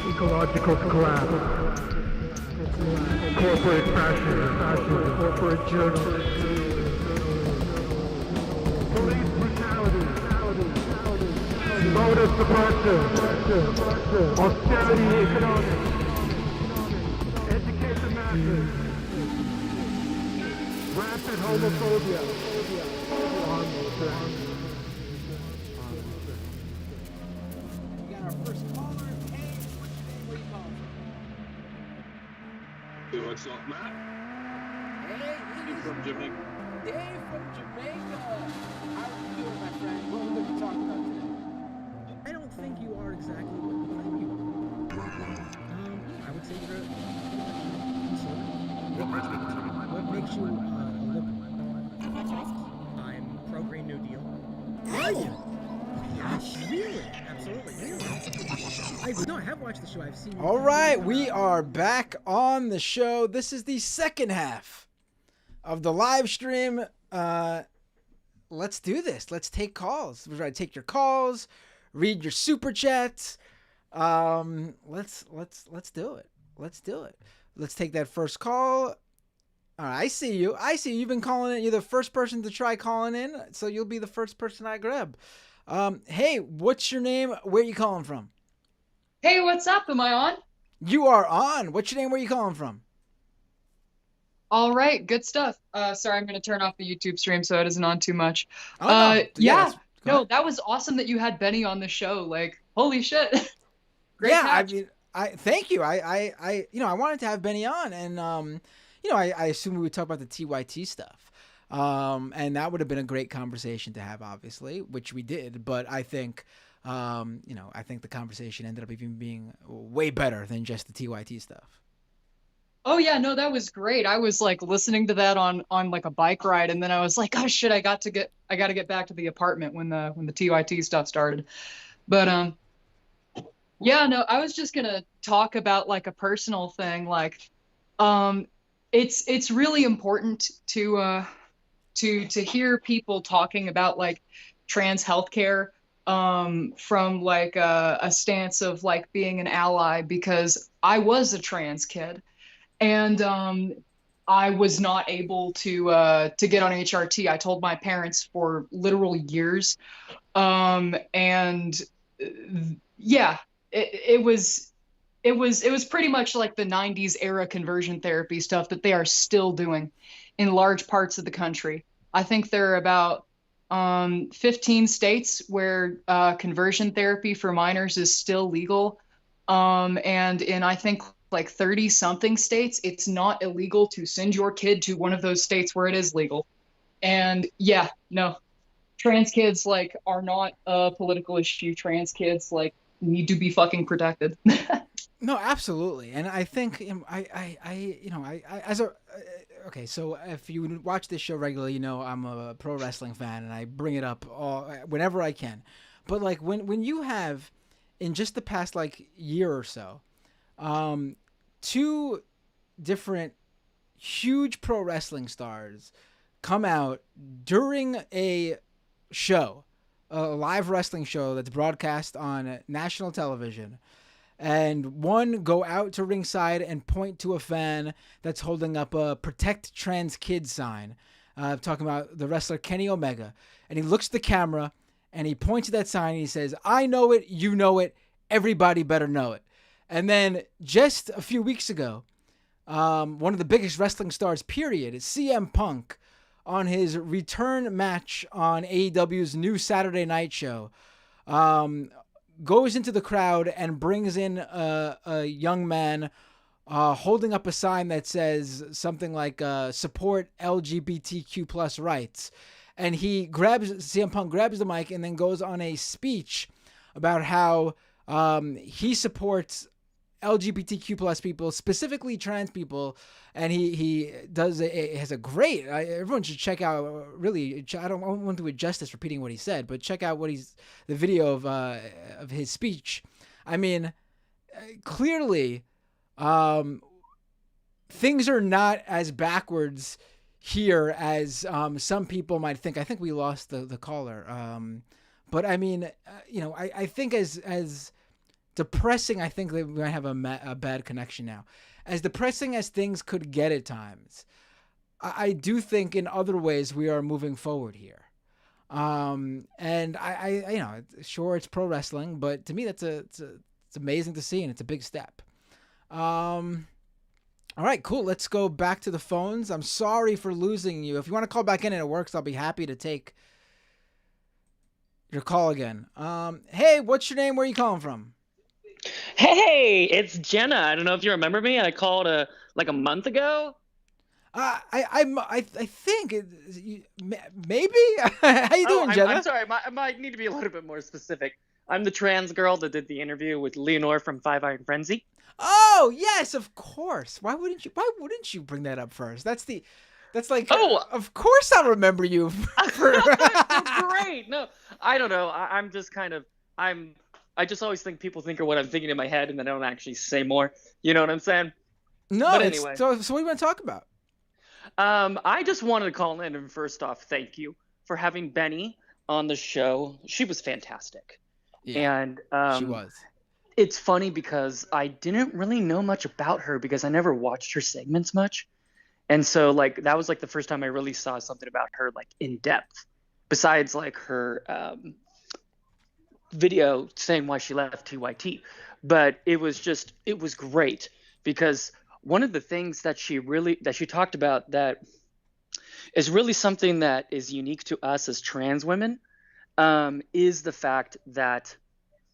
Ecological collapse, corporate fascism, corporate journalism, police brutality, voter suppression, austerity economics, educate the masses, rampant homophobia, harmless sex. We got our first caller. Hey, what's your name? Where you calling from? What's up, Matt? Hey, You from Jamaica? Dave from Jamaica. How are you doing, my friend? What are we going to talk about today? I don't think you are exactly what you claim you are. I would say you're a conservative. What makes you a liberal? I'm pro-Green New Deal. Are you? Yes, really? Absolutely. I have watched the show. I've seen. All right, we are back on the show. This is the second half of the live stream. Let's do this. Let's take calls. We're going to take your calls, read your super chats. Let's do it. Let's do it. Let's take that first call. All right, I see you. You've been calling in. You're the first person to try calling in, so you'll be the first person I grab. Hey, what's your name? Where are you calling from? Hey, what's up? Am I on? You are on. What's your name? Where are you calling from? All right, good stuff. Sorry, I'm going to turn off the YouTube stream so it isn't on too much. Oh, no. Yeah, Go no, ahead. that was awesome that you had Benny on the show. Like, holy shit. Great Yeah, catch. I mean, I thank you. I wanted to have Benny on, and I assumed we would talk about the TYT stuff. And that would have been a great conversation to have, obviously, which we did. But I think, I think the conversation ended up even being way better than just the TYT stuff. Oh yeah, no, that was great. I was like listening to that on like a bike ride, and then I was like, oh shit, I got to get back to the apartment when the TYT stuff started. But yeah, no, I was just gonna talk about like a personal thing. Like, it's really important to hear people talking about like trans healthcare from like a stance of like being an ally, because I was a trans kid, and I was not able to get on HRT. I told my parents for literal years, and yeah, it was pretty much like the 90s era conversion therapy stuff that they are still doing in large parts of the country. I think there are about 15 states where conversion therapy for minors is still legal. And in I think like 30 something states, it's not illegal to send your kid to one of those states where it is legal. And yeah, no, trans kids like are not a political issue. Trans kids like need to be fucking protected. No, absolutely, and I think I as a okay. So if you watch this show regularly, I'm a pro wrestling fan, and I bring it up whenever I can. But like when you have in just the past like year or so, two different huge pro wrestling stars come out during a show, a live wrestling show that's broadcast on national television, and one go out to ringside and point to a fan that's holding up a "Protect Trans Kids" sign, talking about the wrestler Kenny Omega, and he looks at the camera and he points to that sign and he says, "I know it, you know it, everybody better know it." And then just a few weeks ago, one of the biggest wrestling stars, period, is CM Punk, on his return match on AEW's new Saturday night show, goes into the crowd and brings in a young man holding up a sign that says something like support LGBTQ plus rights. And CM Punk grabs the mic and then goes on a speech about how he supports LGBTQ plus people, specifically trans people, and he has a great. Everyone should check out. Really, I don't want to do justice repeating what he said, but check out the video of his speech. I mean, clearly, things are not as backwards here as some people might think. I think we lost the caller, but I mean, I think as depressing, I think that we might have a bad connection now. As depressing as things could get at times, I do think in other ways we are moving forward here. And I sure it's pro wrestling, but to me it's amazing to see, and it's a big step. All right, cool. Let's go back to the phones. I'm sorry for losing you. If you want to call back in and it works, I'll be happy to take your call again. Hey, what's your name? Where are you calling from? Hey, it's Jenna. I don't know if you remember me. I called like a month ago. I think maybe. How you doing, Jenna? I'm sorry. I might need to be a little bit more specific. I'm the trans girl that did the interview with Leonore from Five Iron Frenzy. Oh yes, of course. Why wouldn't you bring that up first? That's like. Oh, of course I'll remember you. Great. No, I don't know. I'm just kind of I just always think people think of what I'm thinking in my head, and then I don't actually say more. You know what I'm saying? No. But anyway. So what do you want to talk about? I just wanted to call in and first off, thank you for having Bennie on the show. She was fantastic. Yeah, and she was. It's funny because I didn't really know much about her because I never watched her segments much. And so like that was like the first time I really saw something about her like in depth, besides like her video saying why she left TYT. But it was great because one of the things that she talked about that is really something that is unique to us as trans women is the fact that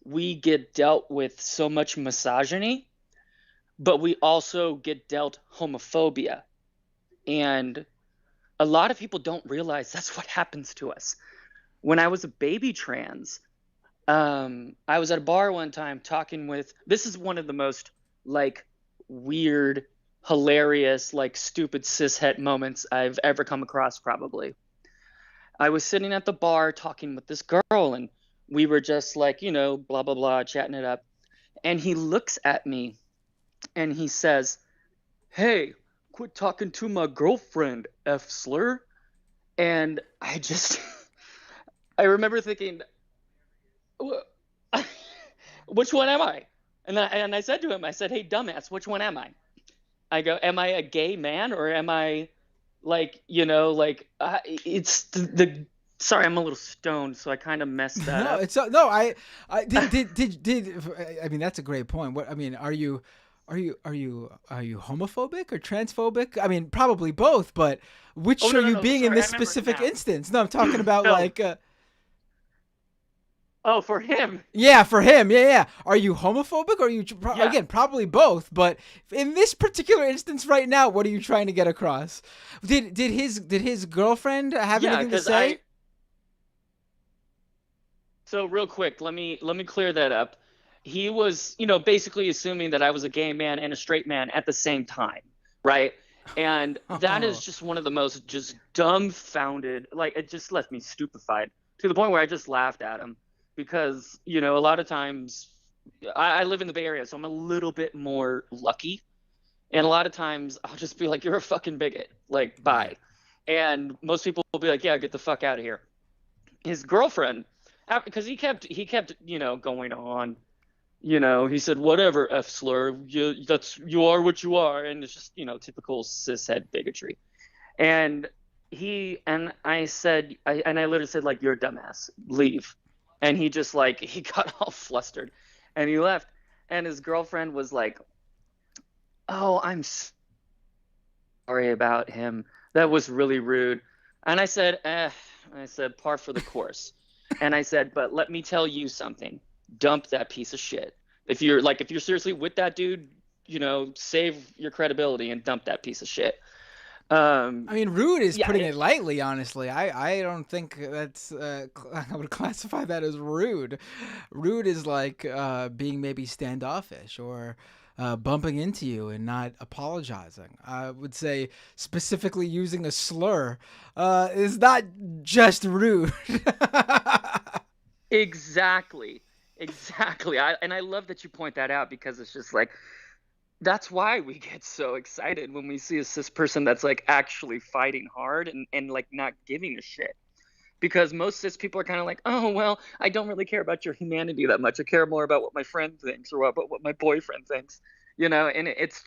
we get dealt with so much misogyny but we also get dealt homophobia. And a lot of people don't realize that's what happens to us. When I was a baby trans, I was at a bar one time talking with, this is one of the most like weird, hilarious, like stupid cishet moments I've ever come across, probably. I was sitting at the bar talking with this girl, and we were just like, blah, blah, blah, chatting it up. And he looks at me and he says, "Hey, quit talking to my girlfriend, F slur." And I just, I remember thinking, which one am I? And I said to him, I said, "Hey, dumbass, which one am I?" I go, "Am I a gay man, or am I like, it's the sorry, I'm a little stoned, so I kind of messed that No, up. it's no. I did. I mean, that's a great point. What I mean, are you homophobic or transphobic? I mean, probably both. But which Oh, are you no, being in sorry, I this remember specific now. instance? No, I'm talking about No. like. Oh, for him. Yeah, for him. Yeah, yeah. Are you homophobic or are you Yeah. again probably both? But in this particular instance right now, what are you trying to get across? Did his girlfriend have Yeah, anything to because say? So real quick, let me clear that up. He was, basically assuming that I was a gay man and a straight man at the same time, right? And that is Oh, just one of the most just dumbfounded, like it just left me stupefied to the point where I just laughed at him because, a lot of times I live in the Bay Area, so I'm a little bit more lucky. And a lot of times I'll just be like, "You're a fucking bigot. Like, right. bye." And most people will be like, "Yeah, get the fuck out of here." His girlfriend, because he kept going on. He said, "Whatever, F slur, you are what you are," and it's just typical cishet bigotry. And I literally said, like, "You're a dumbass, leave." And he just like he got all flustered, and he left. And his girlfriend was like, "Oh, I'm sorry about him. That was really rude." And I said, I said, "Par for the course." And I said, "But let me tell you something. Dump that piece of shit. If you're seriously with that dude, save your credibility and dump that piece of shit." I mean, rude is Yeah, putting it lightly. Honestly, I don't think that's I would classify that as rude. Rude is like being maybe standoffish or bumping into you and not apologizing. I would say specifically using a slur is not just rude. exactly. Exactly. And I love that you point that out because it's just like that's why we get so excited when we see a cis person that's like actually fighting hard and like not giving a shit. Because most cis people are kind of like, "Oh, well, I don't really care about your humanity that much. I care more about what my friend thinks or about what my boyfriend thinks." And it's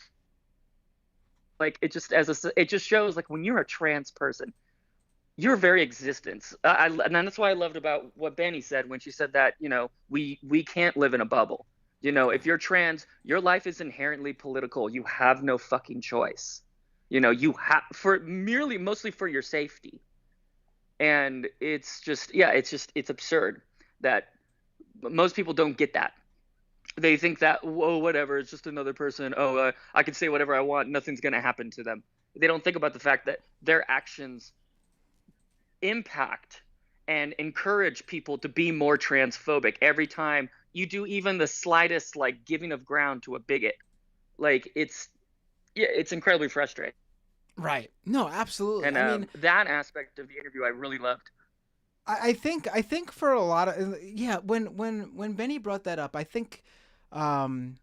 like it just shows like when you're a trans person, your very existence. And that's why I loved about what Benny said when she said that we can't live in a bubble. If you're trans, your life is inherently political. You have no fucking choice. You have for merely mostly for your safety. And it's just yeah, it's absurd that most people don't get that. They think that, whoa, whatever, it's just another person. Oh, I can say whatever I want, nothing's going to happen to them. They don't think about the fact that their actions impact and encourage people to be more transphobic every time you do even the slightest like giving of ground to a bigot. Like it's incredibly frustrating. Right. No, absolutely. And I mean, that aspect of the interview I really loved. I think for a lot of yeah, when Benny brought that up, I think um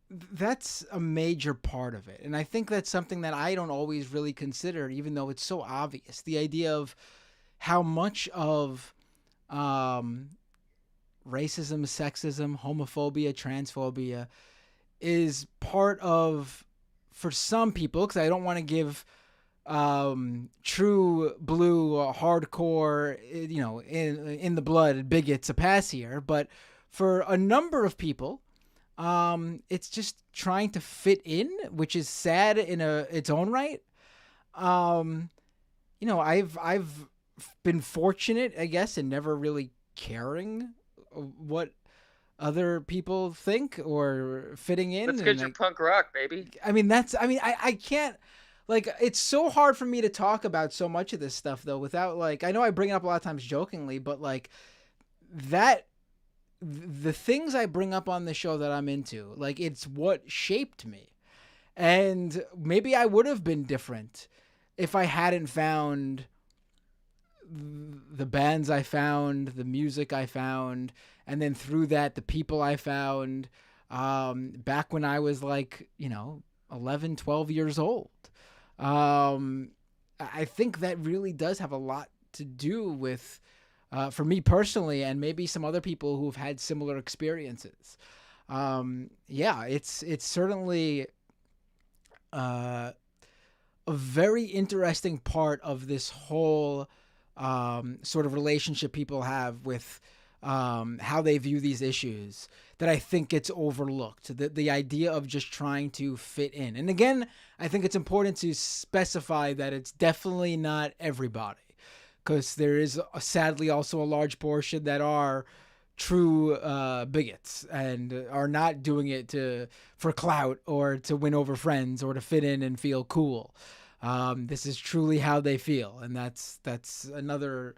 that's a major part of it. And I think that's something that I don't always really consider, even though it's so obvious. The idea of how much of um, racism, sexism, homophobia, transphobia is part of, for some people, because I don't want to give true blue hardcore, in the blood bigots a pass here, but for a number of people, it's just trying to fit in, which is sad in its own right. Um, I've been fortunate, I guess, in never really caring what other people think or fitting in. Let's And get your like, punk rock, baby. I mean, I can't, like, it's so hard for me to talk about so much of this stuff though without, like, I know I bring it up a lot of times jokingly, but like that, the things I bring up on the show that I'm into, like, it's what shaped me. And maybe I would have been different if I hadn't found the bands I found, the music I found, and then through that, the people I found back when I was like, 11, 12 years old. I think that really does have a lot to do with, for me personally, and maybe some other people who've had similar experiences. It's certainly a very interesting part of this whole sort of relationship people have with how they view these issues that I think gets overlooked. The idea of just trying to fit in. And again, I think it's important to specify that it's definitely not everybody, because there is sadly also a large portion that are true bigots and are not doing it for clout or to win over friends or to fit in and feel cool. This is truly how they feel, and that's another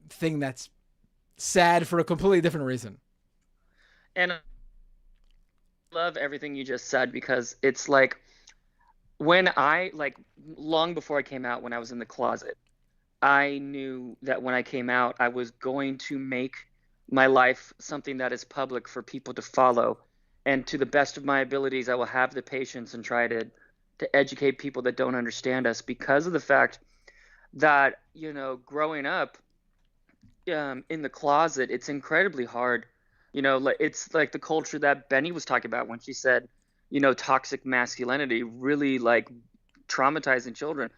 thing that's sad for a completely different reason. And I love everything you just said, because it's like when I, like, long before I came out, when I was in the closet, I knew that when I came out, I was going to make my life something that is public for people to follow. And to the best of my abilities, I will have the patience and try to educate people that don't understand us, because of the fact that, growing up in the closet, it's incredibly hard. It's like the culture that Benny was talking about when she said, toxic masculinity, really like traumatizing children.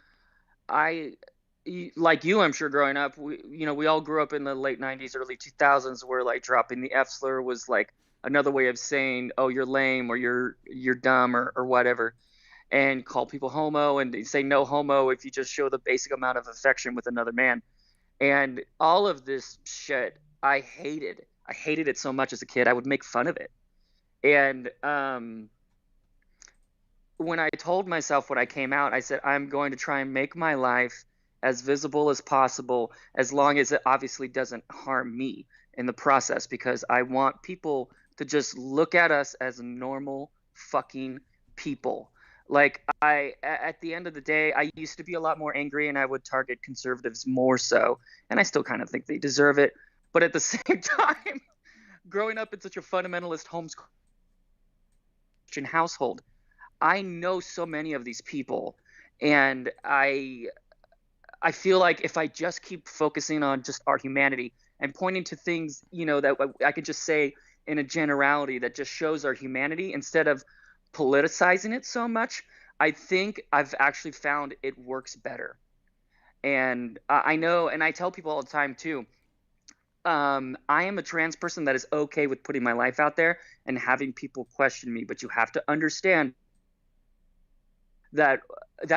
Like you, I'm sure growing up, we all grew up in the late 90s, early 2000s, where like dropping the F slur was like another way of saying, oh, you're lame, or you're dumb, or whatever, and call people homo, and they say no homo if you just show the basic amount of affection with another man. And all of this shit, I hated. I hated it so much as a kid. I would make fun of it. And when I told myself when I came out, I said, I'm going to try and make my life as visible as possible, as long as it obviously doesn't harm me in the process, because I want people to just look at us as normal fucking people. Like, at the end of the day, I used to be a lot more angry, and I would target conservatives more so, and I still kind of think they deserve it. But at the same time, growing up in such a fundamentalist homeschool Christian household, I know so many of these people, and I feel like if I just keep focusing on just our humanity and pointing to things, that I could just say in a generality that just shows our humanity instead of politicizing it so much, I think I've actually found it works better. And I know, and I tell people all the time too, I am a trans person that is okay with putting my life out there and having people question me, but you have to understand that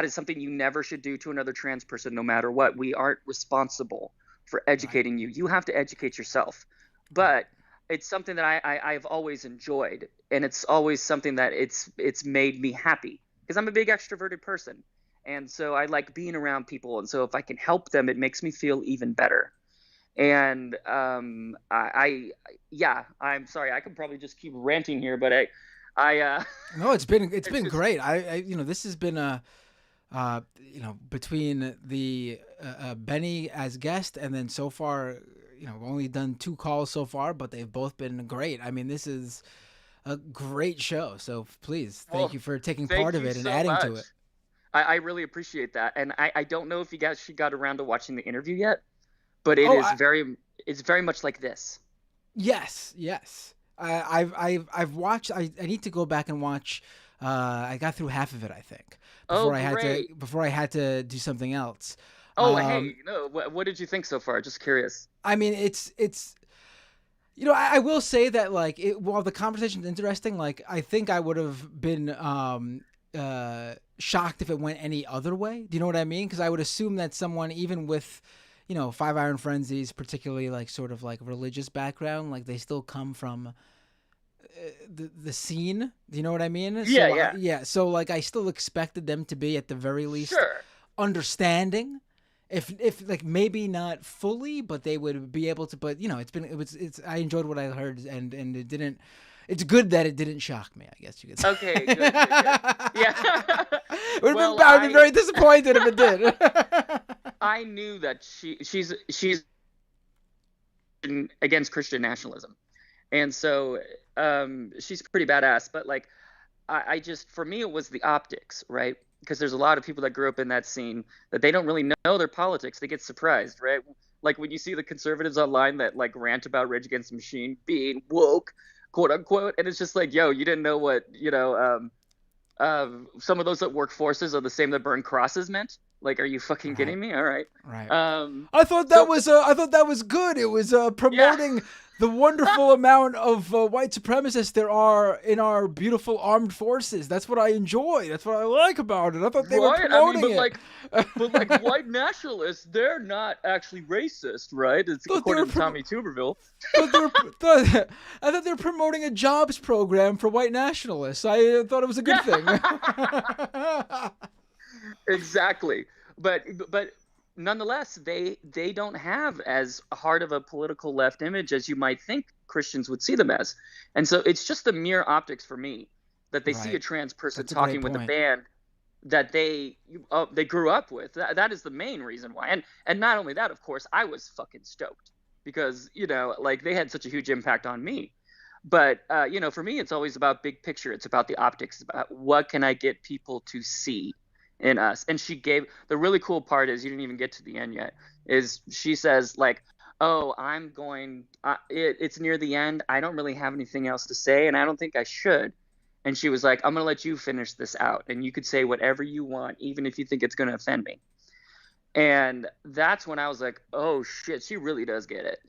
is something you never should do to another trans person, no matter what. We aren't responsible for educating you. You have to educate yourself. But it's something that I've always enjoyed, and it's always something that it's made me happy, because I'm a big extroverted person, and so I like being around people, and so if I can help them, it makes me feel even better. And I'm sorry, I could probably just keep ranting here, but No, it's been great. This has been a between the Benny as guest, and then so far, we've only done 2 calls so far, but they've both been great. I mean, this is a great show. So please, thank you for taking part of it and adding to it. I really appreciate that. And I don't know if you guys got around to watching the interview yet, but it's very much like this. Yes. I've watched. I need to go back and watch. I got through half of it, I think, before I had to do something else. Hey, no. What did you think so far? Just curious. I mean, it's. I will say that, like, while the conversation's interesting, like, I think I would have been shocked if it went any other way. Do you know what I mean? Because I would assume that someone, even with, you know, Five Iron Frenzies, particularly like sort of like religious background, like they still come from the scene. Do you know what I mean? Yeah, So, yeah. yeah. So like I still expected them to be at the very least Sure. understanding. If like maybe not fully, but they would be able to. But you know, it's I enjoyed what I heard, and it didn't. It's good that it didn't shock me, I guess you could say. Okay, good. Yeah. Well, I'd be very disappointed if it did. I knew that she's against Christian nationalism, and so she's pretty badass. But like, I just, for me, it was the optics, right? Because there's a lot of people that grew up in that scene that they don't really know their politics. They get surprised, right? Like when you see the conservatives online that like rant about Rage Against the Machine being woke, quote unquote, and it's just like, yo, you didn't know what, you know, some of those that work forces are the same that burn crosses meant. Like, are you fucking kidding me? All right. Right. I thought that was good. It was promoting the wonderful amount of white supremacists there are in our beautiful armed forces. That's what I enjoy. That's what I like about it. I thought they were promoting it. But like white nationalists, they're not actually racist, right? It's according to Tommy Tuberville. I thought they were promoting a jobs program for white nationalists. I thought it was a good thing. Exactly. But nonetheless, they don't have as hard of a political left image as you might think Christians would see them as. And so it's just the mere optics for me that they see a trans person talking with a band that they grew up with. That is the main reason why. And not only that, of course, I was fucking stoked because, you know, like they had such a huge impact on me. But, you know, for me, it's always about big picture. It's about the optics, about what can I get people to see in us. And she gave, the really cool part is, you didn't even get to the end yet, is she says like, oh, it's near the end. I don't really have anything else to say, and I don't think I should. And she was like, I'm going to let you finish this out, and you could say whatever you want, even if you think it's going to offend me. And that's when I was like, oh shit, she really does get it.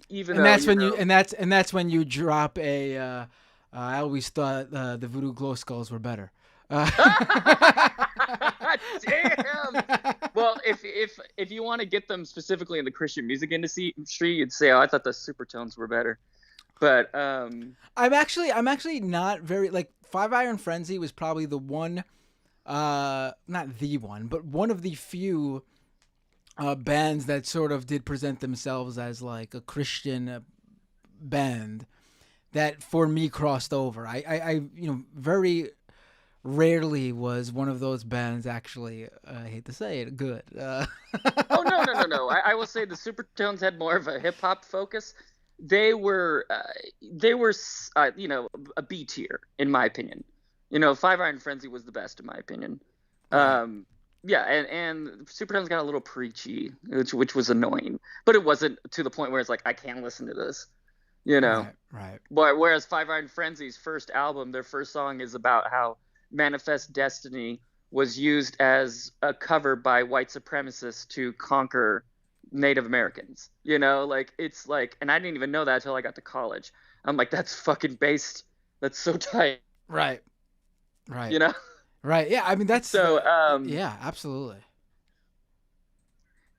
That's when you drop a I always thought the Voodoo Glow Skulls were better. Damn. Well, if you want to get them specifically in the Christian music industry, you'd say, oh, I thought the Supertones were better. But I'm actually not very, like, Five Iron Frenzy was probably the one, not the one, but one of the few bands that sort of did present themselves as like a Christian band that for me crossed over. I you know, very rarely was one of those bands actually, I hate to say it, good. Oh, no. I will say the Supertones had more of a hip hop focus. They were you know, a B tier in my opinion. You know, Five Iron Frenzy was the best in my opinion. Yeah, and Supertones got a little preachy, which was annoying, but it wasn't to the point where it's like, I can't listen to this, you know. Right. But whereas Five Iron Frenzy's first album, their first song is about how Manifest Destiny was used as a cover by white supremacists to conquer Native Americans. You know, like, it's like, and I didn't even know that until I got to college. I'm like, that's fucking based. That's so tight. Right. You know? Right. Yeah. I mean, that's so. Yeah, absolutely.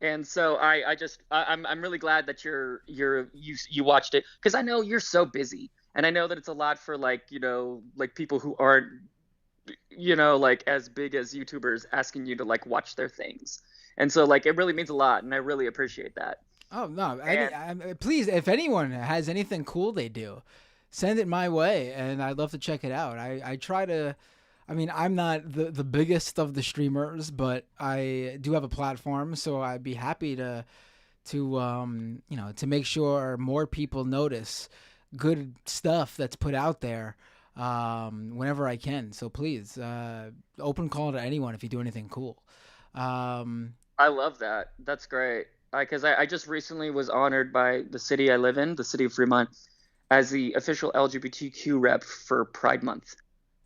And so I'm really glad that you watched it, because I know you're so busy, and I know that it's a lot for, like, you know, like people who aren't, you know, like as big as YouTubers asking you to like watch their things. And so like it really means a lot, and I really appreciate that. Oh no, please, if anyone has anything cool they do, send it my way, and I'd love to check it out. I try to, I mean, I'm not the biggest of the streamers, but I do have a platform, so I'd be happy to you know, to make sure more people notice good stuff that's put out there whenever I can. So please, open call to anyone if you do anything cool. I love that. That's great. Because I just recently was honored by the city I live in, the city of Fremont, as the official LGBTQ rep for Pride Month.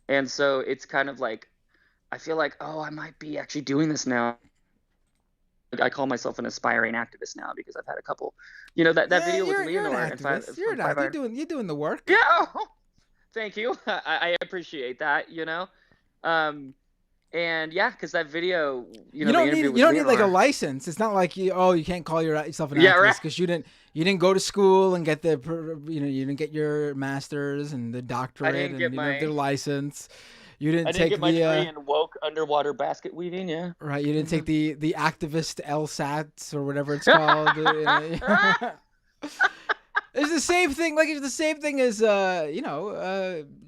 And so it's kind of like, I feel like, oh, I might be actually doing this now. I call myself an aspiring activist now, because I've had a couple, you know, that video with Leonore. You're doing the work. Yeah. Thank you. I appreciate that, you know. And yeah, because that video, You the don't interview need with you don't need like a Leonor. license. It's not like you can't call yourself an Yeah, activist right. because you didn't go to school and get you didn't get your master's and the I doctorate didn't and get you didn't have the my license. You didn't I didn't take get my the degree in woke underwater basket weaving. Yeah. right. You didn't take Mhm. the activist LSATs or whatever it's called. It's the same thing. Like it's the same thing as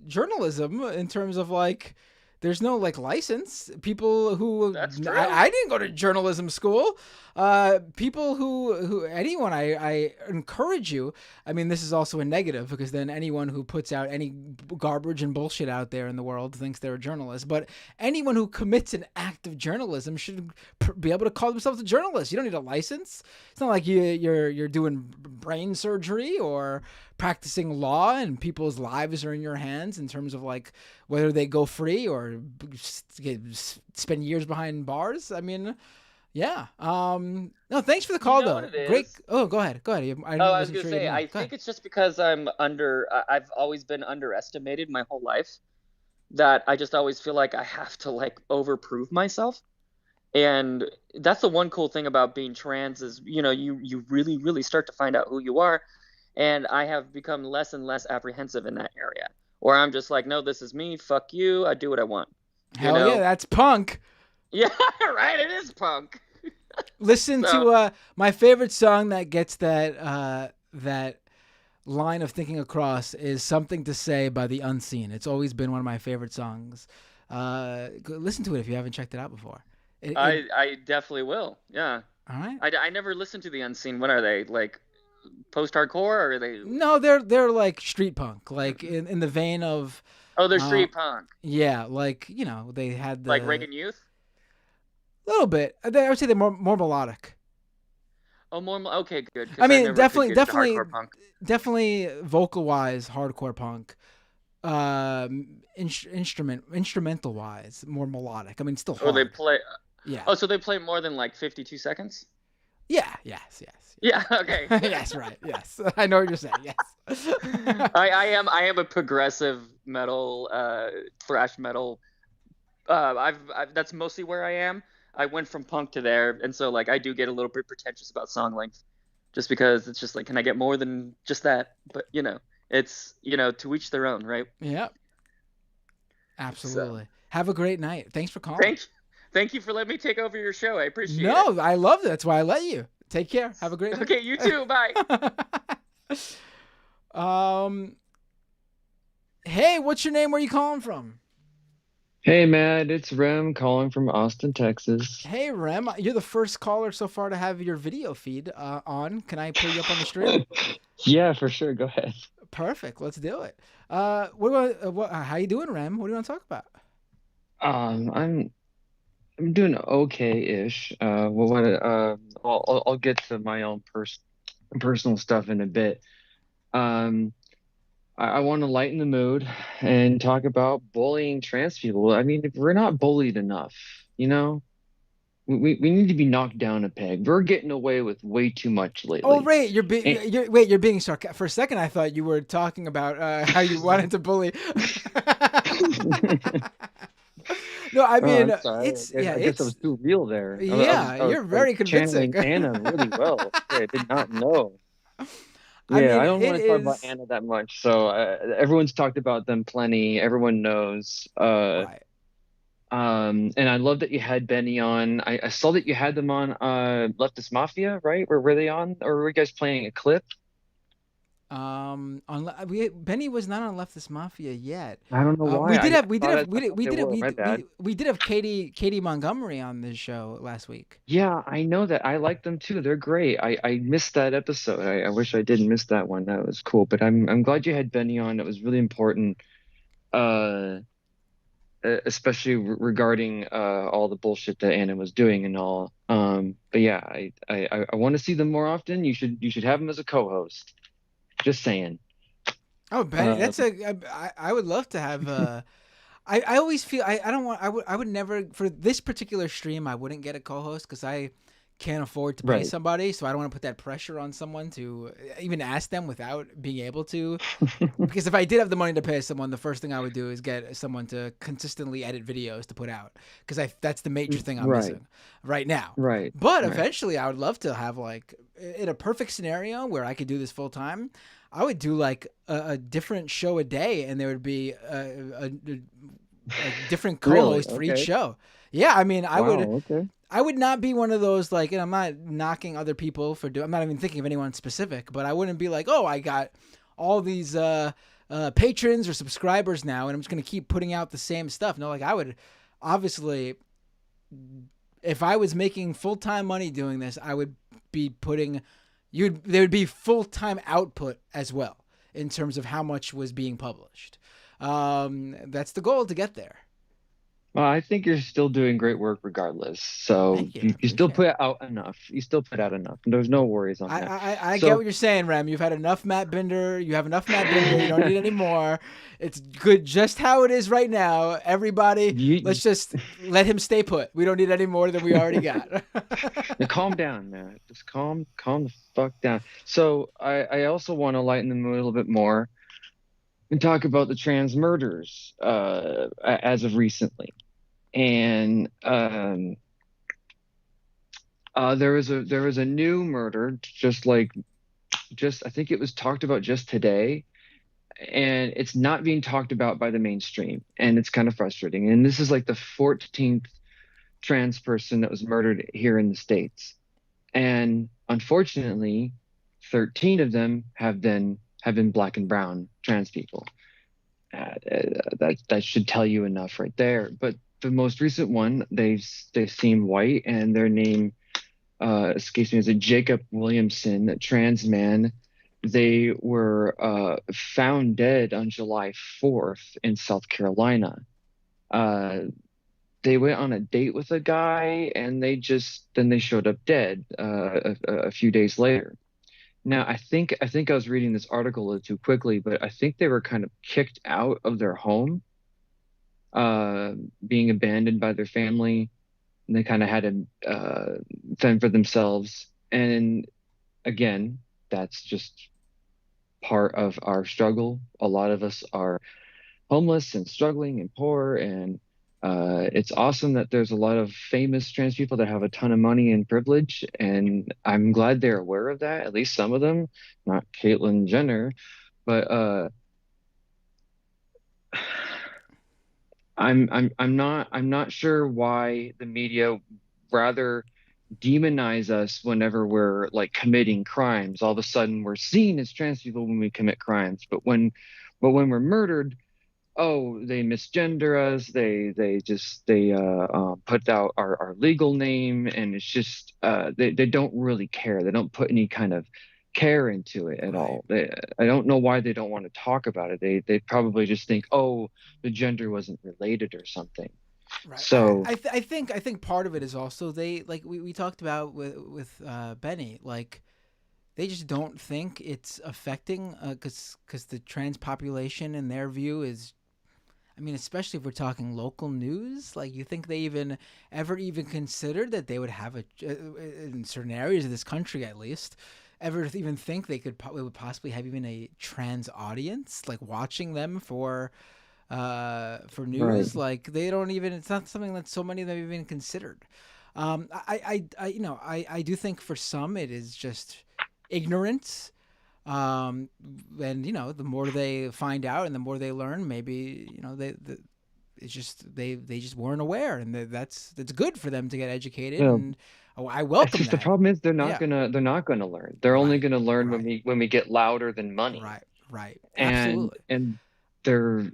journalism in terms of like. There's no like license. People who That's true. I didn't go to journalism school. People who anyone I encourage you. I mean, this is also a negative because then anyone who puts out any garbage and bullshit out there in the world thinks they're a journalist. But anyone who commits an act of journalism should be able to call themselves a journalist. You don't need a license. It's not like you're doing brain surgery or practicing law and people's lives are in your hands in terms of like whether they go free or spend years behind bars. I mean, yeah. No, thanks for the call though. What it Great. is? Oh, go ahead. Go ahead. I Oh, I was wasn't gonna sure you say, had more. I Go ahead. think it's just because I've always been underestimated my whole life, that I just always feel like I have to like overprove myself. And that's the one cool thing about being trans is, you really, really start to find out who you are. And I have become less and less apprehensive in that area, where I'm just like, no, this is me. Fuck you. I do what I want. Hell yeah, that's punk. Yeah, right. It is punk. Listen So- to my favorite song that gets that line of thinking across is "Something to Say" by The Unseen. It's always been one of my favorite songs. Listen to it if you haven't checked it out before. I definitely will. Yeah. All right. I never listened to The Unseen. What are they, like post-hardcore, or are they? No, they're like street punk, like in the vein of. Oh, they're street punk. Yeah, like they had the Like Reagan Youth. a little bit. I would say they're more melodic. Oh, more. Okay, good. 'Cause I mean, never could get to definitely, hardcore punk. definitely vocal wise, hardcore punk. Instrumental wise, more melodic. I mean, still hard. Oh, they play. Yeah. Oh, so they play more than like 52 seconds? Yeah. Yes. Yeah. Okay. Yes. Right. Yes. I know what you're saying. Yes. I am a progressive metal, thrash metal. I've that's mostly where I am. I went from punk to there, and so like I do get a little bit pretentious about song length, just because it's just like, can I get more than just that? But it's to each their own, right? Yep. Absolutely. Have a great night. Thanks for calling. Thank you for letting me take over your show. I appreciate it. No, I love it. That's why I let you. Take care. Have a great night. Okay, you too. Bye. Hey, what's your name? Where are you calling from? Hey, Matt, it's Rem calling from Austin, Texas. Hey, Rem. You're the first caller so far to have your video feed on. Can I pull you up on the stream? Yeah, for sure. Go ahead. Perfect. Let's do it. How you doing, Rem? What do you want to talk about? I'm doing okay-ish. I'll get to my own personal stuff in a bit. I want to lighten the mood and talk about bullying trans people. I mean, if we're not bullied enough, we need to be knocked down a peg. We're getting away with way too much lately. Oh, right. You're being sarcastic. For a second, I thought you were talking about how you wanted to bully. No, I mean, I'm sorry. I guess I was too real there. Yeah, you're very convincing. Channeling Anna really well. I did not know. I mean, I don't want to talk about Anna that much. So everyone's talked about them plenty. Everyone knows. Right. And I love that you had Benny on. I saw that you had them on Leftist Mafia, right? Were they on, or were you guys playing a clip? Benny was not on Leftist Mafia yet. I don't know why. We did have Katie Montgomery on this show last week. Yeah, I know that. I like them too. They're great. I missed that episode. I wish I didn't miss that one. That was cool. But I'm glad you had Benny on. It was really important, especially regarding all the bullshit that Anna was doing and all. But yeah, I want to see them more often. You should have them as a co-host. Just saying. Oh, Benny, I would love to have. I always feel I would never, for this particular stream I wouldn't get a co-host because I can't afford to pay Right. somebody, so I don't want to put that pressure on someone to even ask them without being able to. Because if I did have the money to pay someone, the first thing I would do is get someone to consistently edit videos to put out, because that's the major thing I'm Right. missing right now. Right. But Right. eventually, I would love to have, like, in a perfect scenario where I could do this full time, I would do like a different show a day, and there would be a different Really? co-host for each Okay. show. Yeah, I mean, Wow. Okay. I would not be one of those, like, and I'm not knocking other people for I'm not even thinking of anyone specific, but I wouldn't be like, oh, I got all these patrons or subscribers now, and I'm just gonna keep putting out the same stuff. No, like, I would obviously, if I was making full-time money doing this, I would be putting there would be full-time output as well in terms of how much was being published. That's the goal to get there. Well, I think you're still doing great work regardless. So Thank you. you still Appreciate it. put out enough. You still put out enough. There's no worries on that. I get So what you're saying, Rem. You've had enough Matt Binder. You have enough Matt Binder. You don't need any more. It's good just how it is right now. Everybody, you let's just let him stay put. We don't need any more than we already got. now calm down, man. Just calm the fuck down. So I also want to lighten the mood a little bit more and talk about the trans murders as of recently. And there was a new murder just I think it was talked about just today, and it's not being talked about by the mainstream, and it's kind of frustrating. And this is like the 14th trans person that was murdered here in the States, and unfortunately 13 of them have been black and brown trans people. That should tell you enough right there. But the most recent one, they seem white, and their name escapes me. Is a Jacob Williamson, a trans man. They were found dead on July 4th in South Carolina. They went on a date with a guy, and they showed up dead a few days later. Now, I think I was reading this article a little too quickly, but I think they were kind of kicked out of their home, being abandoned by their family, and they kind of had to fend for themselves. And again, that's just part of our struggle. A lot of us are homeless and struggling and poor, and it's awesome that there's a lot of famous trans people that have a ton of money and privilege, and I'm glad they're aware of that. At least some of them, not Caitlyn Jenner, but I'm not sure why the media rather demonize us whenever we're like committing crimes. All of a sudden, we're seen as trans people when we commit crimes, but when we're murdered, oh, they misgender us. They put out our legal name, and it's just they don't really care. They don't put any kind of care into it at all. I don't know why they don't want to talk about it. They probably just think, oh, the gender wasn't related or something. Right. So I think part of it is also they, like we talked about with Benny, like they just don't think it's affecting because the trans population in their view is, I mean, especially if we're talking local news, like you think they ever even considered that they would have in certain areas of this country at least, ever even think they would possibly have even a trans audience like watching them for news. right. Like they don't even, it's not something that so many of them even considered. I do think for some it is just ignorance. And the more they find out and the more they learn, maybe it's just they just weren't aware, and that's good for them to get educated. Yeah. And I welcome It's just that. the problem is they're Yeah. not gonna learn. They're only Right, gonna learn right. when we get louder than money. Right. And Absolutely. they're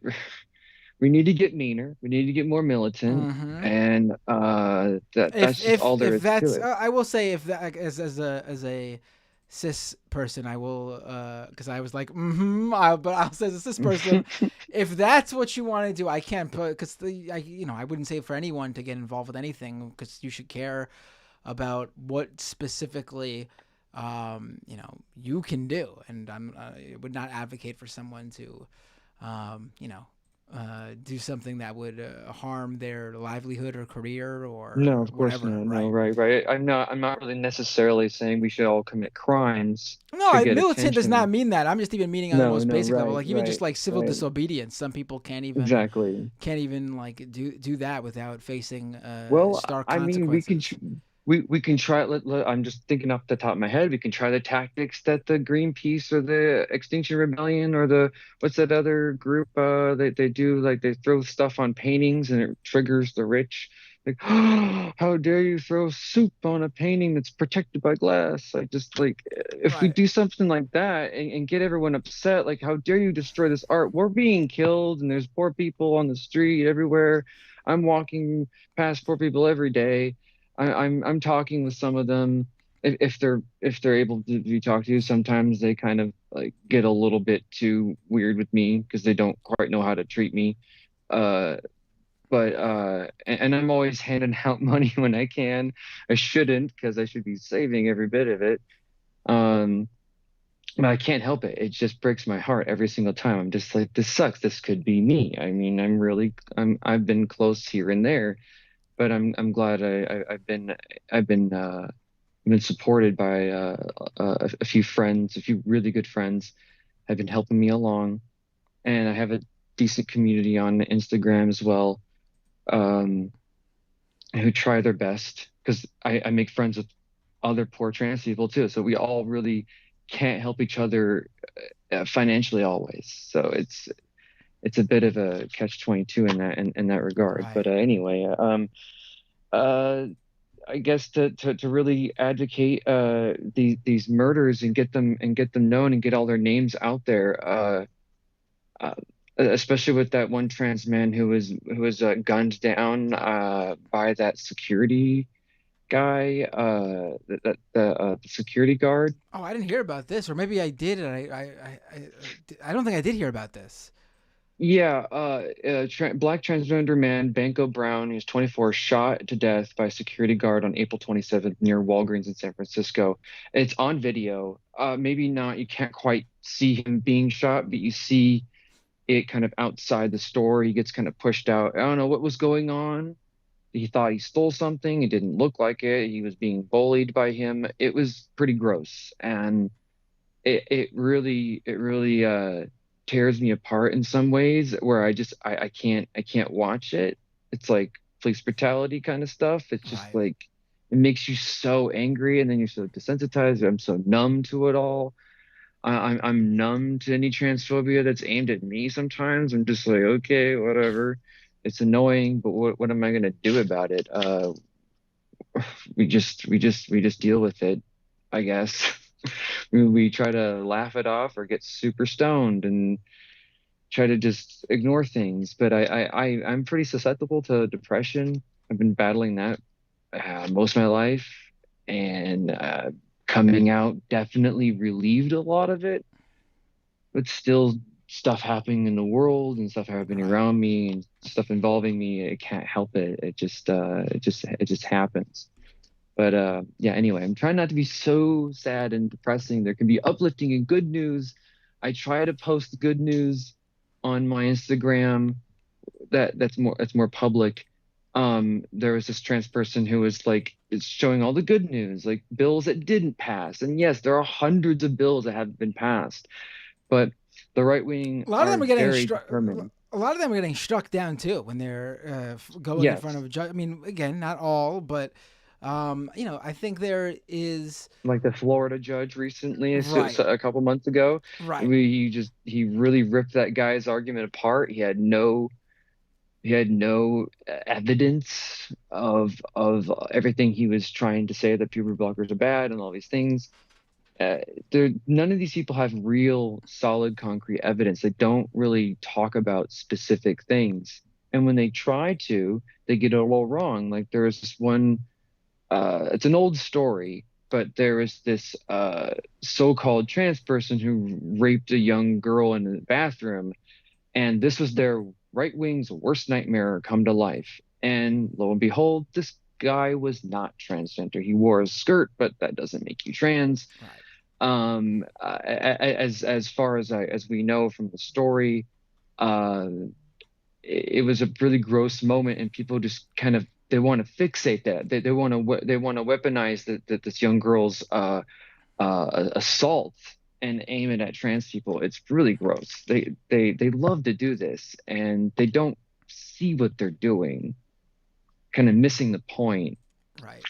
we need to get meaner. We need to get more militant, Mm-hmm. and that's just all there If is to that's it. I will say, if that as a cis person, I will because I was like but I'll say as a cis person, if that's what you want to do, I can't put, because I wouldn't say for anyone to get involved with anything, because you should care about what specifically you can do, and I would not advocate for someone to do something that would harm their livelihood or career No, or of course whatever, not. No, right? right. I'm not really necessarily saying we should all commit crimes No, to get militant does not attention. mean that. I'm just even meaning on the No, most no, basic level, right, like even just right, like civil right. disobedience. Some people Exactly. can't even like do that without facing Well, stark I mean, we can consequences. we can try. I'm just thinking off the top of my head. We can try the tactics that the Greenpeace or the Extinction Rebellion or the what's that other group they do, like they throw stuff on paintings and it triggers the rich. Like, how dare you throw soup on a painting that's protected by glass? Like, just like if we Right. do something like that and get everyone upset, like, how dare you destroy this art? We're being killed and there's poor people on the street everywhere. I'm walking past poor people every day. I'm talking with some of them. If they're able to be talked to, sometimes they kind of like get a little bit too weird with me because they don't quite know how to treat me. Uh, and I'm always handing out money when I can. I shouldn't because I should be saving every bit of it. Um, but I can't help it. It just breaks my heart every single time. I'm just like, this sucks. This could be me. I mean, I've been close here and there, but I'm glad I've been supported by a few friends, a few really good friends have been helping me along, and I have a decent community on Instagram as well, um, who try their best because I make friends with other poor trans people too, so we all really can't help each other financially always. So it's a bit of a catch-22 in that regard. But Right. anyway, uh, I guess to really advocate these murders and get them known and get all their names out there, uh, especially with that one trans man who was gunned down by that security guy, the security guard. Oh, I didn't hear about this, or maybe I did, and I don't think I did hear about this. Yeah, black transgender man Banco Brown, who's 24, shot to death by a security guard on April 27th near Walgreens in San Francisco. It's on video. Maybe not, you can't quite see him being shot, but you see it kind of outside the store. He gets kind of pushed out. I don't know what was going on. He thought he stole something. It didn't look like it. He was being bullied by him. It was pretty gross, and it really tears me apart in some ways where I can't watch it. It's like police brutality kind of stuff. It's just Right. like it makes you so angry and then you're so desensitized. I'm so numb to it all. I'm numb to any transphobia that's aimed at me sometimes. I'm just like, okay, whatever. It's annoying, but what am I gonna do about it? We just deal with it, I guess. We try to laugh it off or get super stoned and try to just ignore things. But I'm pretty susceptible to depression. I've been battling that most of my life, and coming out definitely relieved a lot of it. But still, stuff happening in the world and stuff happening Right. around me and stuff involving me, it can't help it. It just happens. But yeah, anyway, I'm trying not to be so sad and depressing. There can be uplifting and good news. I try to post good news on my Instagram that's more public. There was this trans person who was like, it's showing all the good news, like bills that didn't pass. And yes, there are hundreds of bills that have been passed, but the right wing A lot of are them are getting very struck. determined. A lot of them are getting struck down too when they're going in front Yes, of a judge. I mean, again, not all, but I think there is like the Florida judge recently, right, a couple months ago, right, he really ripped that guy's argument apart. He had no evidence of everything he was trying to say that puberty blockers are bad and all these things. Uh, None of these people have real solid concrete evidence. They don't really talk about specific things, and when they try to, they get it all wrong. Like there was this one, it's an old story, but there was this so-called trans person who raped a young girl in the bathroom, and this was their right wing's worst nightmare come to life. And lo and behold, this guy was not transgender. He wore a skirt, but that doesn't make you trans. right. As far as we know from the story, uh, it was a really gross moment, and people just kind of they want to fixate that. They want to weaponize that this young girl's assault and aim it at trans people. It's really gross. They love to do this, and they don't see what they're doing, kind of missing the point. Right.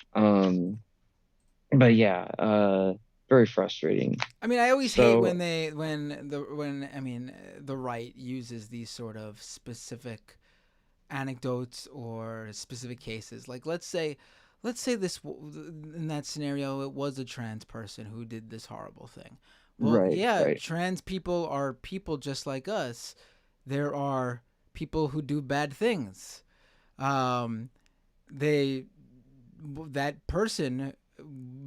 But yeah, very frustrating. I mean, I always hate So when the right uses these sort of specific anecdotes or specific cases. Like let's say this in that scenario it was a trans person who did this horrible thing. Well, yeah, right. trans people are people just like us. There are people who do bad things. They that person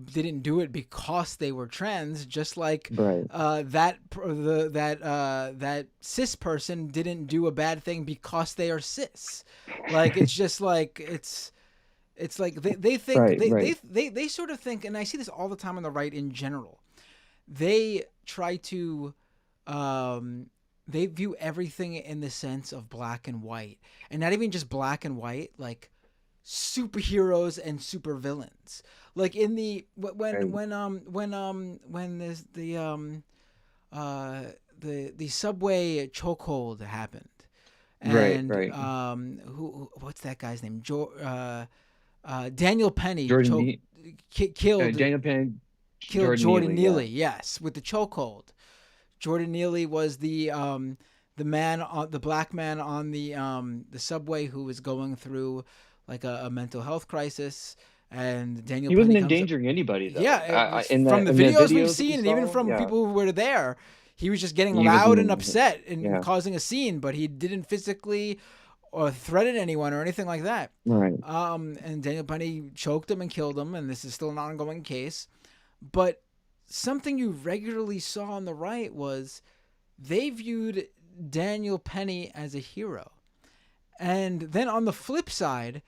didn't do it because they were trans, just like Right. that cis person didn't do a bad thing because they are cis. Like it's just like it's like they think Right. they sort of think, and I see this all the time on the right in general. They try to they view everything in the sense of black and white, and not even just black and white, like superheroes and supervillains. Like in the when there's the subway chokehold happened, and Right. what's that guy's name? Daniel Penny killed Daniel Penn, killed Jordan Neely. Yeah. Yes, with the chokehold. Jordan Neely was the black man on the subway who was going through like a mental health crisis, and Daniel he Penny wasn't comes endangering anybody though. yeah, In from the in videos we've that seen, we and even saw, from yeah, people who were there, he was just getting he loud wasn't and upset and yeah. causing a scene, but he didn't physically or threaten anyone or anything like that. Right. And Daniel Penny choked him and killed him, and this is still an ongoing case. But something you regularly saw on the right was they viewed Daniel Penny as a hero. And then on the flip side,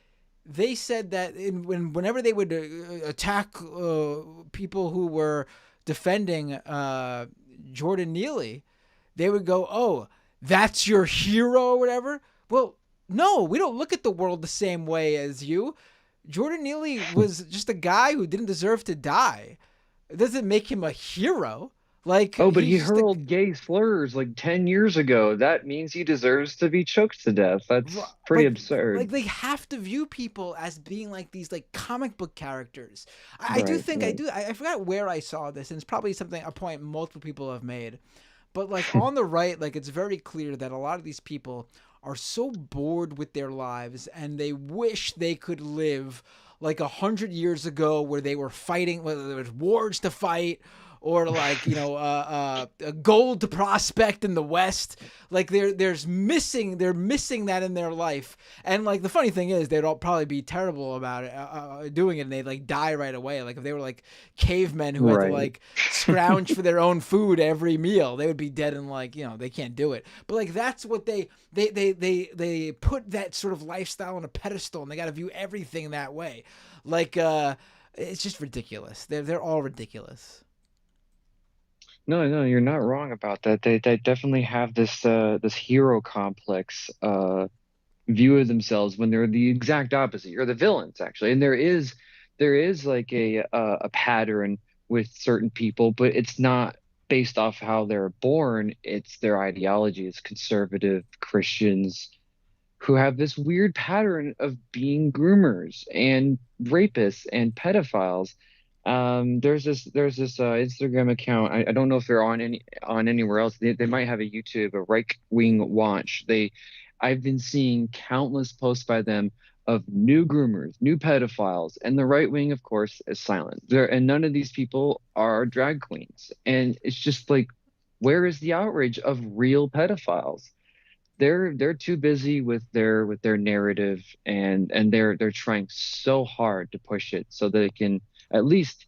they said that whenever they would attack people who were defending Jordan Neely, they would go, "Oh, that's your hero," or whatever. Well, no, we don't look at the world the same way as you. Jordan Neely was just a guy who didn't deserve to die. It doesn't make him a hero. Like, Oh, but he he's just hurled gay slurs like 10 years ago. That means he deserves to be choked to death. That's pretty but absurd. like they have to view people as being like these like comic book characters. I do think Right. I forgot where I saw this, and it's probably a point multiple people have made. But like on the right, like it's very clear that a lot of these people are so bored with their lives and they wish they could live like 100 years ago, where they were fighting, whether there was wars to fight or like a gold to prospect in the West. Like they're missing that in their life. And like the funny thing is, they'd all probably be terrible about it, doing it, and they'd like die right away. Like if they were like cavemen who had to like scrounge for their own food every meal, they would be dead in like they can't do it. But like that's what they put that sort of lifestyle on a pedestal, and they got to view everything that way. Like it's just ridiculous. They're all ridiculous. No, you're not wrong about that. They definitely have this hero complex view of themselves when they're the exact opposite. You're the villains actually, and there is like a pattern with certain people, but it's not based off how they're born. It's their ideology. It's conservative Christians who have this weird pattern of being groomers and rapists and pedophiles. There's this Instagram account. I don't know if they're on anywhere else. They might have a YouTube, a right wing watch. I've been seeing countless posts by them of new groomers, new pedophiles, and the right wing, of course, is silent. And none of these people are drag queens. And it's just like, where is the outrage of real pedophiles? They're too busy with their narrative, and they're trying so hard to push it so they can at least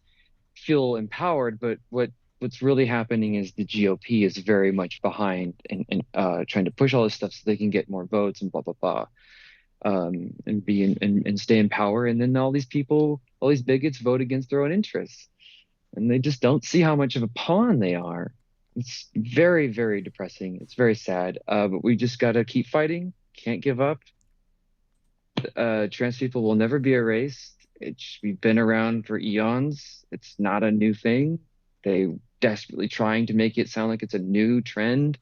feel empowered. But what's really happening is the GOP is very much behind and trying to push all this stuff so they can get more votes and blah blah blah, and and stay in power. And then all these people, all these bigots, vote against their own interests, and they just don't see how much of a pawn they are. It's very, very depressing. It's very sad. But we just got to keep fighting, can't give up. Trans people will never be erased. We've been around for eons. It's not a new thing. They desperately trying to make it sound like it's a new trend.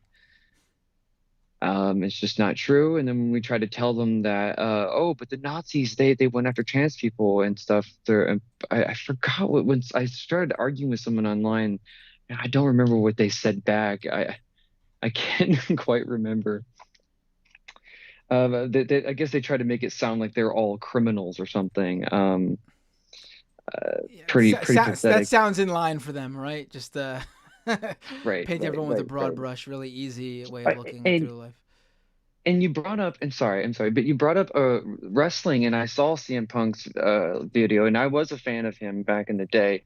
It's just not true. And then when we try to tell them that, oh, but the Nazis, they went after trans people and stuff. I forgot when I started arguing with someone online, and I don't remember what they said back. I can't quite remember. I guess they try to make it sound like they're all criminals or something. Yeah, Pretty that pathetic. sounds in line for them, right? Just Right, paint everyone with a broad right. brush. Really easy way of looking And through life. you brought up, and I'm sorry, but you brought up wrestling, and I saw CM Punk's video, and I was a fan of him back in the day.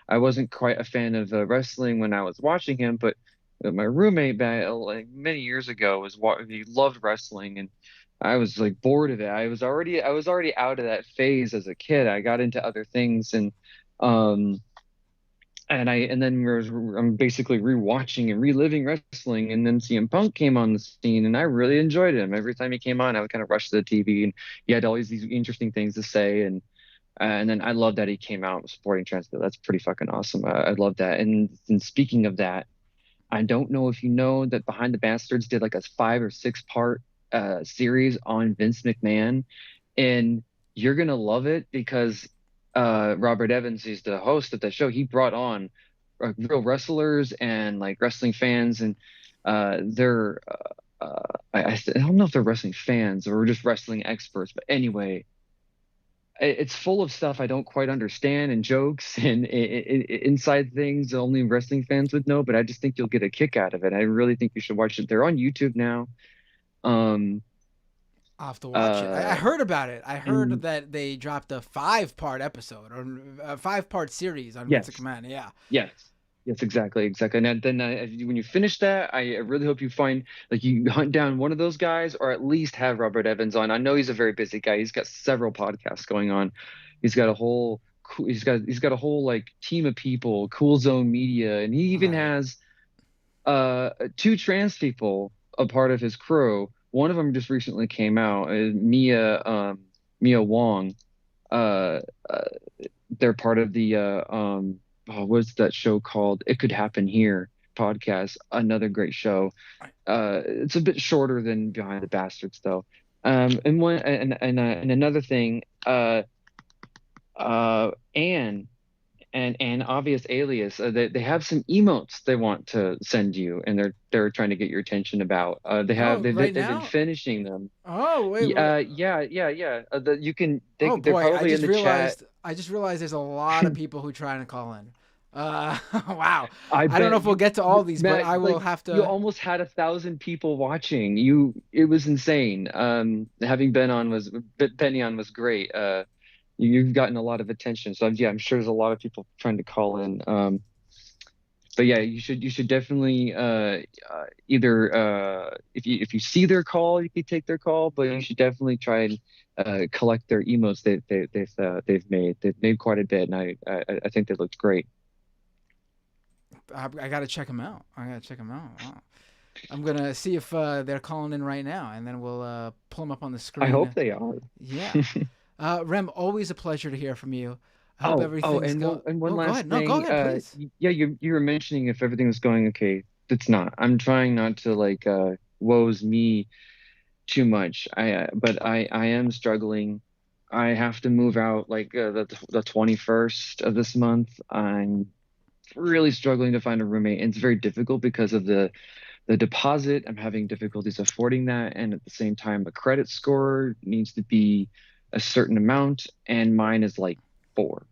I wasn't quite a fan of wrestling when I was watching him, but my roommate back like many years ago he loved wrestling, and I was like bored of it. I was already out of that phase as a kid. I got into other things, um and then I'm basically rewatching and reliving wrestling, and then CM Punk came on the scene, and I really enjoyed him. Every time he came on, I would kind of rush to the TV, and he had always these interesting things to say, and then I love that he came out supporting trans people. That's pretty fucking awesome. I love that. And speaking of that, I don't know if you know that Behind the Bastards did like a 5 or 6 part series on Vince McMahon, and you're gonna love it because Robert Evans, he's the host of the show. He brought on real wrestlers and like wrestling fans, and they're I don't know if they're wrestling fans or just wrestling experts, but anyway, it's full of stuff I don't quite understand and jokes and inside things only wrestling fans would know, but I just think you'll get a kick out of it. I really think you should watch it. They're on YouTube now. I'll have to watch it. I heard about it. I heard and that they dropped a 5-part episode or a 5-part series on yes, Vince McMahon. Yeah. yes, yes, exactly. And then when you finish that, I really hope you find like you hunt down one of those guys, or at least have Robert Evans on. I know he's a very busy guy. He's got several podcasts going on. He's got a whole he's got a whole like team of people, Cool Zone Media, and he even Right. has 2 trans people a part of his crew. One of them just recently came out, Mia Wong. Uh, uh, they're part of the what's that show called? It Could Happen Here podcast. Another great show. It's a bit shorter than Behind the Bastards though. And another thing, Anne and Obvious Alias, they have some emotes they want to send you, and they're trying to get your attention about. Oh, They've right been now? finishing them. Oh, wait. What? Yeah. You can Oh they're boy, probably in the chat. I just realized there's a lot of people who trying to call in. Wow. I I don't know bet if we'll get to all these, but Matt, I will like have you to. almost had 1,000 people watching. It was insane. Having Benny on was great. You've gotten a lot of attention. So yeah, I'm sure there's a lot of people trying to call in. But yeah, you should definitely either if you see their call, you could take their call, but you should definitely try and collect their emotes they've made. They've made quite a bit, and I think they looked great. I gotta check them out. Wow. I'm gonna see if they're calling in right now, and then we'll pull them up on the screen. I hope they are. Yeah. Rem, always a pleasure to hear from you. I hope everything's going. And one Go last ahead. thing. No, go ahead, please. Yeah, you were mentioning if everything's going okay. It's not. I'm trying not to like woes me too much. But I am struggling. I have to move out like the 21st of this month. I'm really struggling to find a roommate, and it's very difficult because of the deposit. I'm having difficulties affording that, and at the same time, the credit score needs to be a certain amount, and mine is like 4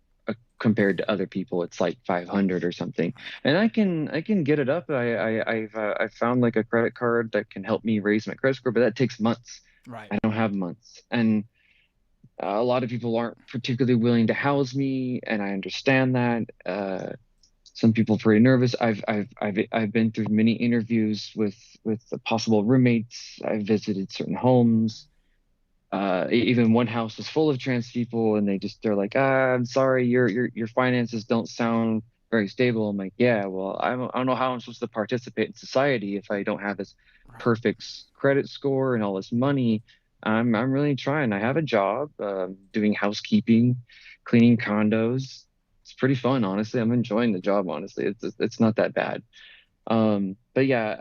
compared to other people. It's like 500 or something, and I can get it up. I've found like a credit card that can help me raise my credit score, but that takes months. Right. I don't have months, and a lot of people aren't particularly willing to house me, and I understand that. Some people are pretty nervous. I've been through many interviews with the possible roommates. I've visited certain homes. Even one house was full of trans people, and they're like, I'm sorry, your finances don't sound very stable. I'm like, yeah, well, I don't know how I'm supposed to participate in society if I don't have this perfect credit score and all this money. I'm really trying. I have a job, doing housekeeping, cleaning condos. It's pretty fun, honestly. I'm enjoying the job, honestly. It's not that bad. But yeah,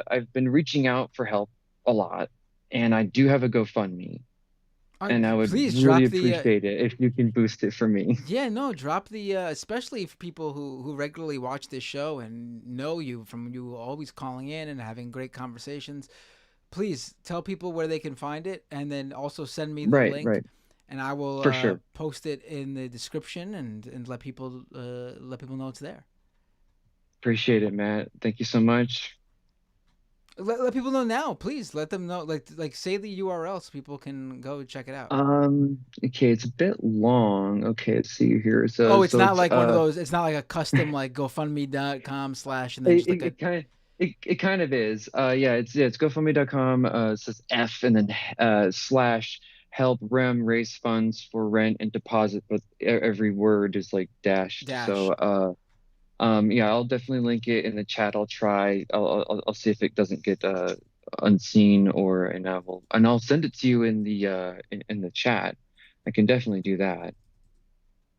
I've been reaching out for help a lot, and I do have a GoFundMe, and I would Please really drop the appreciate it if you can boost it for me. yeah, no, drop the especially for people who regularly watch this show and know you from you always calling in and having great conversations. Please tell people where they can find it, and then also send me the Right, link, right, and I will for sure. post it in the description and let people know it's there. Appreciate it, Matt. Thank you so much. Let people know now, please. Let them know, like say the URL so people can go check it out. Okay, it's a bit long. Okay, let's see here. Oh, it's not like one of those. It's not like a custom like GoFundMe.com/ and then just like a. It kind of is. It's GoFundMe.com. It says F and then slash help rem raise funds for rent and deposit, but every word is like dashed. Dash. So yeah, I'll definitely link it in the chat. I'll try. I'll see if it doesn't get unseen, or and I'll send it to you in the chat. I can definitely do that.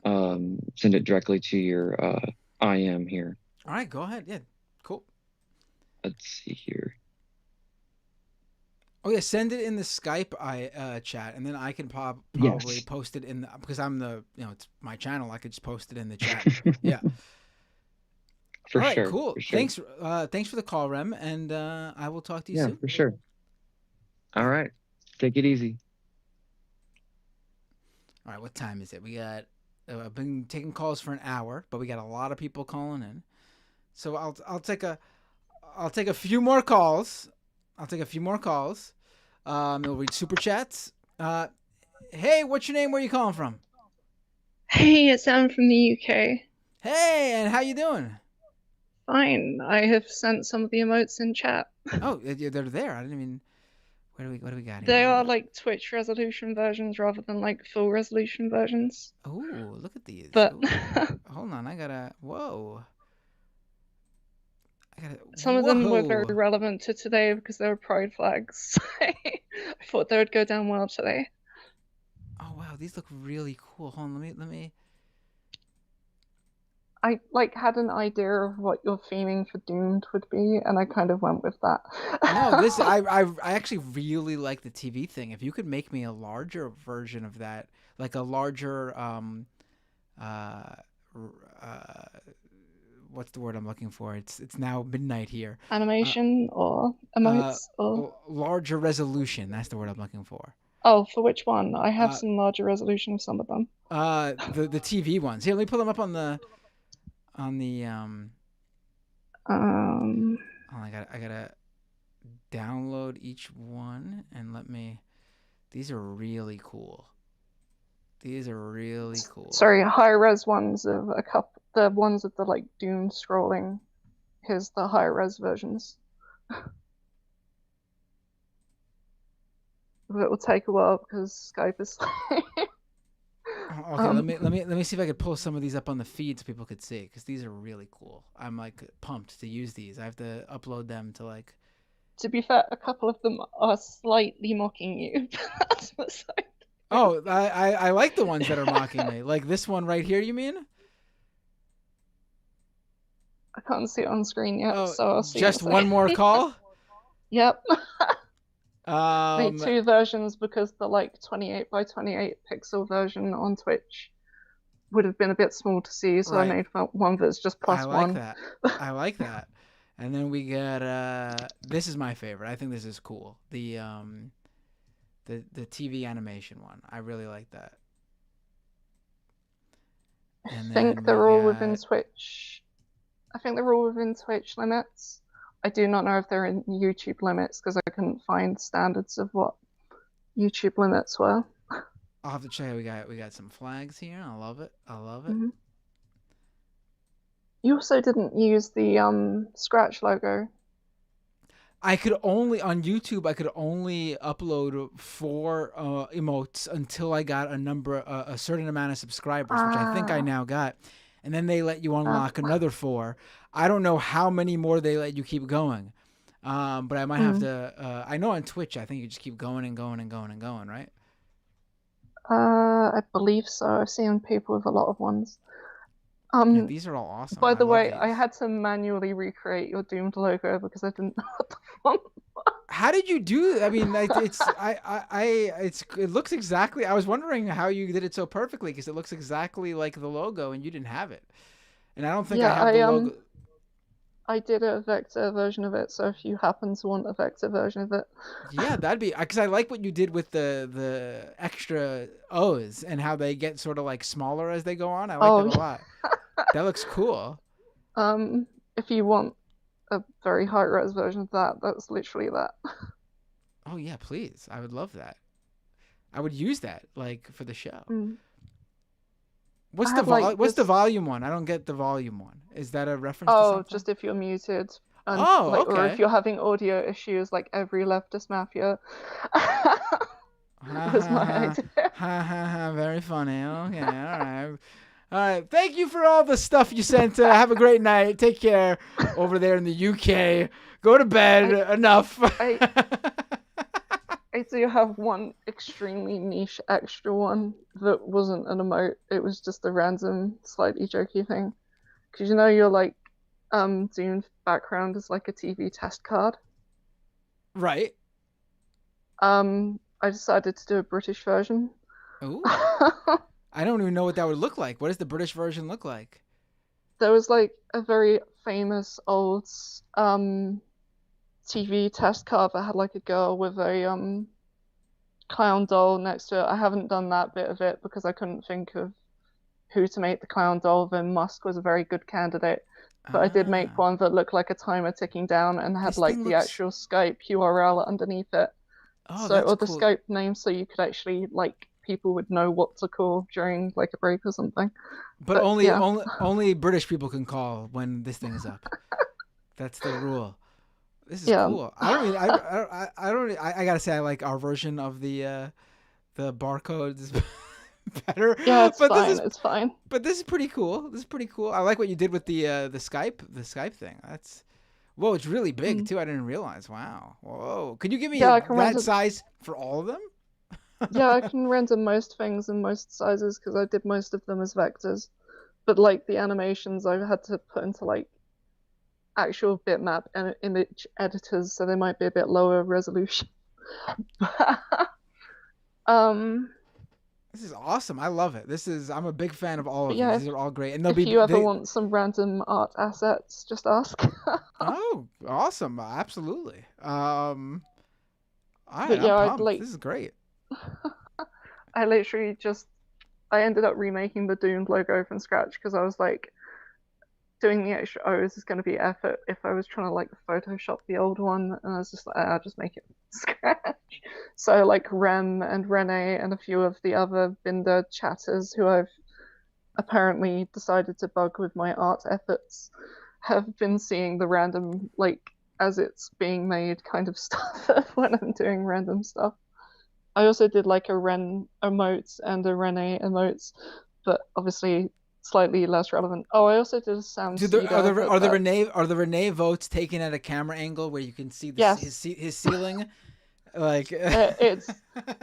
Send it directly to your IM here. All right, go ahead. Yeah, cool. Let's see here. Oh yeah, send it in the Skype chat, and then I can probably Yes. post it in the, because I'm it's my channel. I could just post it in the chat. Yeah. For All right, sure. cool. For sure. Thanks for the call, Rem, and I will talk to you Yeah, soon. for sure. All right. Take it easy. All right, what time is it? We got. I've been taking calls for an hour, but we got a lot of people calling in, so I'll take a few more calls. We'll read super chats. Hey, what's your name? Where are you calling from? Hey, it's Anne from the UK. Hey, and how you doing? Fine. I have sent some of the emotes in chat. Oh, they're there. I didn't even. What do we got here? They are like Twitch resolution versions rather than like full resolution versions. Oh, look at these. But hold on, I gotta. Whoa. some of them were very relevant to today because they were pride flags. I thought they would go down well today. Oh wow, these look really cool. Hold on, let me. I like had an idea of what your theming for Doomed would be, and I kind of went with that. No, this I actually really like the TV thing. If you could make me a larger version of that, like a larger what's the word I'm looking for? It's now midnight here. Animation or emotes or larger resolution. That's the word I'm looking for. Oh, for which one? I have some larger resolution of some of them. The TV ones. Here, let me pull them up on the Oh, I gotta download each one and let me. These are really cool. Sorry, high res ones of a couple. The ones with the like Dune scrolling. Here's the high res versions. But it will take a while because Skype is. Okay, let me see if I could pull some of these up on the feed so people could see, because these are really cool. I'm like pumped to use these. I have to upload them to like. To be fair, a couple of them are slightly mocking you. That's beside. Oh, I like the ones that are mocking me. Like this one right here, you mean? I can't see it on screen yet, so I'll see. Just one more call? Yep. Made two versions because the like 28 by 28 pixel version on Twitch would have been a bit small to see, so right. I made one that's just plus one. I like that. And then we got this is my favorite. I think this is cool. The TV animation one. I really like that. And I think they're all within Twitch. I think they're all within Twitch limits. I do not know if they're in YouTube limits because I couldn't find standards of what YouTube limits were. I'll have to check. We got some flags here. I love it. Mm-hmm. You also didn't use the Scratch logo. I could only on YouTube. I could only upload 4 emotes until I got a certain amount of subscribers, which I think I now got. And then they let you unlock another 4. I don't know how many more they let you keep going. But I might have to. I know on Twitch, I think you just keep going and going and going and going, right? I believe so. I've seen people with a lot of ones. Yeah, these are all awesome. By I the love way, these. I had to manually recreate your Doomed logo because I didn't know what the font was. How did you do? I mean, like, it looks exactly. I was wondering how you did it so perfectly because it looks exactly like the logo, and you didn't have it. And I don't think I Yeah, have the logo. I did a vector version of it, so if you happen to want a vector version of it. Yeah, that'd be because I like what you did with the extra O's and how they get sort of like smaller as they go on. I like that a lot. That looks cool. If you want a very high res version of that, that's literally that. Oh yeah, please. I would love that. I would use that like for the show. What's the volume one? I don't get the volume one. Is that a reference to something? Just if you're muted. And, okay. Or if you're having audio issues like every leftist mafia. Was my idea. Very funny. Okay, all right. All right. Thank you for all the stuff you sent. Have a great night. Take care over there in the UK. Go to bed. Enough. I do have one extremely niche extra one that wasn't an emote. It was just a random, slightly jokey thing. Because you know your like Dune background is like a TV test card. Right. I decided to do a British version. Ooh. I don't even know what that would look like. What does the British version look like? There was like a very famous old TV test card that had like a girl with a clown doll next to it. I haven't done that bit of it because I couldn't think of who to make the clown doll. Then Musk was a very good candidate. But I did make one that looked like a timer ticking down and had like the actual Skype URL underneath it. Oh, so, or the cool. Skype name, so you could actually like people would know what to call during like a break or something. But only British people can call when this thing is up. That's the rule. This is cool. I gotta say I like our version of the barcodes better. Yeah, it's fine. But this is pretty cool. I like what you did with the Skype thing. Whoa, it's really big too. I didn't realize. Wow. Whoa. Could you give me that size for all of them? Yeah, I can render most things in most sizes because I did most of them as vectors. But like the animations, I had to put into like actual bitmap and image editors, so they might be a bit lower resolution. This is awesome. I love it. I'm a big fan of all of these. These are all great. And if you ever want some random art assets, just ask. Oh, awesome. Absolutely. All right, but yeah, this is great. I literally I ended up remaking the Doomed logo from scratch because I was like, doing the extra O's is going to be effort if I was trying to like Photoshop the old one, and I was just like, I'll just make it from scratch. So like Rem and Rene and a few of the other Binder chatters who I've apparently decided to bug with my art efforts have been seeing the random, like, as it's being made kind of stuff when I'm doing random stuff. I also did like a Ren emotes and a Rene emotes, but obviously slightly less relevant. Oh, I also did a Sam. Are the Rene votes taken at a camera angle where you can see his ceiling? Like it's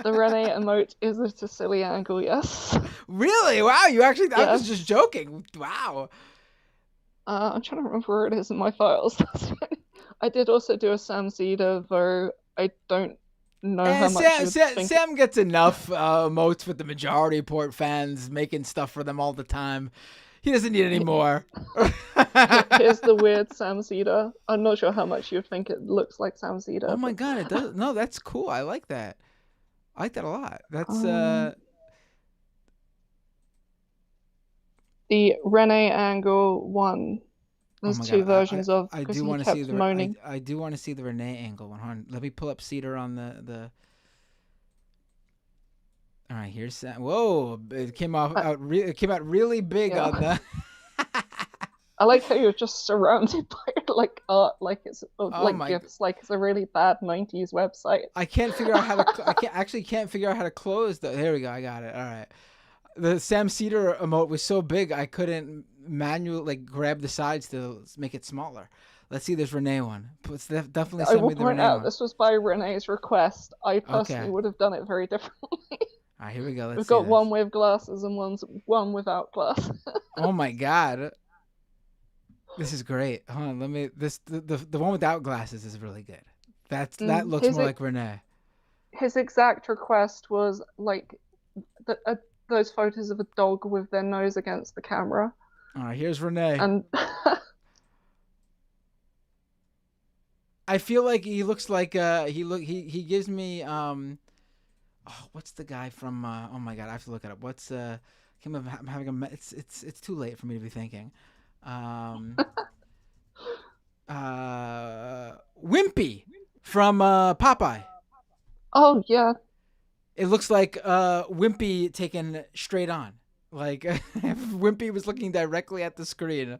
the Rene emote is at a silly angle. Yes. Really? Wow! You actually? I was just joking. Wow. I'm trying to remember where it is in my files. I did also do a Sam Zeta, though I don't know how much. Sam gets enough emotes with the majority port fans making stuff for them all the time. He doesn't need any more. Here's the weird Sam Zeta. I'm not sure how much you'd think it looks like Sam Zeta. Oh my god, it does. No, that's cool. I like that. I like that a lot. That's the Rene angle one. There's two versions of. I do want to see the. I do want to see the Rene angle one. Let me pull up Cedar on the. All right, here's Sam. Whoa! It came out really big on the. I like how you're just surrounded by like art, like it's gifs, like it's a really bad '90s website. I can't figure out how to. can't figure out how to close the. There we go. I got it. All right. The Sam Cedar emote was so big I couldn't manually grab the sides to make it smaller. Let's see this Renee one. Definitely I send will me the point Renee out one. this was by Renee's request. I personally Okay. would have done it very differently. All right, here we go. Let's We've see got this. one with glasses and one without glasses. Oh my god. This is great. Hold on, let me. The one without glasses is really good. That looks more like Renee. His exact request was like those photos of a dog with their nose against the camera. All right, here's Renee. And I feel like he looks like he gives me what's the guy from oh my god, I have to look it up. What's I'm having it's too late for me to be thinking. Wimpy from Popeye. oh yeah, It looks like Wimpy taken straight on. Like if Wimpy was looking directly at the screen.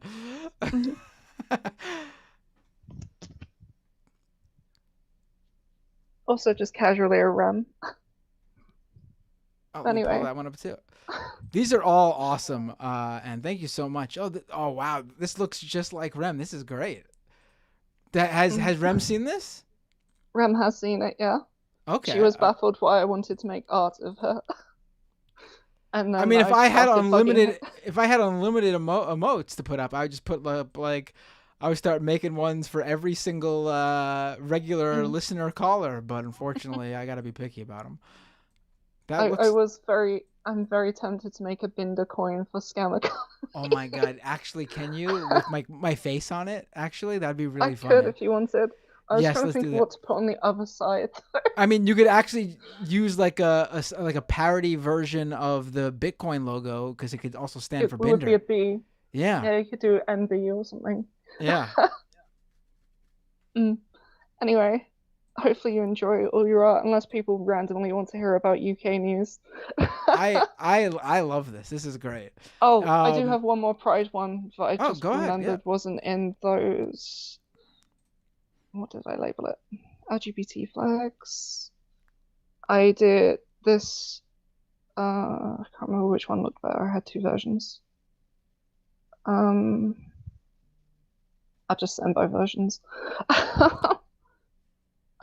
also just casually a Rem. Oh, Anyway. pull that one up too. These are all awesome, and thank you so much. Oh wow, this looks just like Rem. This is great. That has Rem seen this? Rem has seen it, yeah. Okay. She was baffled why I wanted to make art of her. And then I mean, if I had started bugging unlimited emotes to put up, I would just put up like I would start making ones for every single regular listener caller. But unfortunately, I got to be picky about them. I'm very tempted to make a Binder coin for Scammer. Oh my god! Actually, can you with my face on it? Actually, that'd be really I funny. could if you wanted. I was Yes, trying to let's think do of that. what to put on the other side. I mean, you could actually use like a parody version of the Bitcoin logo because it could also stand for It would Binder. be a B. Yeah. Yeah, you could do NB or something. Yeah. Anyway, hopefully you enjoy all your art, unless people randomly want to hear about UK news. I love this. This is great. Oh, I do have one more Pride one that I just go ahead, remembered yeah. wasn't in those. What did I label it? LGBT flags. I did this. I can't remember which one looked better. I had two versions. I'll just send both versions. I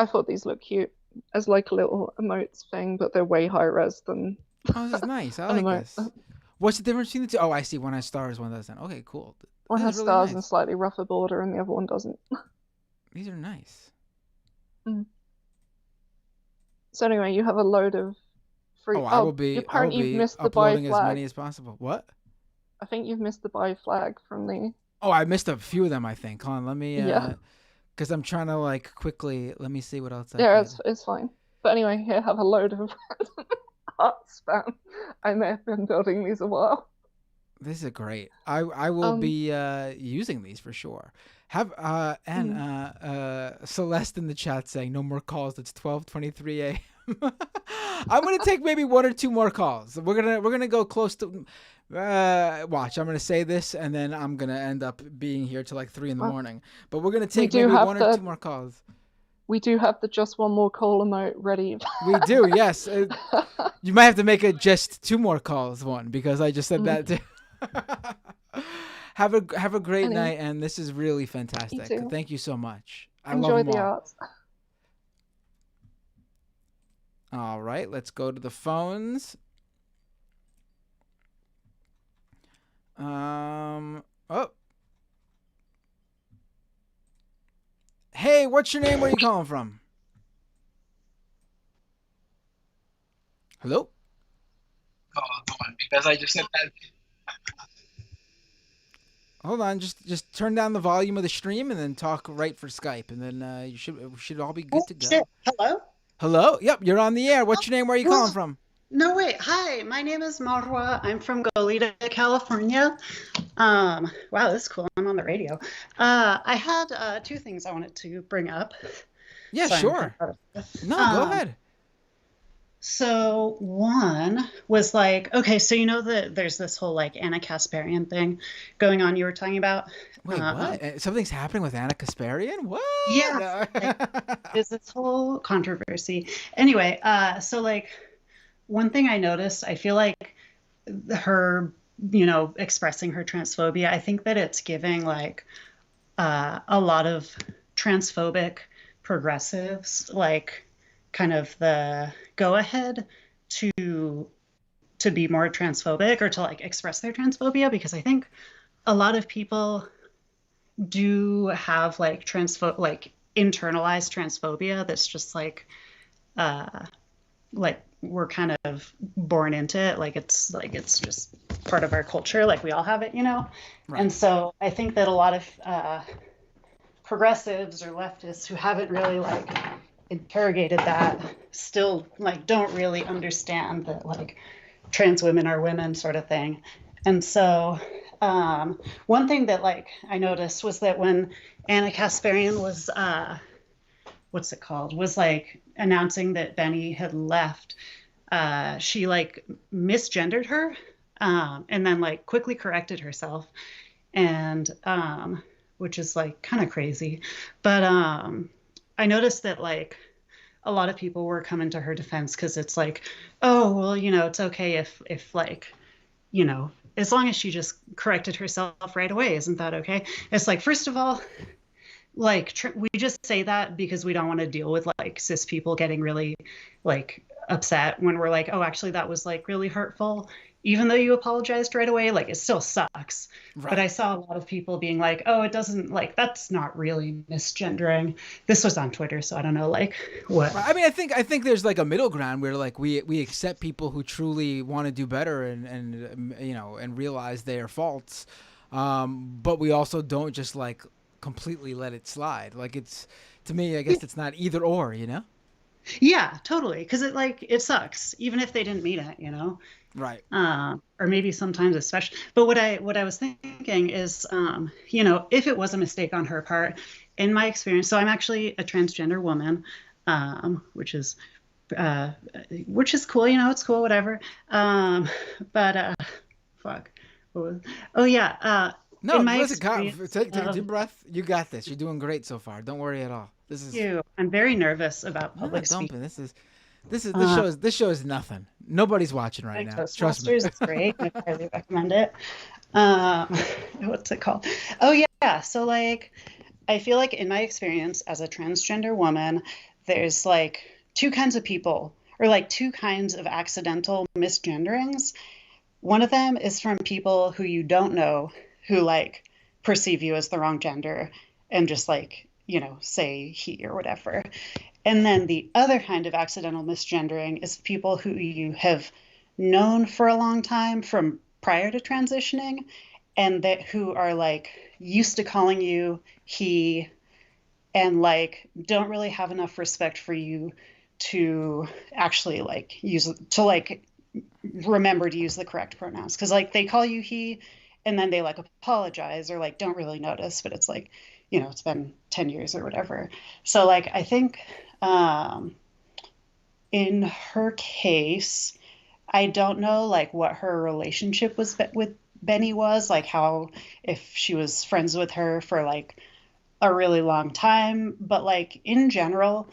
thought these look cute as like a little emotes thing, but they're way higher res than. Oh, this is nice. I an like emote. this. What's the difference between the two? Oh, I see. One has stars, one doesn't. Okay, cool. One This has is really stars nice. and slightly rougher border, and the other one doesn't. These are nice. So anyway, you have a load of free. Oh, I will be Apparently, you've missed the buy uploading as flag. many as possible. What? I think you've missed the buy flag from the. Oh, I missed a few of them. I think. Hold on, let me. Yeah. Because I'm trying to like quickly. Let me see what else. Yeah, it's fine. But anyway, here have a load of art spam. I may have been building these a while. This is great. I will be using these for sure. Have Celeste in the chat saying no more calls. It's 12:23 a.m. I'm gonna take maybe one or two more calls. We're gonna go close to. Watch. I'm gonna say this and then I'm gonna end up being here till like 3 in the morning. But we're gonna take maybe one or two more calls. We do have the just one more call emote ready. We do. Yes. You might have to make it just two more calls one because I just said that too. Have a great night, and this is really fantastic. Thank you so much. Enjoy the art. All right, let's go to the phones. Oh. Hey, what's your name? Where are you calling from? Hello? Oh, because I just said that. Hold on, just turn down the volume of the stream and then talk right for Skype, and then you should all be good to go. Shit. Hello? Hello? Yep, you're on the air. What's your name? Where are you calling from? No, wait. Hi, my name is Marwa. I'm from Goleta, California. Wow, this is cool. I'm on the radio. I had two things I wanted to bring up. Yeah, Sorry, sure. No, go ahead. So one was like, okay, so you know that there's this whole like Anna Kasparian thing going on you were talking about? Wait, what? Something's happening with Anna Kasparian? What? Yeah. There's this whole controversy. Anyway, so like one thing I noticed, I feel like her, expressing her transphobia, I think that it's giving like a lot of transphobic progressives like kind of the go ahead to be more transphobic or to like express their transphobia, because I think a lot of people do have like like internalized transphobia that's just uh like we're kind of born into it, like it's just part of our culture, like we all have it, you know. Right. And so I think that a lot of progressives or leftists who haven't really like interrogated that still like don't really understand that like trans women are women sort of thing. And so one thing that like I noticed was that when Anna Kasparian was what's it called, was like announcing that Benny had left, she like misgendered her, and then like quickly corrected herself, and which is like kind of crazy. But I noticed that like a lot of people were coming to her defense because it's like, oh well, you know, it's okay if like, you know, as long as she just corrected herself right away, isn't that okay? It's like, first of all, like we just say that because we don't want to deal with like cis people getting really like upset when we're like, oh, actually that was like really hurtful, even though you apologized right away. Like it still sucks. Right. But I saw a lot of people being like, oh, it doesn't, like that's not really misgendering. This was on Twitter, so I don't know like what. I mean, I think there's like a middle ground where like we accept people who truly want to do better and you know, and realize their faults, but we also don't just like completely let it slide. Like it's, to me, I guess it's not either or, you know? Yeah, totally. Because it like it sucks, even if they didn't mean it, you know. Right. Or maybe sometimes especially. But what I was thinking is, you know, if it was a mistake on her part, in my experience, so I'm actually a transgender woman, which is cool, you know, it's cool, whatever. But fuck. Oh yeah. No, in my listen, take a deep of, breath. You got this. You're doing great so far. Don't worry at all. This is. you, I'm very nervous about No, public don't speaking. be. This show is nothing. Nobody's watching right now. Trust me. Toastmasters is great. I highly recommend it. What's it called? Oh yeah. So like, I feel like in my experience as a transgender woman, there's like two kinds of people, or like two kinds of accidental misgenderings. One of them is from people who you don't know, who like perceive you as the wrong gender and just like, you know, say he or whatever. And then the other kind of accidental misgendering is people who you have known for a long time from prior to transitioning, and that who are like used to calling you he, and like don't really have enough respect for you to actually like remember to use the correct pronouns, because like they call you he and then they like apologize or like don't really notice, but it's like, you know, it's been 10 years or whatever. So like I think in her case, I don't know like what her relationship was with Benny was, like how, if she was friends with her for like a really long time, but like in general,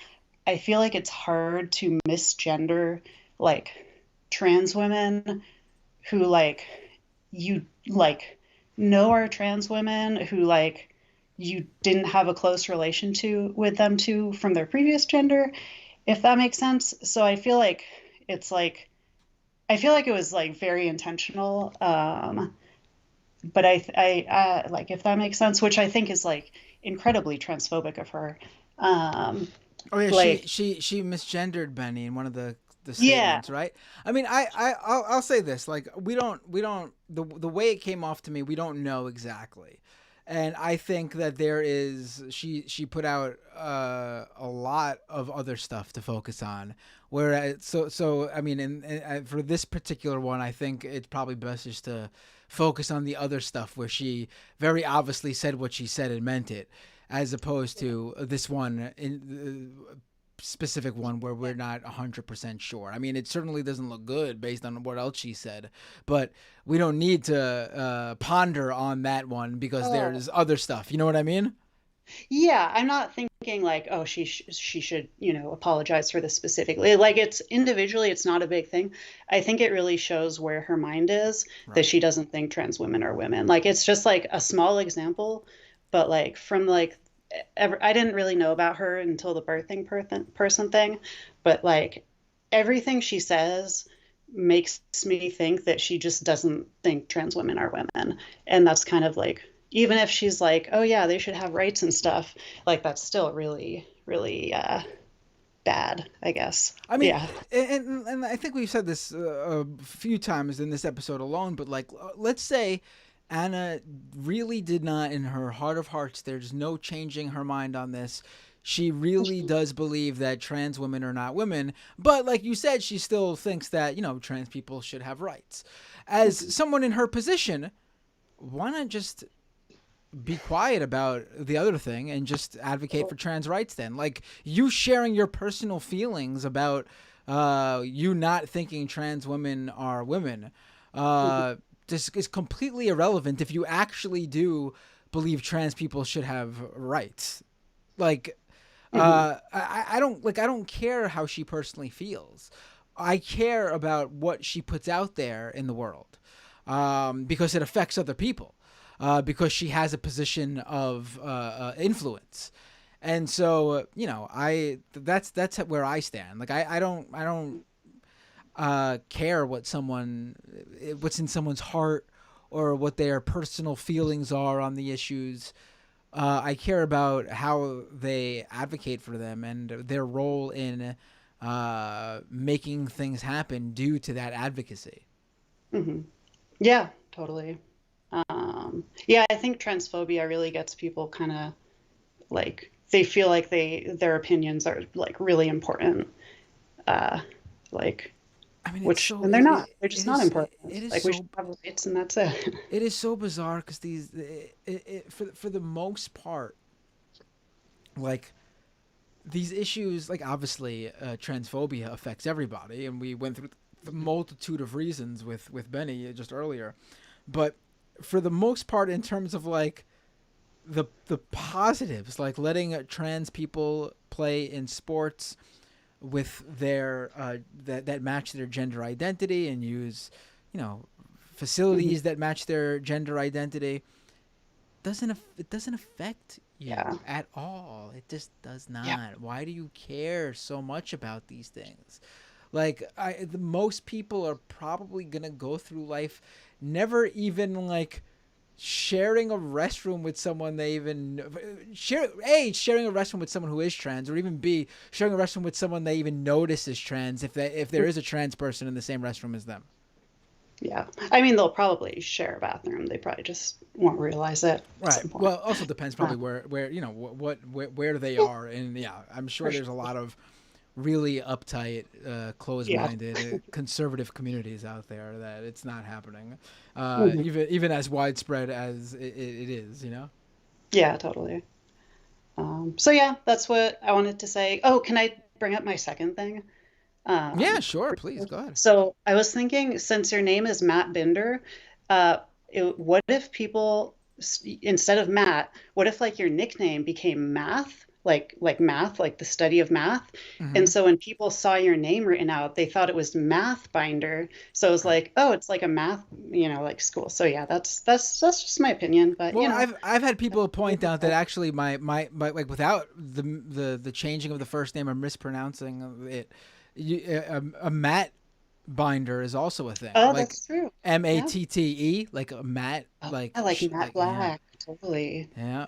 I feel like it's hard to misgender like trans women who like you like know are trans women, who like you didn't have a close relation to with them to from their previous gender, if that makes sense. So I feel like it's like, I feel like it was like very intentional, but I like, if that makes sense, which I think is like incredibly transphobic of her. Oh yeah, like, she misgendered Benny in one of the yeah, statements, right? I mean, I'll say this, like we don't the way it came off to me, we don't know exactly. And I think that there is, she put out a lot of other stuff to focus on. Whereas, so I mean, and for this particular one, I think it's probably best just to focus on the other stuff where she very obviously said what she said and meant it, as opposed to this one in specific one where we're not 100% sure. I mean, it certainly doesn't look good based on what else she said, but we don't need to ponder on that one because there's other stuff. You know what I mean? Yeah, I'm not thinking like, oh, she should, you know, apologize for this specifically. Like, it's individually, it's not a big thing. I think it really shows where her mind is, that she doesn't think trans women are women. Like, it's just like a small example, but like from like I didn't really know about her until the birthing person thing, but like everything she says makes me think that she just doesn't think trans women are women. And that's kind of like, even if she's like, oh yeah, they should have rights and stuff, like that's still really, really bad, I guess. I mean, yeah. and I think we've said this a few times in this episode alone, but like, let's say Anna really did not, in her heart of hearts, there's no changing her mind on this. She really does believe that trans women are not women, but like you said, she still thinks that, trans people should have rights. As someone in her position, why not just be quiet about the other thing and just advocate for trans rights then? Like, you sharing your personal feelings about you not thinking trans women are women this is completely irrelevant if you actually do believe trans people should have rights. Like, I don't care how she personally feels. I care about what she puts out there in the world, because it affects other people, because she has a position of influence. And so, that's where I stand. Like, I don't care what's in someone's heart or what their personal feelings are on the issues. I care about how they advocate for them and their role in making things happen due to that advocacy. Mm-hmm. Yeah, totally. Yeah, I think transphobia really gets people kind of like, they feel like their opinions are like really important. Like, I mean, and they're not. They're just not important. Like, we should have rights, and that's it. It is so bizarre because for the most part, like, these issues, like, obviously, transphobia affects everybody, and we went through the multitude of reasons with Benny just earlier. But for the most part, in terms of like the positives, like letting trans people play in sports with their that match their gender identity and use facilities that match their gender identity, it doesn't affect you at all. It just does not. Yeah. Why do you care so much about these things? Like, the most people are probably gonna go through life never even like sharing a restroom with someone they even sharing a restroom with someone who is trans, or even B, sharing a restroom with someone they even notice is trans, if there is a trans person in the same restroom as them. Yeah, I mean, they'll probably share a bathroom. They probably just won't realize it. Right. Well, also depends probably where where they are, and I'm sure there's a lot of really uptight, closed-minded, conservative communities out there that it's not happening, even as widespread as it is, Yeah, totally. So yeah, that's what I wanted to say. Oh, can I bring up my second thing? Yeah, sure, please, go ahead. So I was thinking, since your name is Matt Binder, what if people, instead of Matt, what if like your nickname became Math? Like math, like the study of math. Mm-hmm. And so when people saw your name written out, they thought it was Math Binder. So it was like, oh, it's like a math, like school. So yeah, that's just my opinion. But I've had people point out that actually my like, without the changing of the first name or mispronouncing it, a Matt Binder is also a thing. Oh, like, that's true. MATTE, like a Matt, like I like Matt Black, totally. Yeah.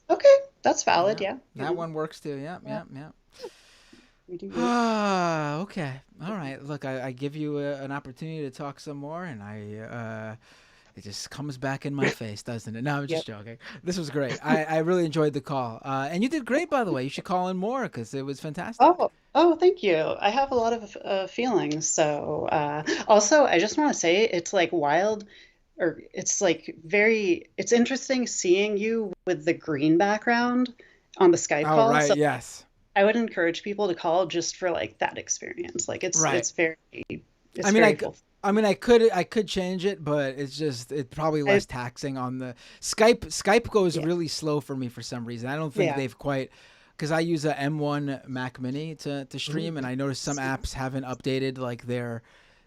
Okay, that's valid. Yeah. That one works too. Yeah. We do. Okay. All right. Look, I give you an opportunity to talk some more, and it just comes back in my face, doesn't it? No, I'm just joking. This was great. I really enjoyed the call, and you did great, by the way. You should call in more because it was fantastic. Oh, thank you. I have a lot of feelings. So also, I just want to say it's like wild. Or it's like it's interesting seeing you with the green background on the Skype call. Oh, right, so yes. I would encourage people to call just for like that experience. Like it's very. I mean, I could change it, but it's probably less taxing on the Skype. Skype goes really slow for me for some reason. I don't think they've quite, because I use a M1 Mac Mini to stream, and I noticed some apps haven't updated like their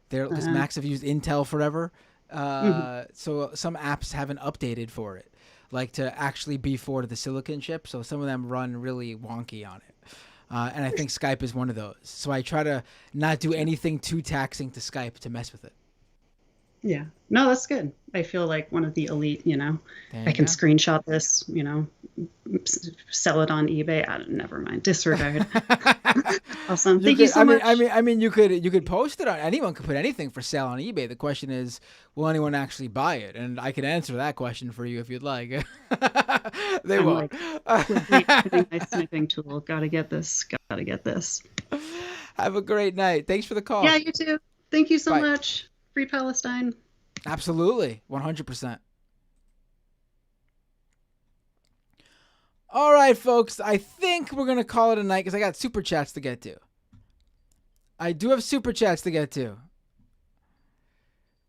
because Macs have used Intel forever. So some apps haven't updated for it. like to actually be for the silicon chip. So some of them run really wonky on it. And I think Skype is one of those. So I try to not do anything too taxing to Skype to mess with it. Yeah. No, that's good. I feel like one of the elite, There I you can go. screenshot this, sell it on eBay. Never mind. Disregard. Awesome. Thank you so much. I mean, you could post it on. Anyone could put anything for sale on eBay. The question is, will anyone actually buy it? And I can answer that question for you if you'd like. They I'm won't. getting my sniping tool. Gotta get this. Gotta get this. Have a great night. Thanks for the call. Yeah, you too. Thank you so Bye. much. Free Palestine. Absolutely. 100%. All right, folks. I think we're going to call it a night because I got super chats to get to. I do have super chats to get to.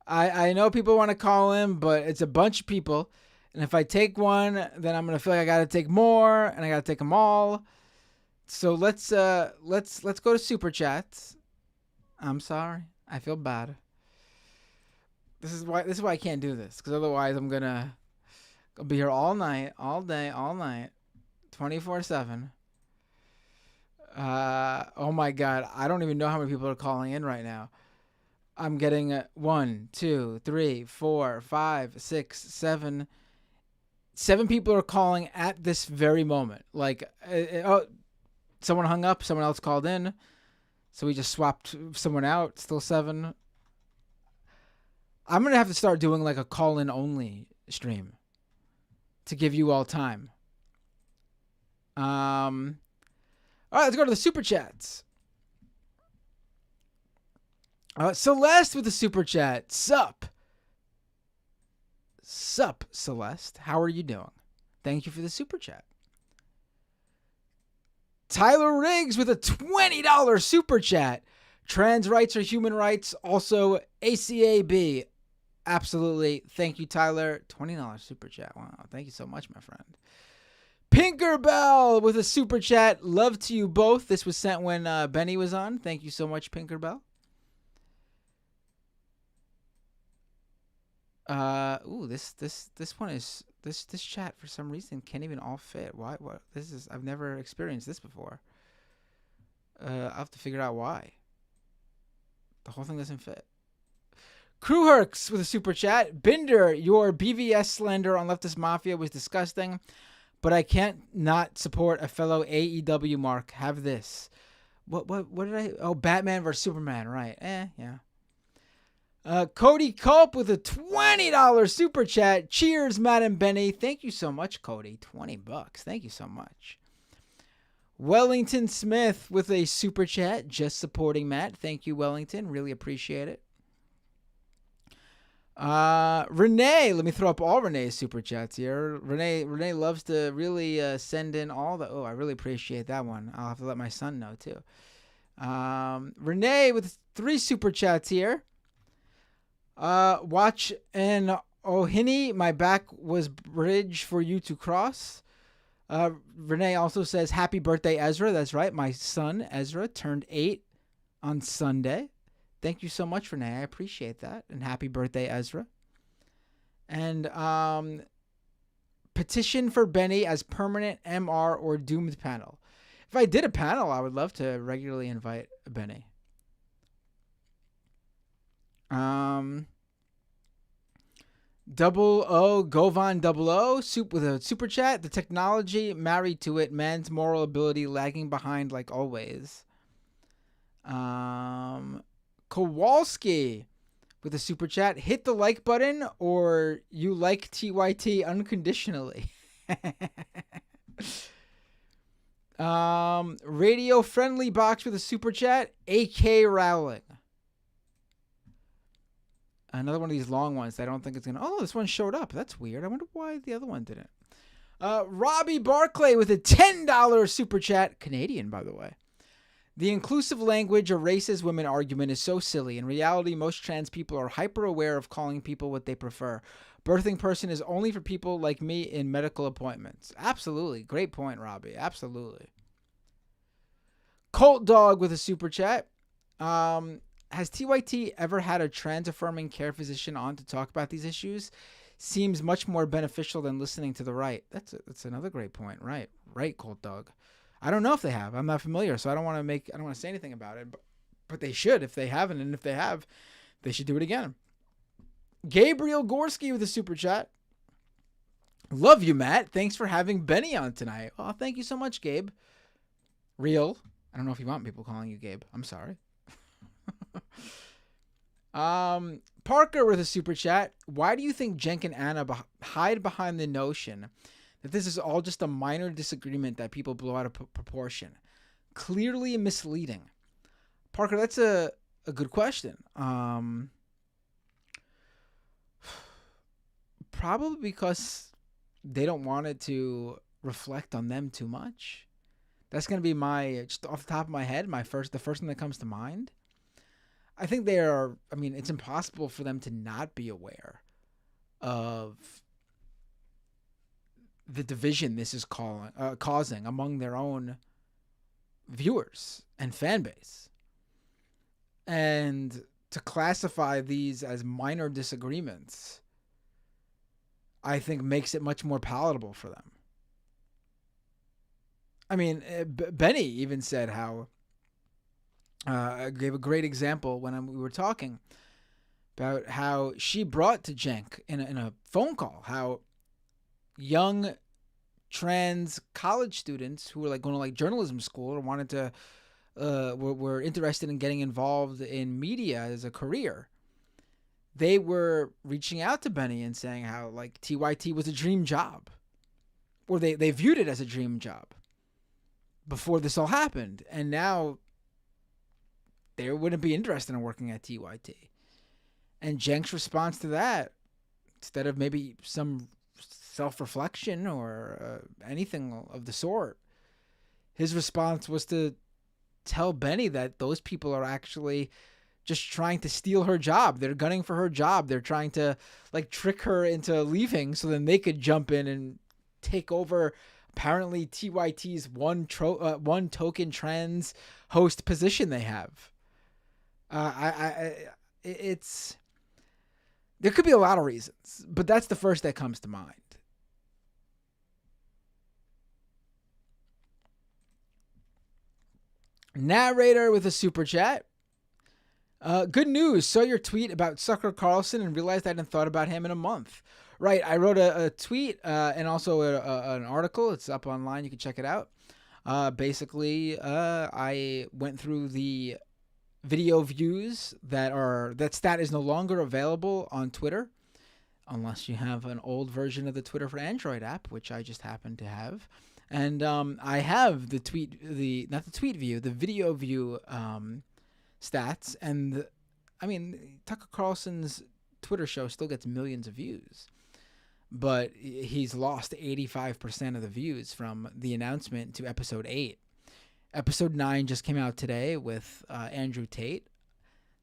I know people want to call in, but it's a bunch of people. And if I take one, then I'm going to feel like I got to take more, and I got to take them all. So let's go to super chats. I'm sorry. I feel bad. This is why I can't do this, because otherwise I'm gonna be here all night, all day, all night, 24/7. Oh my God, I don't even know how many people are calling in right now. I'm getting 1, 2, 3, 4, 5, 6, 7. 7 people are calling at this very moment. Like, someone hung up, someone else called in, so we just swapped someone out. Still 7. I'm going to have to start doing like a call-in only stream to give you all time. All right, let's go to the super chats. Celeste with the super chat. Sup, Celeste. How are you doing? Thank you for the super chat. Tyler Riggs with a $20 super chat. Trans rights are human rights. Also, ACAB. Absolutely. Thank you, Tyler. $20 super chat. Wow. Thank you so much, my friend. Pinkerbell with a super chat. Love to you both. This was sent when Benny was on. Thank you so much, Pinkerbell. This one is this chat for some reason can't even all fit. Why? What? I've never experienced this before. I'll have to figure out why. The whole thing doesn't fit. Crewherks with a super chat. Binder, your BVS slander on Leftist Mafia was disgusting, but I can't not support a fellow AEW mark. Have this. What did I? Oh, Batman vs Superman. Right. Yeah. Cody Culp with a $20 super chat. Cheers, Matt and Benny. Thank you so much, Cody. $20. Thank you so much. Wellington Smith with a super chat. Just supporting Matt. Thank you, Wellington. Really appreciate it. Renee, let me throw up all Renee's super chats here. Renee loves to really send in all the. Oh, I really appreciate that one. I'll have to let my son know too. Renee with 3 super chats here. Watch an Ohini, my back was bridge for you to cross. Renee also says, happy birthday, Ezra. That's right. My son, Ezra, turned 8 on Sunday. Thank you so much, Renee. I appreciate that. And happy birthday, Ezra. And petition for Benny as permanent MR or doomed panel. If I did a panel, I would love to regularly invite Benny. Double O Govan Double O with a super chat. The technology married to it, man's moral ability lagging behind like always. Kowalski with a super chat. Hit the like button or you like TYT unconditionally. Radio Friendly Box with a super chat. AK Rowling. Another one of these long ones that I don't think it's going to... Oh, this one showed up. That's weird. I wonder why the other one didn't. Robbie Barclay with a $10 super chat. Canadian, by the way. The inclusive language or racist women argument is so silly. In reality, most trans people are hyper aware of calling people what they prefer. Birthing person is only for people like me in medical appointments. Absolutely. Great point, Robbie. Absolutely. Colt Dog with a super chat. Has TYT ever had a trans-affirming care physician on to talk about these issues? seems much more beneficial than listening to the right. That's another great point. Right, Cold Dog. I don't know if they have. I'm not familiar, so I don't want to say anything about it. But they should if they haven't, and if they have, they should do it again. Gabriel Gorski with a super chat. Love you, Matt. Thanks for having Benny on tonight. Oh, thank you so much, Gabe. Real. I don't know if you want people calling you Gabe. I'm sorry. Parker with a super chat. Why do you think Jenk and Anna hide behind the notion that this is all just a minor disagreement that people blow out of proportion? Clearly misleading. Parker, that's a good question. Probably because they don't want it to reflect on them too much. That's going to be just off the top of my head, the first thing that comes to mind. I think it's impossible for them to not be aware of the division this is causing among their own viewers and fan base. And to classify these as minor disagreements, I think makes it much more palatable for them. I mean, Benny even said how, gave a great example when we were talking about how she brought to Jenk in a phone call how young trans college students who were like going to journalism school or wanted to were interested in getting involved in media as a career. They were reaching out to Benny and saying how TYT was a dream job, or they viewed it as a dream job before this all happened, and now they wouldn't be interested in working at TYT. And Jenk's response to that, instead of maybe some self-reflection or anything of the sort, his response was to tell Benny that those people are actually just trying to steal her job. They're gunning for her job. They're trying to trick her into leaving so then they could jump in and take over apparently TYT's one token trans host position they have. It's there could be a lot of reasons, but that's the first that comes to mind. Narrator with a super chat. Good news. Saw your tweet about Sucker Carlson and realized I hadn't thought about him in a month. Right. I wrote a tweet and also an article. It's up online. You can check it out. Basically, I went through the video views that stat is no longer available on Twitter unless you have an old version of the Twitter for Android app, which I just happen to have. And I have the video view stats. And Tucker Carlson's Twitter show still gets millions of views, but he's lost 85% of the views from the announcement to episode 8. Episode 9 just came out today with Andrew Tate.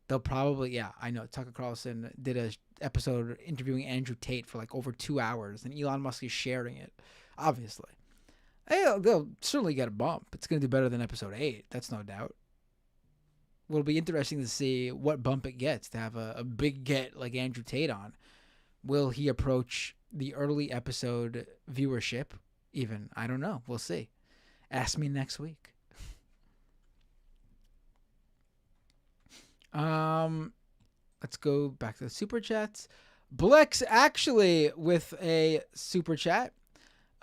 They'll probably, I know Tucker Carlson did a episode interviewing Andrew Tate for over 2 hours, and Elon Musk is sharing it, obviously. They'll certainly get a bump. It's going to do better than episode 8. That's no doubt. It'll be interesting to see what bump it gets to have a big get like Andrew Tate on. Will he approach the early episode viewership even? I don't know. We'll see. Ask me next week. Let's go back to the super chats. Blex actually with a super chat.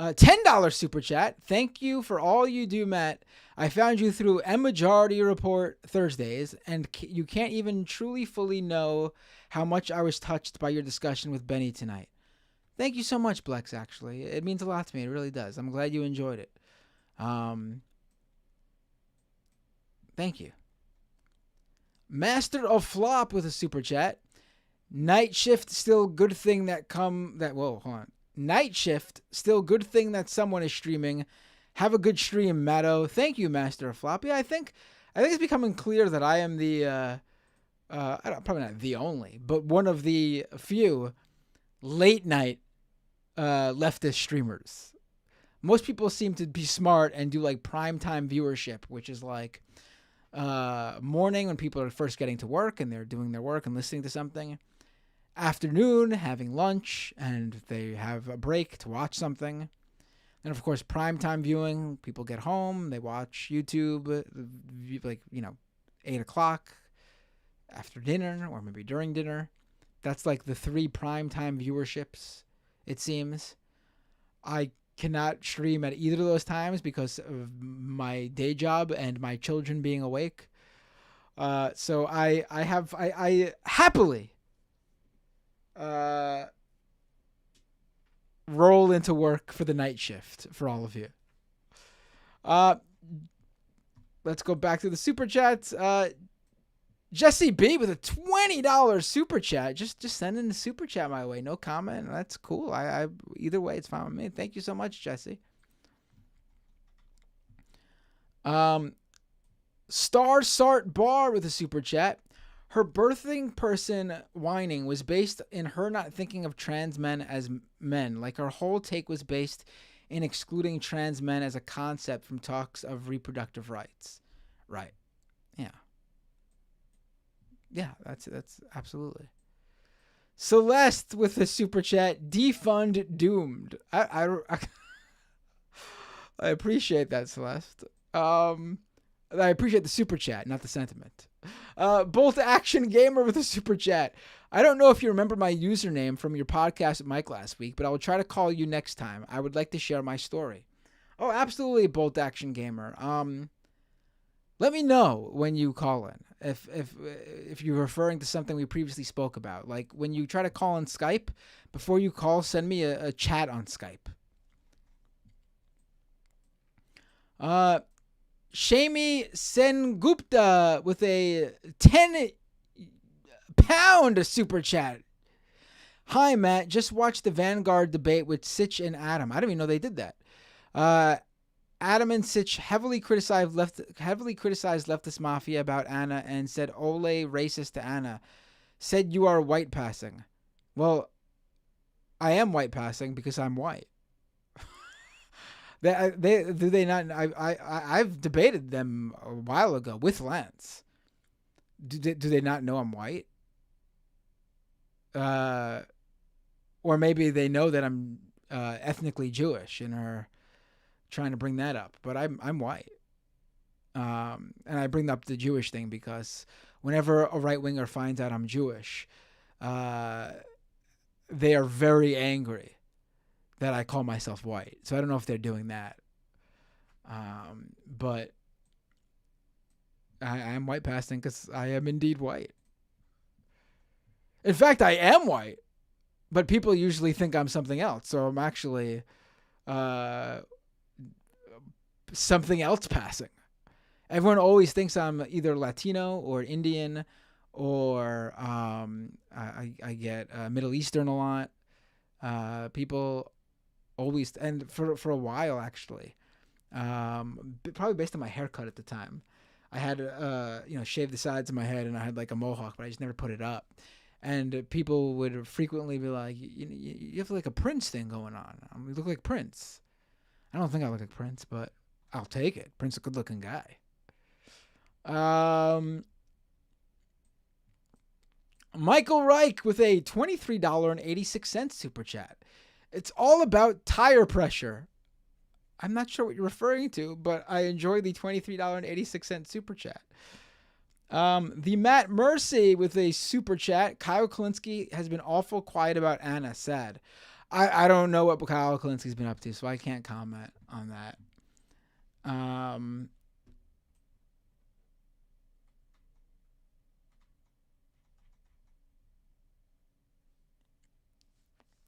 $10 super chat. Thank you for all you do, Matt. I found you through a Majority Report Thursdays, and you can't even truly fully know how much I was touched by your discussion with Benny tonight. Thank you so much, Blex, actually. It means a lot to me. It really does. I'm glad you enjoyed it. Thank you. Master of Flop with a super chat. Night shift still good thing hold on. Night shift, still good thing that someone is streaming. Have a good stream, Matto. Thank you, Master of Flop. Yeah, I think it's becoming clear that I am the, probably not the only, but one of the few late night leftist streamers. Most people seem to be smart and do primetime viewership, which is morning when people are first getting to work and they're doing their work and listening to something. afternoon having lunch and they have a break to watch something. And of course, primetime viewing, people get home, they watch YouTube, like, 8 o'clock after dinner or maybe during dinner. That's like the 3 primetime viewerships, it seems. I cannot stream at either of those times because of my day job and my children being awake. So I happily roll into work for the night shift for all of you. Let's go back to the super chats. Jesse B with a $20 super chat. Just send in the super chat my way. No comment. That's cool. I either way, it's fine with me. Thank you so much, Jesse. Star Sart Bar with a super chat. Her birthing person whining was based in her not thinking of trans men as men. Like her whole take was based in excluding trans men as a concept from talks of reproductive rights. Right. Yeah. Yeah, that's absolutely. Celeste with a super chat. Defund doomed. I appreciate that, Celeste. I appreciate the super chat, not the sentiment. Bolt Action Gamer with a super chat. I don't know if you remember my username from your podcast with Mike last week, but I will try to call you next time. I would like to share my story. Oh, absolutely, Bolt Action Gamer. Let me know when you call in. If you're referring to something we previously spoke about. Like when you try to call on Skype, before you call, send me a chat on Skype. Shami Sengupta with a 10-pound super chat. Hi, Matt. Just watched the Vanguard debate with Sitch and Adam. I didn't even know they did that. Adam and Sitch heavily criticized leftist mafia about Anna and said Ole racist to Anna. Said you are white passing. Well, I am white passing because I'm white. They not? I've debated them a while ago with Lance. Do they not know I'm white? Or maybe they know that I'm ethnically Jewish and are trying to bring that up. But I'm white. And I bring up the Jewish thing because whenever a right winger finds out I'm Jewish, they are very angry that I call myself white. So I don't know if they're doing that. But I am white passing because I am indeed white. In fact, I am white, but people usually think I'm something else. So I'm actually something else passing. Everyone always thinks I'm either Latino or Indian or I get Middle Eastern a lot. People always, and for a while actually, probably based on my haircut at the time, I had shaved the sides of my head and I had like a mohawk, but I just never put it up. And people would frequently be like, you have like a Prince thing going on. You look like Prince. I don't think I look like Prince, but I'll take it. Prince is a good looking guy. Michael Reich with a $23.86 super chat. It's all about tire pressure. I'm not sure what you're referring to, but I enjoy the $23.86 super chat. The Matt Mercy with a super chat. Kyle Kalinske has been awful quiet about Anna. Sad. I don't know what Kyle Kalinski's been up to, so I can't comment on that.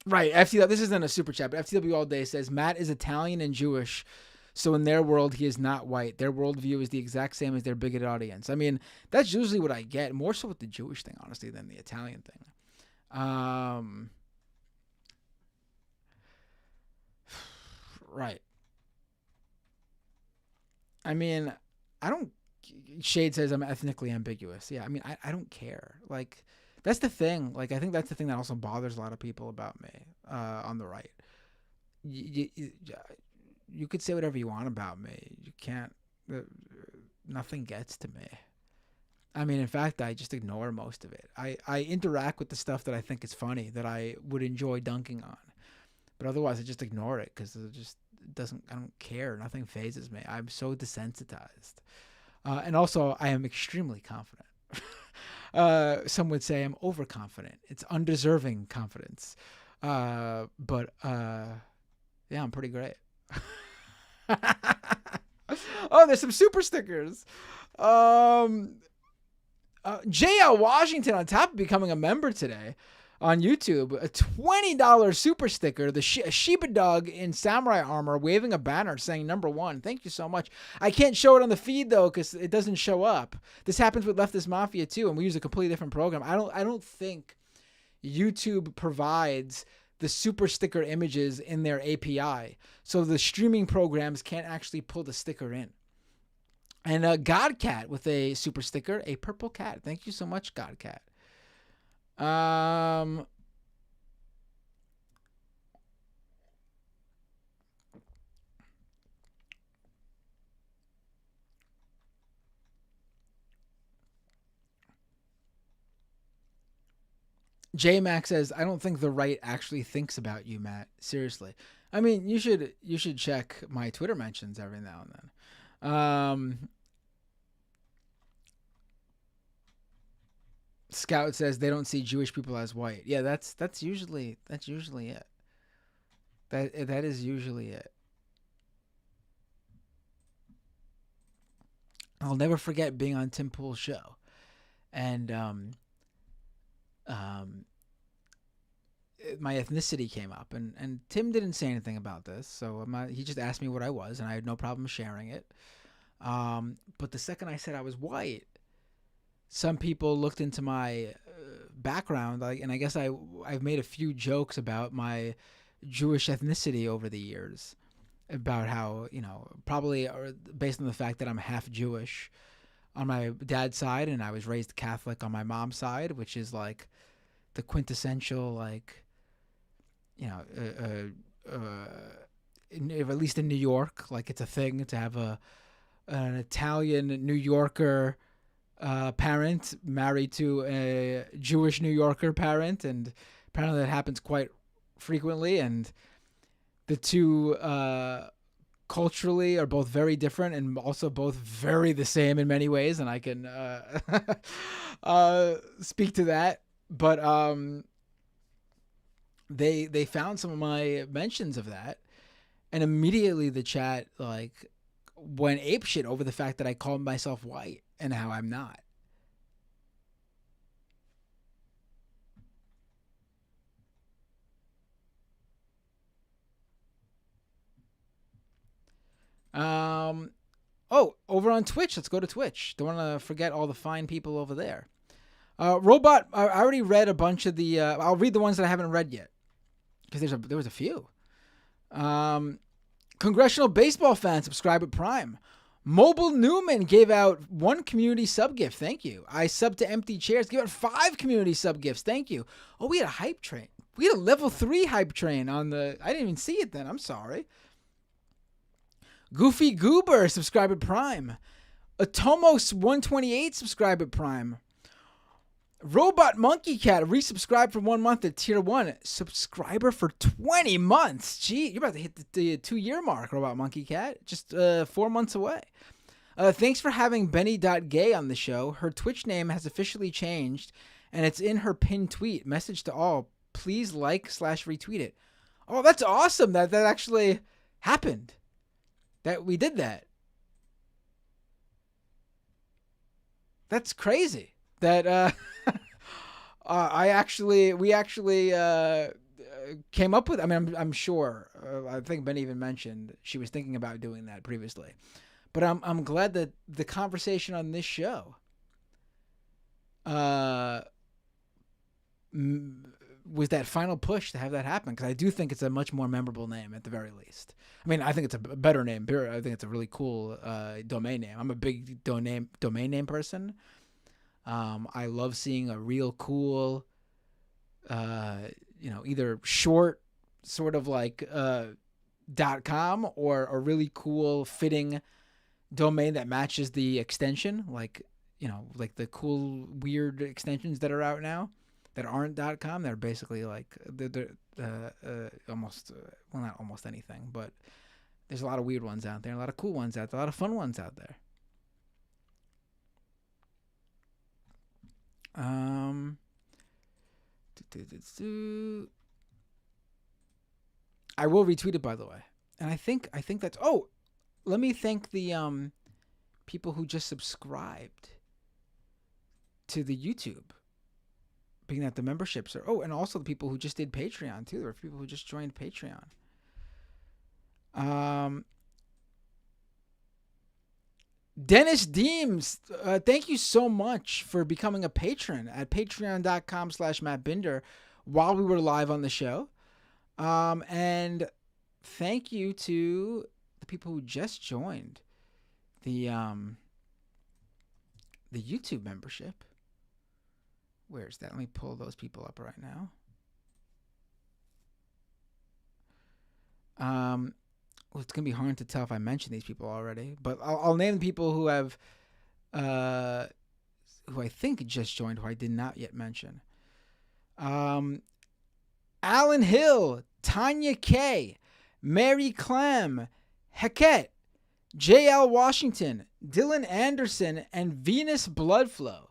Right, FTW. This isn't a super chat, but FTW all day says Matt is Italian and Jewish, so in their world he is not white. Their worldview is the exact same as their bigoted audience. I mean, that's usually what I get, more so with the Jewish thing, honestly, than the Italian thing. Right. I mean, I don't. Shade says I'm ethnically ambiguous. Yeah, I mean, I don't care. Like. That's the thing. Like, I think that's the thing that also bothers a lot of people about me on the right. You could say whatever you want about me. You can't. Nothing gets to me. I mean, in fact, I just ignore most of it. I interact with the stuff that I think is funny, that I would enjoy dunking on. But otherwise, I just ignore it because it just doesn't. I don't care. Nothing phases me. I'm so desensitized, and also I am extremely confident. Some would say I'm overconfident. It's undeserving confidence, but yeah, I'm pretty great. Oh, there's some super stickers. JL Washington, on top of becoming a member today on YouTube, a $20 super sticker, a Shiba dog in samurai armor waving a banner saying #1. Thank you so much. I can't show it on the feed though because it doesn't show up. This happens with Leftist Mafia too, and we use a completely different program. I don't think YouTube provides the super sticker images in their API, so the streaming programs can't actually pull the sticker in. And Godcat with a super sticker, a purple cat. Thank you so much, Godcat. J-Mac says, I don't think the right actually thinks about you, Matt. Seriously. I mean, you should check my Twitter mentions every now and then. Scout says they don't see Jewish people as white. Yeah, that's usually it. That is usually it. I'll never forget being on Tim Pool's show, and my ethnicity came up, and Tim didn't say anything about this, so he just asked me what I was, and I had no problem sharing it. But the second I said I was white, some people looked into my background, and I guess I've made a few jokes about my Jewish ethnicity over the years, about how, probably based on the fact that I'm half Jewish on my dad's side, and I was raised Catholic on my mom's side, which is like the quintessential, like, at least in New York, like it's a thing to have an Italian New Yorker parent married to a Jewish New Yorker parent, and apparently that happens quite frequently, and the two culturally are both very different and also both very the same in many ways, and I can speak to that. But they found some of my mentions of that, and immediately the chat like went apeshit over the fact that I called myself white and how I'm not. Oh, over on Twitch. Let's go to Twitch. Don't want to forget all the fine people over there. Robot, I already read a bunch of the. I'll read the ones that I haven't read yet, because there was a few. Congressional baseball fan subscribe at Prime. Mobile Newman gave out 1 community sub gift. Thank you. I subbed to Empty Chairs. Gave out 5 community sub gifts. Thank you. Oh, we had a hype train. We had a level 3 hype train on the. I didn't even see it then. I'm sorry. Goofy Goober subscribe at Prime. Atomos 128 subscribe at Prime. Robot Monkey Cat resubscribed for 1 month at Tier 1. Subscriber for 20 months. Gee, you're about to hit the 2-year mark, Robot Monkey Cat. Just 4 months away. Thanks for having Benny.gay on the show. Her Twitch name has officially changed, and it's in her pinned tweet. Message to all. Please like/retweet it. Oh, that's awesome that actually happened. That we did that. That's crazy. That we actually came up with. I mean, I'm sure. I think Ben even mentioned she was thinking about doing that previously, but I'm glad that the conversation on this show was that final push to have that happen, because I do think it's a much more memorable name at the very least. I mean, I think it's a better name. I think it's a really cool domain name. I'm a big domain name person. I love seeing a real cool, either short sort of like .com or a really cool fitting domain that matches the extension. Like, like the cool weird extensions that are out now that aren't .com. They're basically like they're almost well, not almost anything, but there's a lot of weird ones out there, a lot of cool ones out there, a lot of fun ones out there. I will retweet it, by the way, and I think that's. Oh, let me thank the people who just subscribed to the YouTube, being that the memberships are. Oh, and also the people who just did Patreon too. There were people who just joined Patreon. Dennis Deems, thank you so much for becoming a patron at patreon.com/MattBinder while we were live on the show. And thank you to the people who just joined the YouTube membership. Where's that? Let me pull those people up right now. Well, it's gonna be hard to tell if I mentioned these people already, but I'll name the people who have, who I think just joined, who I did not yet mention. Alan Hill, Tanya K, Mary Clam, Heket, J.L. Washington, Dylan Anderson, and Venus Bloodflow.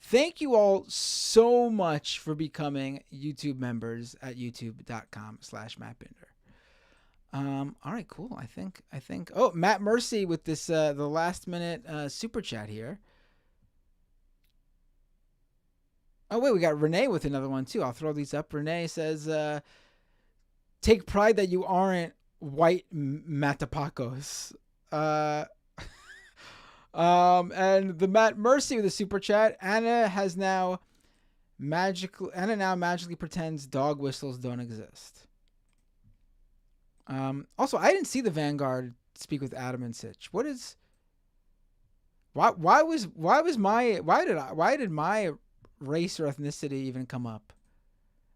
Thank you all so much for becoming YouTube members at youtube.com/MattBinder. All right, cool. I think. Oh, Matt Mercy with this the last minute super chat here. Oh wait, we got Renee with another one too. I'll throw these up. Renee says, "Take pride that you aren't white Matapacos." And the Matt Mercy with the super chat. Anna now magically pretends dog whistles don't exist. Also, I didn't see the Vanguard speak with Adam and Sitch. Why did my race or ethnicity even come up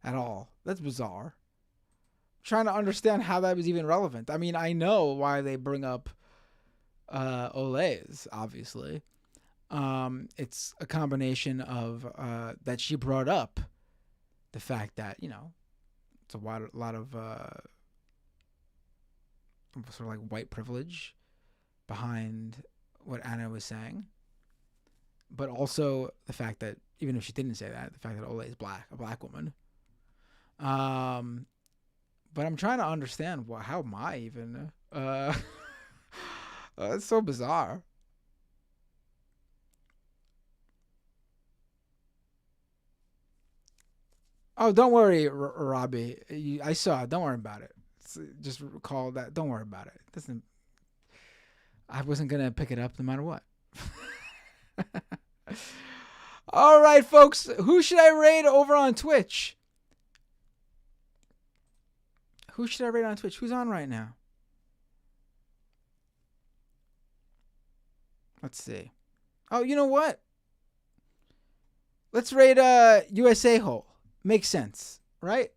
at all? That's bizarre. I'm trying to understand how that was even relevant. I mean, I know why they bring up Olays, obviously. It's a combination of that she brought up the fact that, it's a lot of sort of like white privilege behind what Anna was saying, but also the fact that even if she didn't say that, the fact that Olay is a black woman. But I'm trying to understand how am I even? It's so bizarre. Oh, don't worry, Robbie. I saw it. Don't worry about it. Just recall that. Don't worry about it. I wasn't gonna pick it up no matter what. All right, folks. Who should I raid over on Twitch? Who's on right now? Let's see. Oh, you know what? Let's raid USA Hole. Makes sense, right?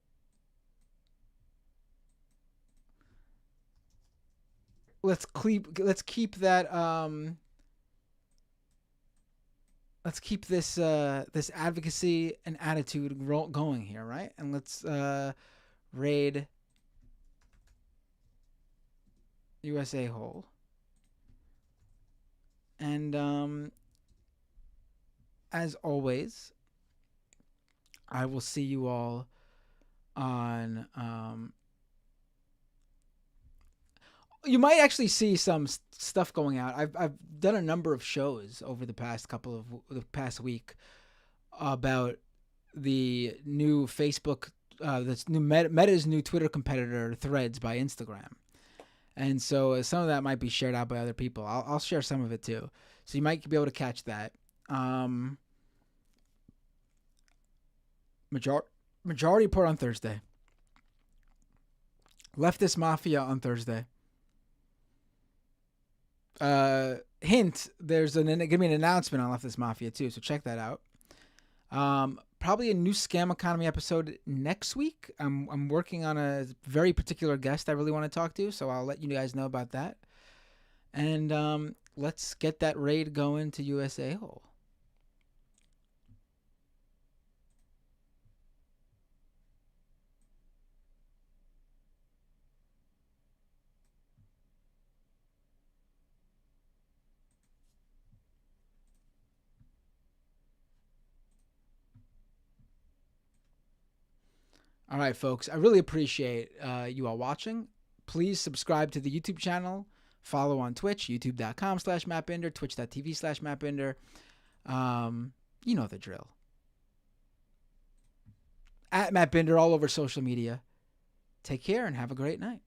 Let's keep that let's keep this advocacy and attitude going here, right? And let's raid USA Hole. And as always, I will see you all on you might actually see some stuff going out. I've done a number of shows over the past week about the new Facebook, this new Meta's new Twitter competitor, Threads by Instagram, and so some of that might be shared out by other people. I'll share some of it too, so you might be able to catch that. Majority Report on Thursday. Leftist Mafia on Thursday. Hint, there's gonna be an announcement on Leftist Mafia too, so check that out. Probably a new Scam Economy episode next week. I'm working on a very particular guest I really want to talk to, so I'll let you guys know about that. And let's get that raid going to USA Hole. All right, folks. I really appreciate you all watching. Please subscribe to the YouTube channel. Follow on Twitch, youtube.com/MattBinder, twitch.tv/MattBinder. You know the drill. At Matt Binder all over social media. Take care and have a great night.